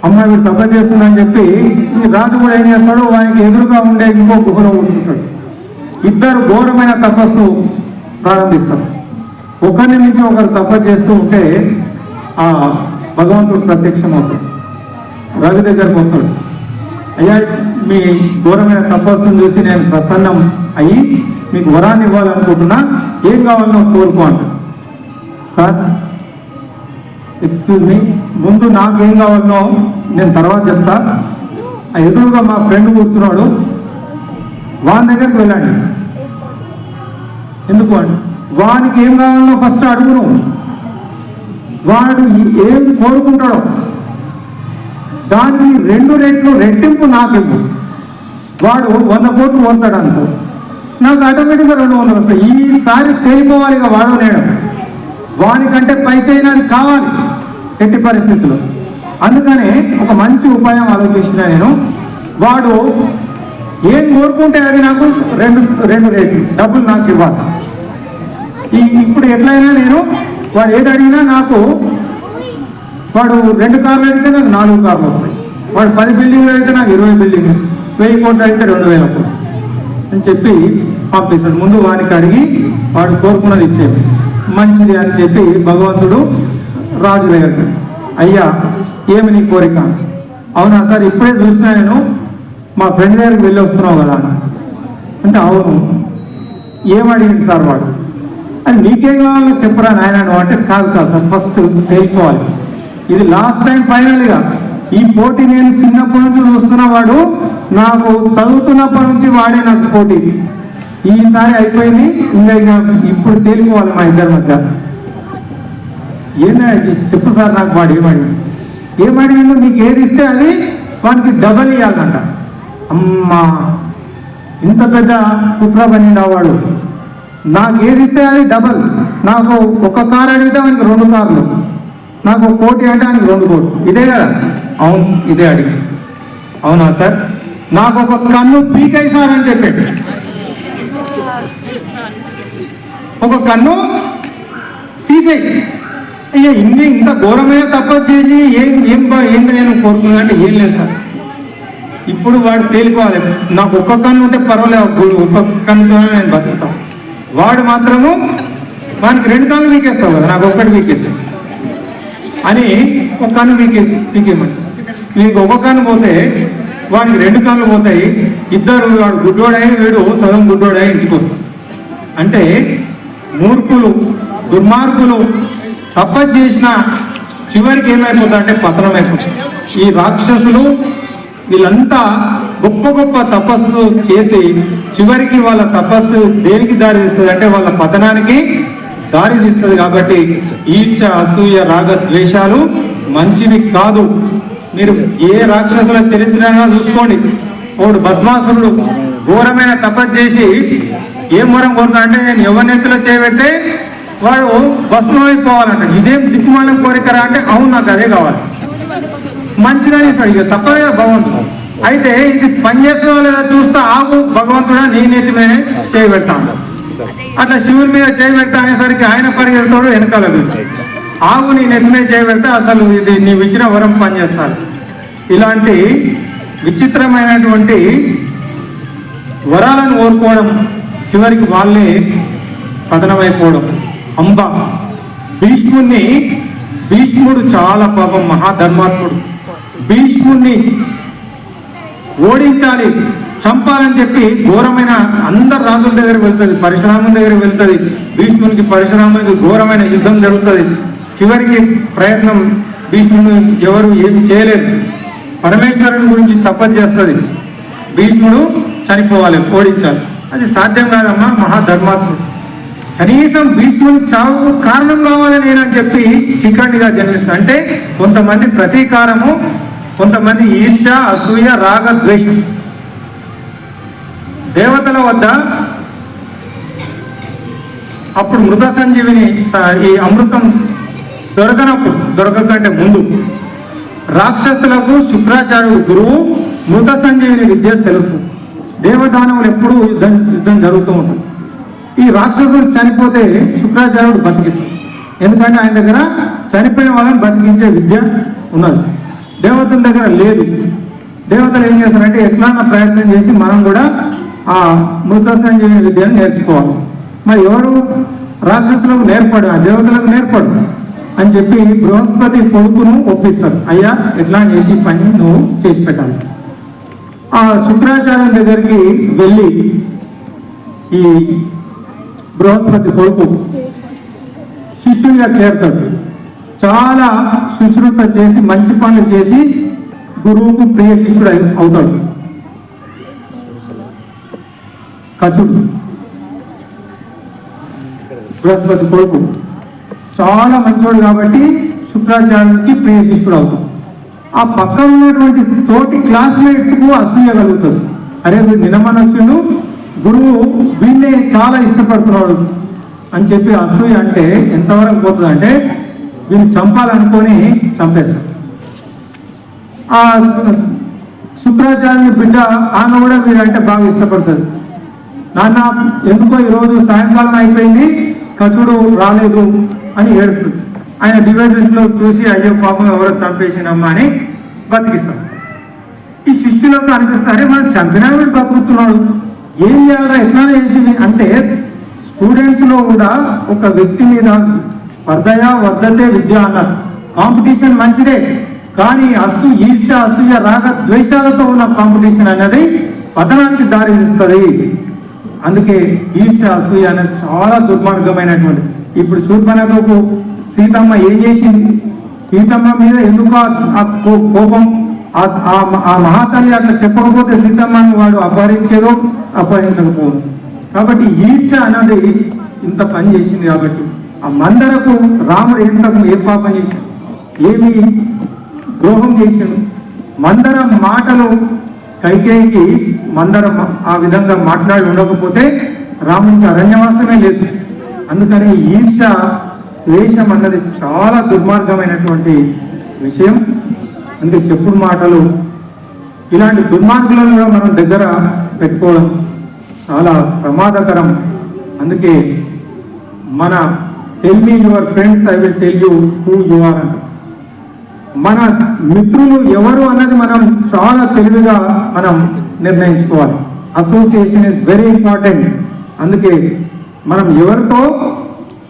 అమ్మాయి వీడు తప్ప చేస్తుందని చెప్పి ఈ రాజు కూడా ఏం చేస్తాడు, వానికి ఎదురుగా ఉండే ఇంకో గుహలో ఉంటుంటాడు. ఇద్దరు ఘోరమైన తపస్సు ప్రారంభిస్తారు. ఒకరిని నుంచి ఒకరు తపస్సు చేస్తూ ఉంటే ఆ భగవంతుడు ప్రత్యక్షమవుతాడు. రవి దగ్గరకు వస్తాడు. అయ్యా, మీ ఘోరమైన తపస్సును చూసి నేను ప్రసన్నం అయ్యి మీకు వరాన్ని ఇవ్వాలనుకుంటున్నా, ఏం కావాలనో కోరుకో అంటాడు. సార్ ఎక్స్క్యూజ్ మీ, ముందు నాకేం కావాలనో నేను తర్వాత చెప్తా. ఆ ఎదురుగా మా ఫ్రెండ్ కూర్చున్నాడు, వాని దగ్గరికి వెళ్ళండి. ఎందుకు అంటే వానికి ఏం కావాలనో ఫస్ట్ అడుగును, వాడు ఏం కోరుకుంటాడో దానికి 2 రెట్లు రెట్టింపు నాకు ఇవ్వు. వాడు 100 కోట్లు పోతాడు అనుకో, నాకు ఆటోమేటిక్గా 200 వస్తాయి. ఈసారి తేలిపోవాలిగా వాడు నేను, వానికంటే పై చేయడానికి కావాలి ఎట్టి పరిస్థితుల్లో. అందుకనే ఒక మంచి ఉపాయం ఆలోచించిన నేను, వాడు ఏం కోరుకుంటే అది నాకు 2 రెట్లు డబ్బులు నాకు ఇవ్వాలి. ఇప్పుడు ఎట్లయినా నేను వాడు ఏది అడిగినా నాకు, వాడు 2 కార్లు అడిగితే నాకు 4 కార్లు వస్తాయి, వాడు 10 బిల్డింగ్లు అడిగితే నాకు 20 బిల్డింగ్లు, 1000 కోట్లు అడిగితే 2000 కోట్లు అని చెప్పి పంపిస్తాడు. ముందు వానికి అడిగి వాడు కోరుకున్నది ఇచ్చేది మంచిది అని చెప్పి భగవంతుడు రాజు దగ్గరికి, అయ్యా ఏమి నీ కోరిక? అవునా సార్, ఇప్పుడే చూసినా నేను, మా ఫ్రెండ్ దగ్గరికి వెళ్ళి వస్తున్నావు కదా అంటే, అవును. ఏం అడిగింది సార్ వాడు? అని నీకేం కావాలో చెప్పరా నాయన అంటే, కాదు సార్, ఫస్ట్ తెలుసుకోవాలి, ఇది లాస్ట్ టైం ఫైనల్గా. ఈ పోటీ నేను చిన్నప్పటి నుంచి చూస్తున్న, వాడు నాకు చదువుతున్నప్పటి నుంచి వాడే నాకు పోటీ. ఈసారి అయిపోయింది, ఇంకా ఇప్పుడు తేలిపోవాలి మా ఇద్దరి మధ్య. ఏంటంటే చెప్పు సార్ నాకు వాడు ఏమడిగిందో నీకు ఏది ఇస్తే అది వానికి డబల్ ఇవ్వాలంట. అమ్మా, ఇంత పెద్ద కుట్ర పనిండా వాడు. నాకు ఏది ఇస్తే అది డబల్. నాకు 1 కారు అడిగితే వానికి 2 కార్లు, నాకు 1 కోటి అంటే ఆయనకి 2 కోట్లు. ఇదే కదా? అవును, ఇదే అడిగి. అవునా సార్, నాకు 1 కన్ను పీకై సార్ అని చెప్పాడు. 1 కన్ను తీసేయి. అయ్యా, ఇంత ఘోరమైన తపస్సు చేసి ఏంటి నేను కోరుకున్నా అంటే, ఏం లేదు సార్. ఇప్పుడు వాడు తేలిపోవాలి, నాకు 1 కన్ను ఉంటే పర్వాలేదు, 1 కన్నుతో నేను బతుకుతాను. వాడు మాత్రము వానికి 2 కన్ను వీకేస్తావు కదా, నాకు 1 వీకేస్తావు అని 1 కన్ను వీకేయమంట. నీకు 1 కన్ను పోతే వానికి 2 కన్నులు పోతాయి. ఇద్దరు, వాడు గుడ్డోడై వీడు సగం గుడ్డోడై ఇంటికి వస్తాడు. అంటే మూర్ఖులు, దుర్మార్గులు తపస్సు చేసిన చివరికి ఏమైపోతుంది అంటే పతనం అయిపోతుంది. ఈ రాక్షసులు వీళ్ళంతా గొప్ప గొప్ప తపస్సు చేసి చివరికి వాళ్ళ తపస్సు దేనికి దారి తీస్తుంది అంటే వాళ్ళ పతనానికి దారి తీస్తుంది. కాబట్టి ఈర్ష, అసూయ, రాగ ద్వేషాలు మంచివి కాదు. మీరు ఏ రాక్షసుల చరిత్రగా చూసుకోండి. వాడు భస్మాసురుడు ఘోరమైన తపస్సు చేసి ఏం వరం కోరుతాడు అంటే, నేను ఎవరినెత్తులో చేయబెట్టే వాడు భస్మం అయిపోవాలంట. ఇదేం దిక్కుమాలం కోరికరా అంటే, అవును నాకు అదే కావాలి, మంచిదని ఇస్తాడు. ఇక తప్పదే భగవంతుడు. అయితే ఇది పనిచేస్తుందో లేదా చూస్తా, ఆగు భగవంతుడా నీ నెత్తి మీద చేయబెట్టాను. అట్లా శివుని మీద చేయబెడతా అనేసరికి ఆయన పరిగెడతాడు వెనకాల. ఆగు నీ నెత్తి మీద చేయబెడితే అసలు ఇది నీవు ఇచ్చిన వరం పనిచేస్తారు. ఇలాంటి విచిత్రమైనటువంటి వరాలను కోరుకోవడం చివరికి వాళ్ళే పతనమైపోవడం. అంబ భీష్ముడు చాలా పాపం మహాధర్మాత్ముడు. భీష్ముడిని ఓడించాలి, చంపాలని చెప్పి ఘోరమైన అందరు రాజుల దగ్గరికి వెళ్తుంది, పరశురాముని దగ్గరికి వెళ్తుంది. భీష్మునికి పరశురామునికి ఘోరమైన యుద్ధం జరుగుతుంది. చివరికి ప్రయత్నం భీష్ముడు ఎవరు ఏమి చేయలేరు. పరమేశ్వరుని గురించి తపస్సు చేస్తుంది. భీష్ముడు చనిపోవాలి, ఓడించాలి. అది సాధ్యం కాదమ్మా, మహాధర్మాత్ముడు. కనీసం భీష్ముని చావుకు కారణం కావాలని నేనని చెప్పి శిఖండిగా జన్మిస్తుంది. అంటే కొంతమంది ప్రతీకారము, కొంతమంది ఈర్ష్య, అసూయ, రాగ, ద్వేషం. దేవతల వద్ద అప్పుడు మృత సంజీవిని, ఈ అమృతం దొరకకంటే ముందు రాక్షసులకు శుక్రాచార్యుడు గురువు మృత సంజీవిని విద్య తెలుసు. దేవదానవులు ఎప్పుడు యుద్ధం జరుగుతూ ఉంటుంది. ఈ రాక్షసులు చనిపోతే శుక్రాచార్యుడు బతికిస్తాడు. ఎందుకంటే ఆయన దగ్గర చనిపోయిన వాళ్ళని బతికించే విద్య ఉన్నది. దేవతల దగ్గర లేదు. దేవతలు ఏం చేస్తారంటే ఎట్లన్నా ప్రయత్నం చేసి మనం కూడా ఆ మృత సంజీవని విద్యను నేర్చుకోవాలి. మరి ఎవరు రాక్షసులకు నేర్పడు, ఆ దేవతలకు నేర్పడు అని చెప్పి బృహస్పతి కొడుకును ఒప్పిస్తారు. అయ్యా ఎట్లా చేసి పని నువ్వు చేసి పెట్టాలి. ఆ శుక్రాచార్యం దగ్గరికి వెళ్ళి ఈ బృహస్పతి కొడుకు శిష్యునిగా చేరుతాడు. చాలా శుశ్రూష చేసి మంచి పనులు చేసి గురువుకు ప్రియ శిష్యుడు అవుతాడు. కచుడు బృహస్పతి కొడుకు చాలా మంచోడు కాబట్టి శుక్రాచార్యునికి ప్రియ శిష్యుడు అవుతాడు. ఆ పక్కన ఉన్నటువంటి తోటి క్లాస్మేట్స్ కు అసూయ కలుగుతుంది. అరే వీడు నిన్నమని వచ్చిండు, గురువు వీడినే చాలా ఇష్టపడుతున్నాడు అని చెప్పి అసూయ అంటే ఎంతవరకు పోతుంది అంటే వీడిని చంపాలనుకొని చంపేస్తాడు. ఆ శుక్రాచార్యుని బిడ్డ ఆమె కూడా వీడంటే బాగా ఇష్టపడుతుంది. నాన్న ఎందుకో ఈరోజు సాయంకాలం అయిపోయింది, కచుడు రాలేదు అని ఏడుస్తుంది. ఆయన డివైడర్స్ లో చూసి అయ్యో పాపం ఎవరో చంపేసినమ్మా అని బతికిస్తాడు. ఈ శిష్యులకు అనిపిస్తారే మనం చంపినా వీడు బతుకుతున్నాడు, ఏం చేయాలా ఎట్లానే చేసి అంటే స్టూడెంట్స్ లో కూడా ఒక వ్యక్తి మీద స్పర్ధయా వర్ధతే విద్య అన్నారు. కాంపిటీషన్ మంచిదే, కానీ ఈర్ష్య అసూయ రాగ ద్వేషాలతో ఉన్న కాంపిటీషన్ అనేది పతనానికి దారి తీస్తుంది. అందుకే ఈర్ష్య అసూయ అనేది చాలా దుర్మార్గమైనటువంటి. ఇప్పుడు శూర్పణఖకు సీతమ్మ ఏం చేసింది, సీతమ్మ మీద ఎందుకు ఆ కోపం, ఆ మహాతల్లి అట్లా చెప్పకపోతే సీతమ్మను వాడు అపహరించేదో అపహరించకపోదు. కాబట్టి ఈర్ష్య అనేది ఇంత పని చేసింది. కాబట్టి ఆ మందరకు రాముడు ఏ పాపం చేశాడు, ఏమి ద్రోహం చేశాడు. మందర మాటలు కైకేయికి మందరం ఆ విధంగా మాట్లాడి ఉండకపోతే రామునికి అరణ్యవాసమే లేదు. అందుకని ఈర్ష్య ద్వేషం అన్నది చాలా దుర్మార్గమైనటువంటి విషయం. అందుకే చెప్పుడు మాటలు ఇలాంటి దుర్మార్గులను కూడా మనం దగ్గర పెట్టుకోవడం చాలా ప్రమాదకరం. అందుకే మన tell me your friends, I will tell you who you are అంట. మన మిత్రులు ఎవరు అన్నది మనం చాలా తెలివిగా మనం నిర్ణయించుకోవాలి. Association is very important. అందుకే మనం ఎవరితో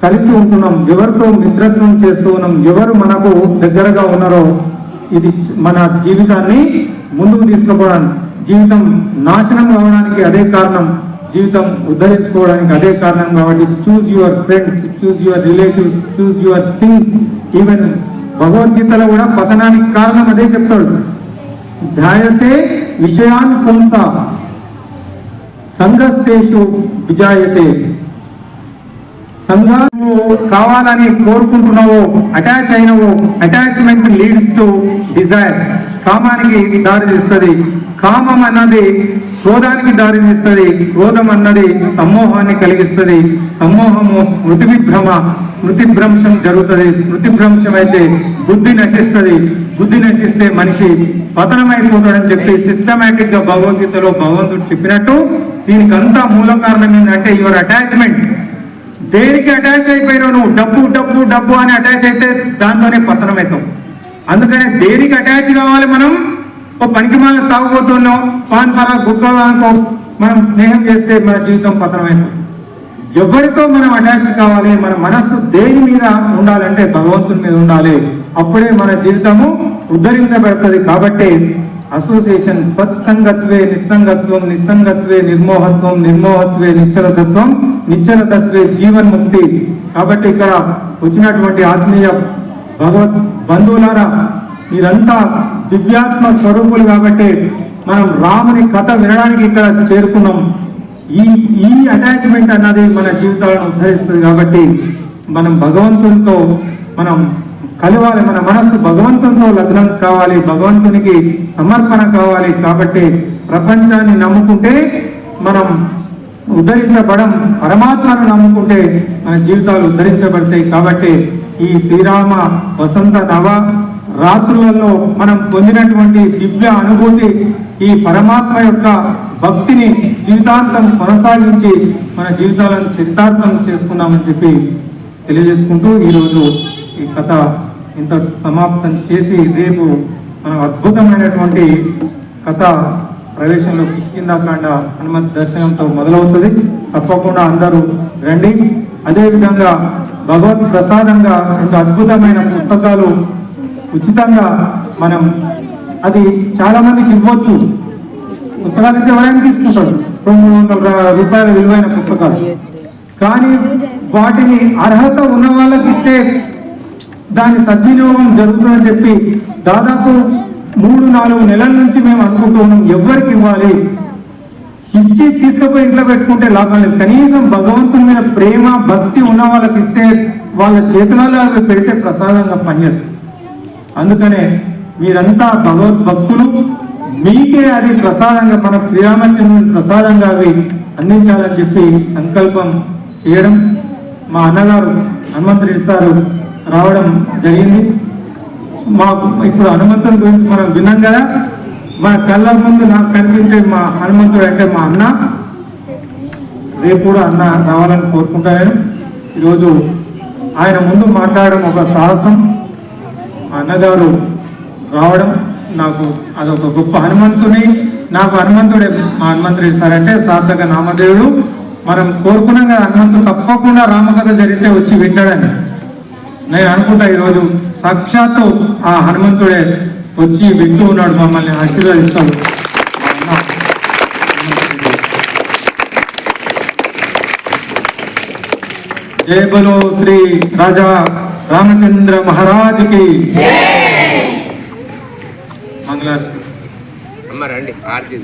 కలిసి ఉంటున్నాం, ఎవరితో మిత్రత్వం చేస్తూ ఉన్నాం, ఎవరు మనకు దగ్గరగా ఉన్నారో ఇది మన జీవితాన్ని ముందుకు తీసుకుపోవడానికి, జీవితం నాశనం కావడానికి అదే కారణం, జీవితం ఉద్ధరించుకోవడానికి అదే కారణం. కాబట్టి choose your friends, choose your relatives, choose your things. Even భగవద్గీతలో కూడా పతనానికి కారణం అదే చెప్తాడు. ధ్యాయతే విషయాన్ పుంస సంగస్తేషు విజాయతే. సంఘాలు కావాలని కోరుకుంటున్నావో, అటాచ్ అయినవో, అటాచ్మెంట్ లీడ్స్ టు డిజైర్, కామానికి దారి తీస్తుంది. కామం అన్నది క్రోధానికి దారి తీస్తుంది. క్రోధం అన్నది సమ్మోహాన్ని కలిగిస్తుంది. సమ్మోహము స్మృతి విభ్రమ, స్మృతి భ్రంశం జరుగుతుంది. స్మృతి భ్రంశం అయితే బుద్ధి నశిస్తుంది. బుద్ధి నశిస్తే మనిషి పతనమైపోతాడని చెప్పి సిస్టమేటిక్ గా భగవద్గీతలో భగవంతుడు చెప్పినట్టు దీనికి అంతా మూల కారణం ఏంటంటే యువర్ అటాచ్మెంట్. దేనికి అటాచ్ అయిపోయినావు నువ్వు? డబ్బు డబ్బు డబ్బు అని అటాచ్ అయితే దాంతోనే పతనం అవుతాం. అందుకనే దేనికి అటాచ్ కావాలి? మనం ఓ పనికి మనం తాగుపోతున్నాం, పాన్ పరా గుక్కలానుకో మనం స్నేహం చేస్తే మన జీవితం పతనమైపోతుంది. ఎవరితో మనం అటాచ్ కావాలి? మన మనస్సు దేని మీద ఉండాలంటే భగవంతుని మీద ఉండాలి. అప్పుడే మన జీవితము ఉద్ధరించబడుతుంది. కాబట్టి అసోసియేషన్ సత్సంగత్వే నిస్సంగత్వం, నిస్సంగత్వే నిర్మోహత్వం, నిర్మోహత్వే నిశ్చలతత్వం, నిశ్చలతత్వే జీవన్ముక్తి. కాబట్టి ఇక్కడ వచ్చినటువంటి ఆత్మీయ భగవద్ బంధువులారా, మీరంతా దివ్యాత్మ స్వరూపులు. కాబట్టి మనం రాముని కథ వినడానికి ఇక్కడ చేరుకున్నాం. ఈ అటాచ్మెంట్ అన్నది మన జీవితాలను ఉద్ధరిస్తుంది. కాబట్టి మనం భగవంతునితో మనం కలవాలి. మన మనస్సు భగవంతునితో లగ్నం కావాలి, భగవంతునికి సమర్పణ కావాలి. కాబట్టి ప్రపంచాన్ని నమ్ముకుంటే మనం ఉద్ధరించబడం, పరమాత్మను నమ్ముకుంటే మన జీవితాలు ఉద్ధరించబడతాయి. కాబట్టి ఈ శ్రీరామ వసంత నవ రాత్రులలో మనం పొందినటువంటి దివ్య అనుభూతి, ఈ పరమాత్మ యొక్క భక్తిని జీవితాంతం కొనసాగించి మన జీవితాలను చరితార్థం చేసుకుందామని చెప్పి తెలియజేసుకుంటూ ఈరోజు ఈ కథ ఇంత సమాప్తం చేసి రేపు మనం అద్భుతమైనటువంటి కథ ప్రవేశంలో కిష్కింధాకాండ హనుమంత్ దర్శనంతో మొదలవుతుంది. తప్పకుండా అందరూ రండి. అదేవిధంగా భగవత్ ప్రసాదంగా రెండు అద్భుతమైన పుస్తకాలు ఉచితంగా మనం అది చాలా మందికి ఇవ్వచ్చు. పుస్తకాలు ఇస్తే ఎవరైనా తీసుకుంటారు, 200 రూపాయల విలువైన పుస్తకాలు. కానీ వాటిని అర్హత ఉన్న వాళ్ళకి ఇస్తే దాని సద్వినియోగం జరుగుతుందని చెప్పి దాదాపు 3-4 నెలల నుంచి మేము అనుకుంటూ ఉన్నాం ఎవరికి ఇవ్వాలి, ఇచ్చి తీసుకుపోయి ఇంట్లో పెట్టుకుంటే లాభం లేదు. కనీసం భగవంతుని మీద ప్రేమ భక్తి ఉన్న వాళ్ళకి ఇస్తే వాళ్ళ చేతులలో అవి పెడితే ప్రసాదంగా పనిచేస్తుంది. అందుకనే మీరంతా భగవద్భక్తులు, మీకే అది ప్రసాదంగా మన శ్రీరామచంద్రుని ప్రసాదంగా అవి అందించాలని చెప్పి సంకల్పం చేయడం మా అన్నగారు హనుమంతరెడ్డి సారు రావడం జరిగింది. మాకు ఇప్పుడు హనుమంతుని గురించి మనం విన్నాం కదా. మన కళ్ళ ముందు నాకు కనిపించే మా హనుమంతుడు అంటే మా అన్న. రేపు కూడా అన్న రావాలని కోరుకుంటాను. ఈరోజు ఆయన ముందు మాట్లాడడం ఒక సాహసం. మా అన్నగారు రావడం నాకు అదొక గొప్ప హనుమంతుని. నాకు హనుమంతుడే మా హనుమంతుడు సార్ అంటే సార్థక నామదేవుడు. మనం కోరుకున్నాం కదా హనుమంతుడు తప్పకుండా రామకథ జరిగితే వచ్చి వింటాడని. నేను అనుకుంటా ఈరోజు సాక్షాత్తు ఆ హనుమంతుడే వచ్చి వింటూ ఉన్నాడు, మమ్మల్ని ఆశీర్వదిస్తాడు. జై బలో శ్రీ రాజా రామచంద్ర మహారాజుకి మంగళారతి. అమ్మ రండి ఆర్తి.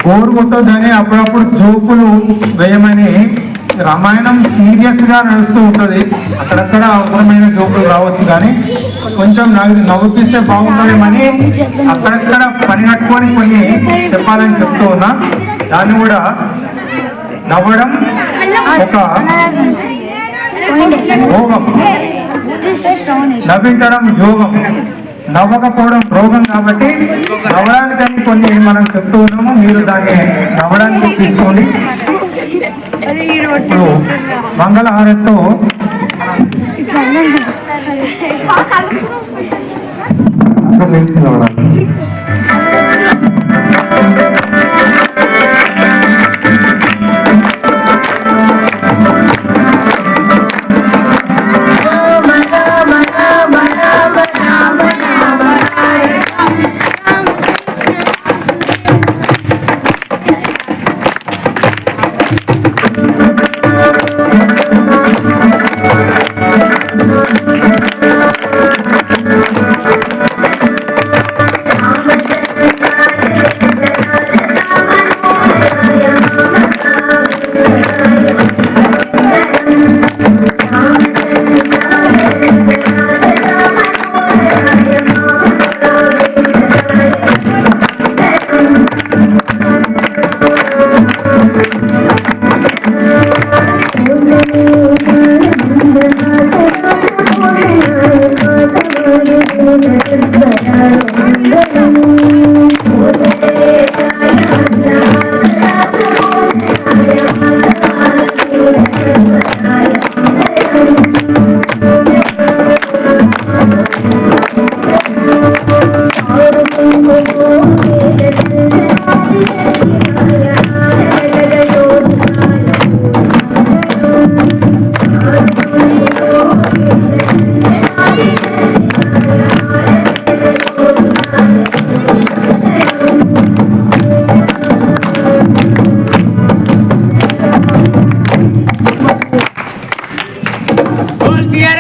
బోరు కొట్టొద్దని అప్పుడప్పుడు జోకులు వేయమని. రామాయణం సీరియస్ గా నడుస్తూ ఉంటుంది, అక్కడక్కడ అవసరమైన జోకులు రావచ్చు, కానీ కొంచెం నవ్వుపిస్తే బాగుంటుందేమని అక్కడక్కడ పని కట్టుకొని కొన్ని చెప్పాలని చెప్తూ ఉన్నా. దాన్ని కూడా నవ్వడం ఒక యోగం, నవ్వించడం యోగం, నవ్వకపోవడం రోగం. కాబట్టి నవ్వడానికని కొన్ని మనం చెప్తూ ఉన్నాము, మీరు దాన్ని నవ్వడానికి తీసుకోండి. ఇప్పుడు మంగళహారతితో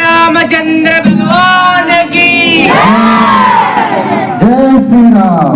రామచంద్ర భగవాన్ की జై శ్రీరామ్.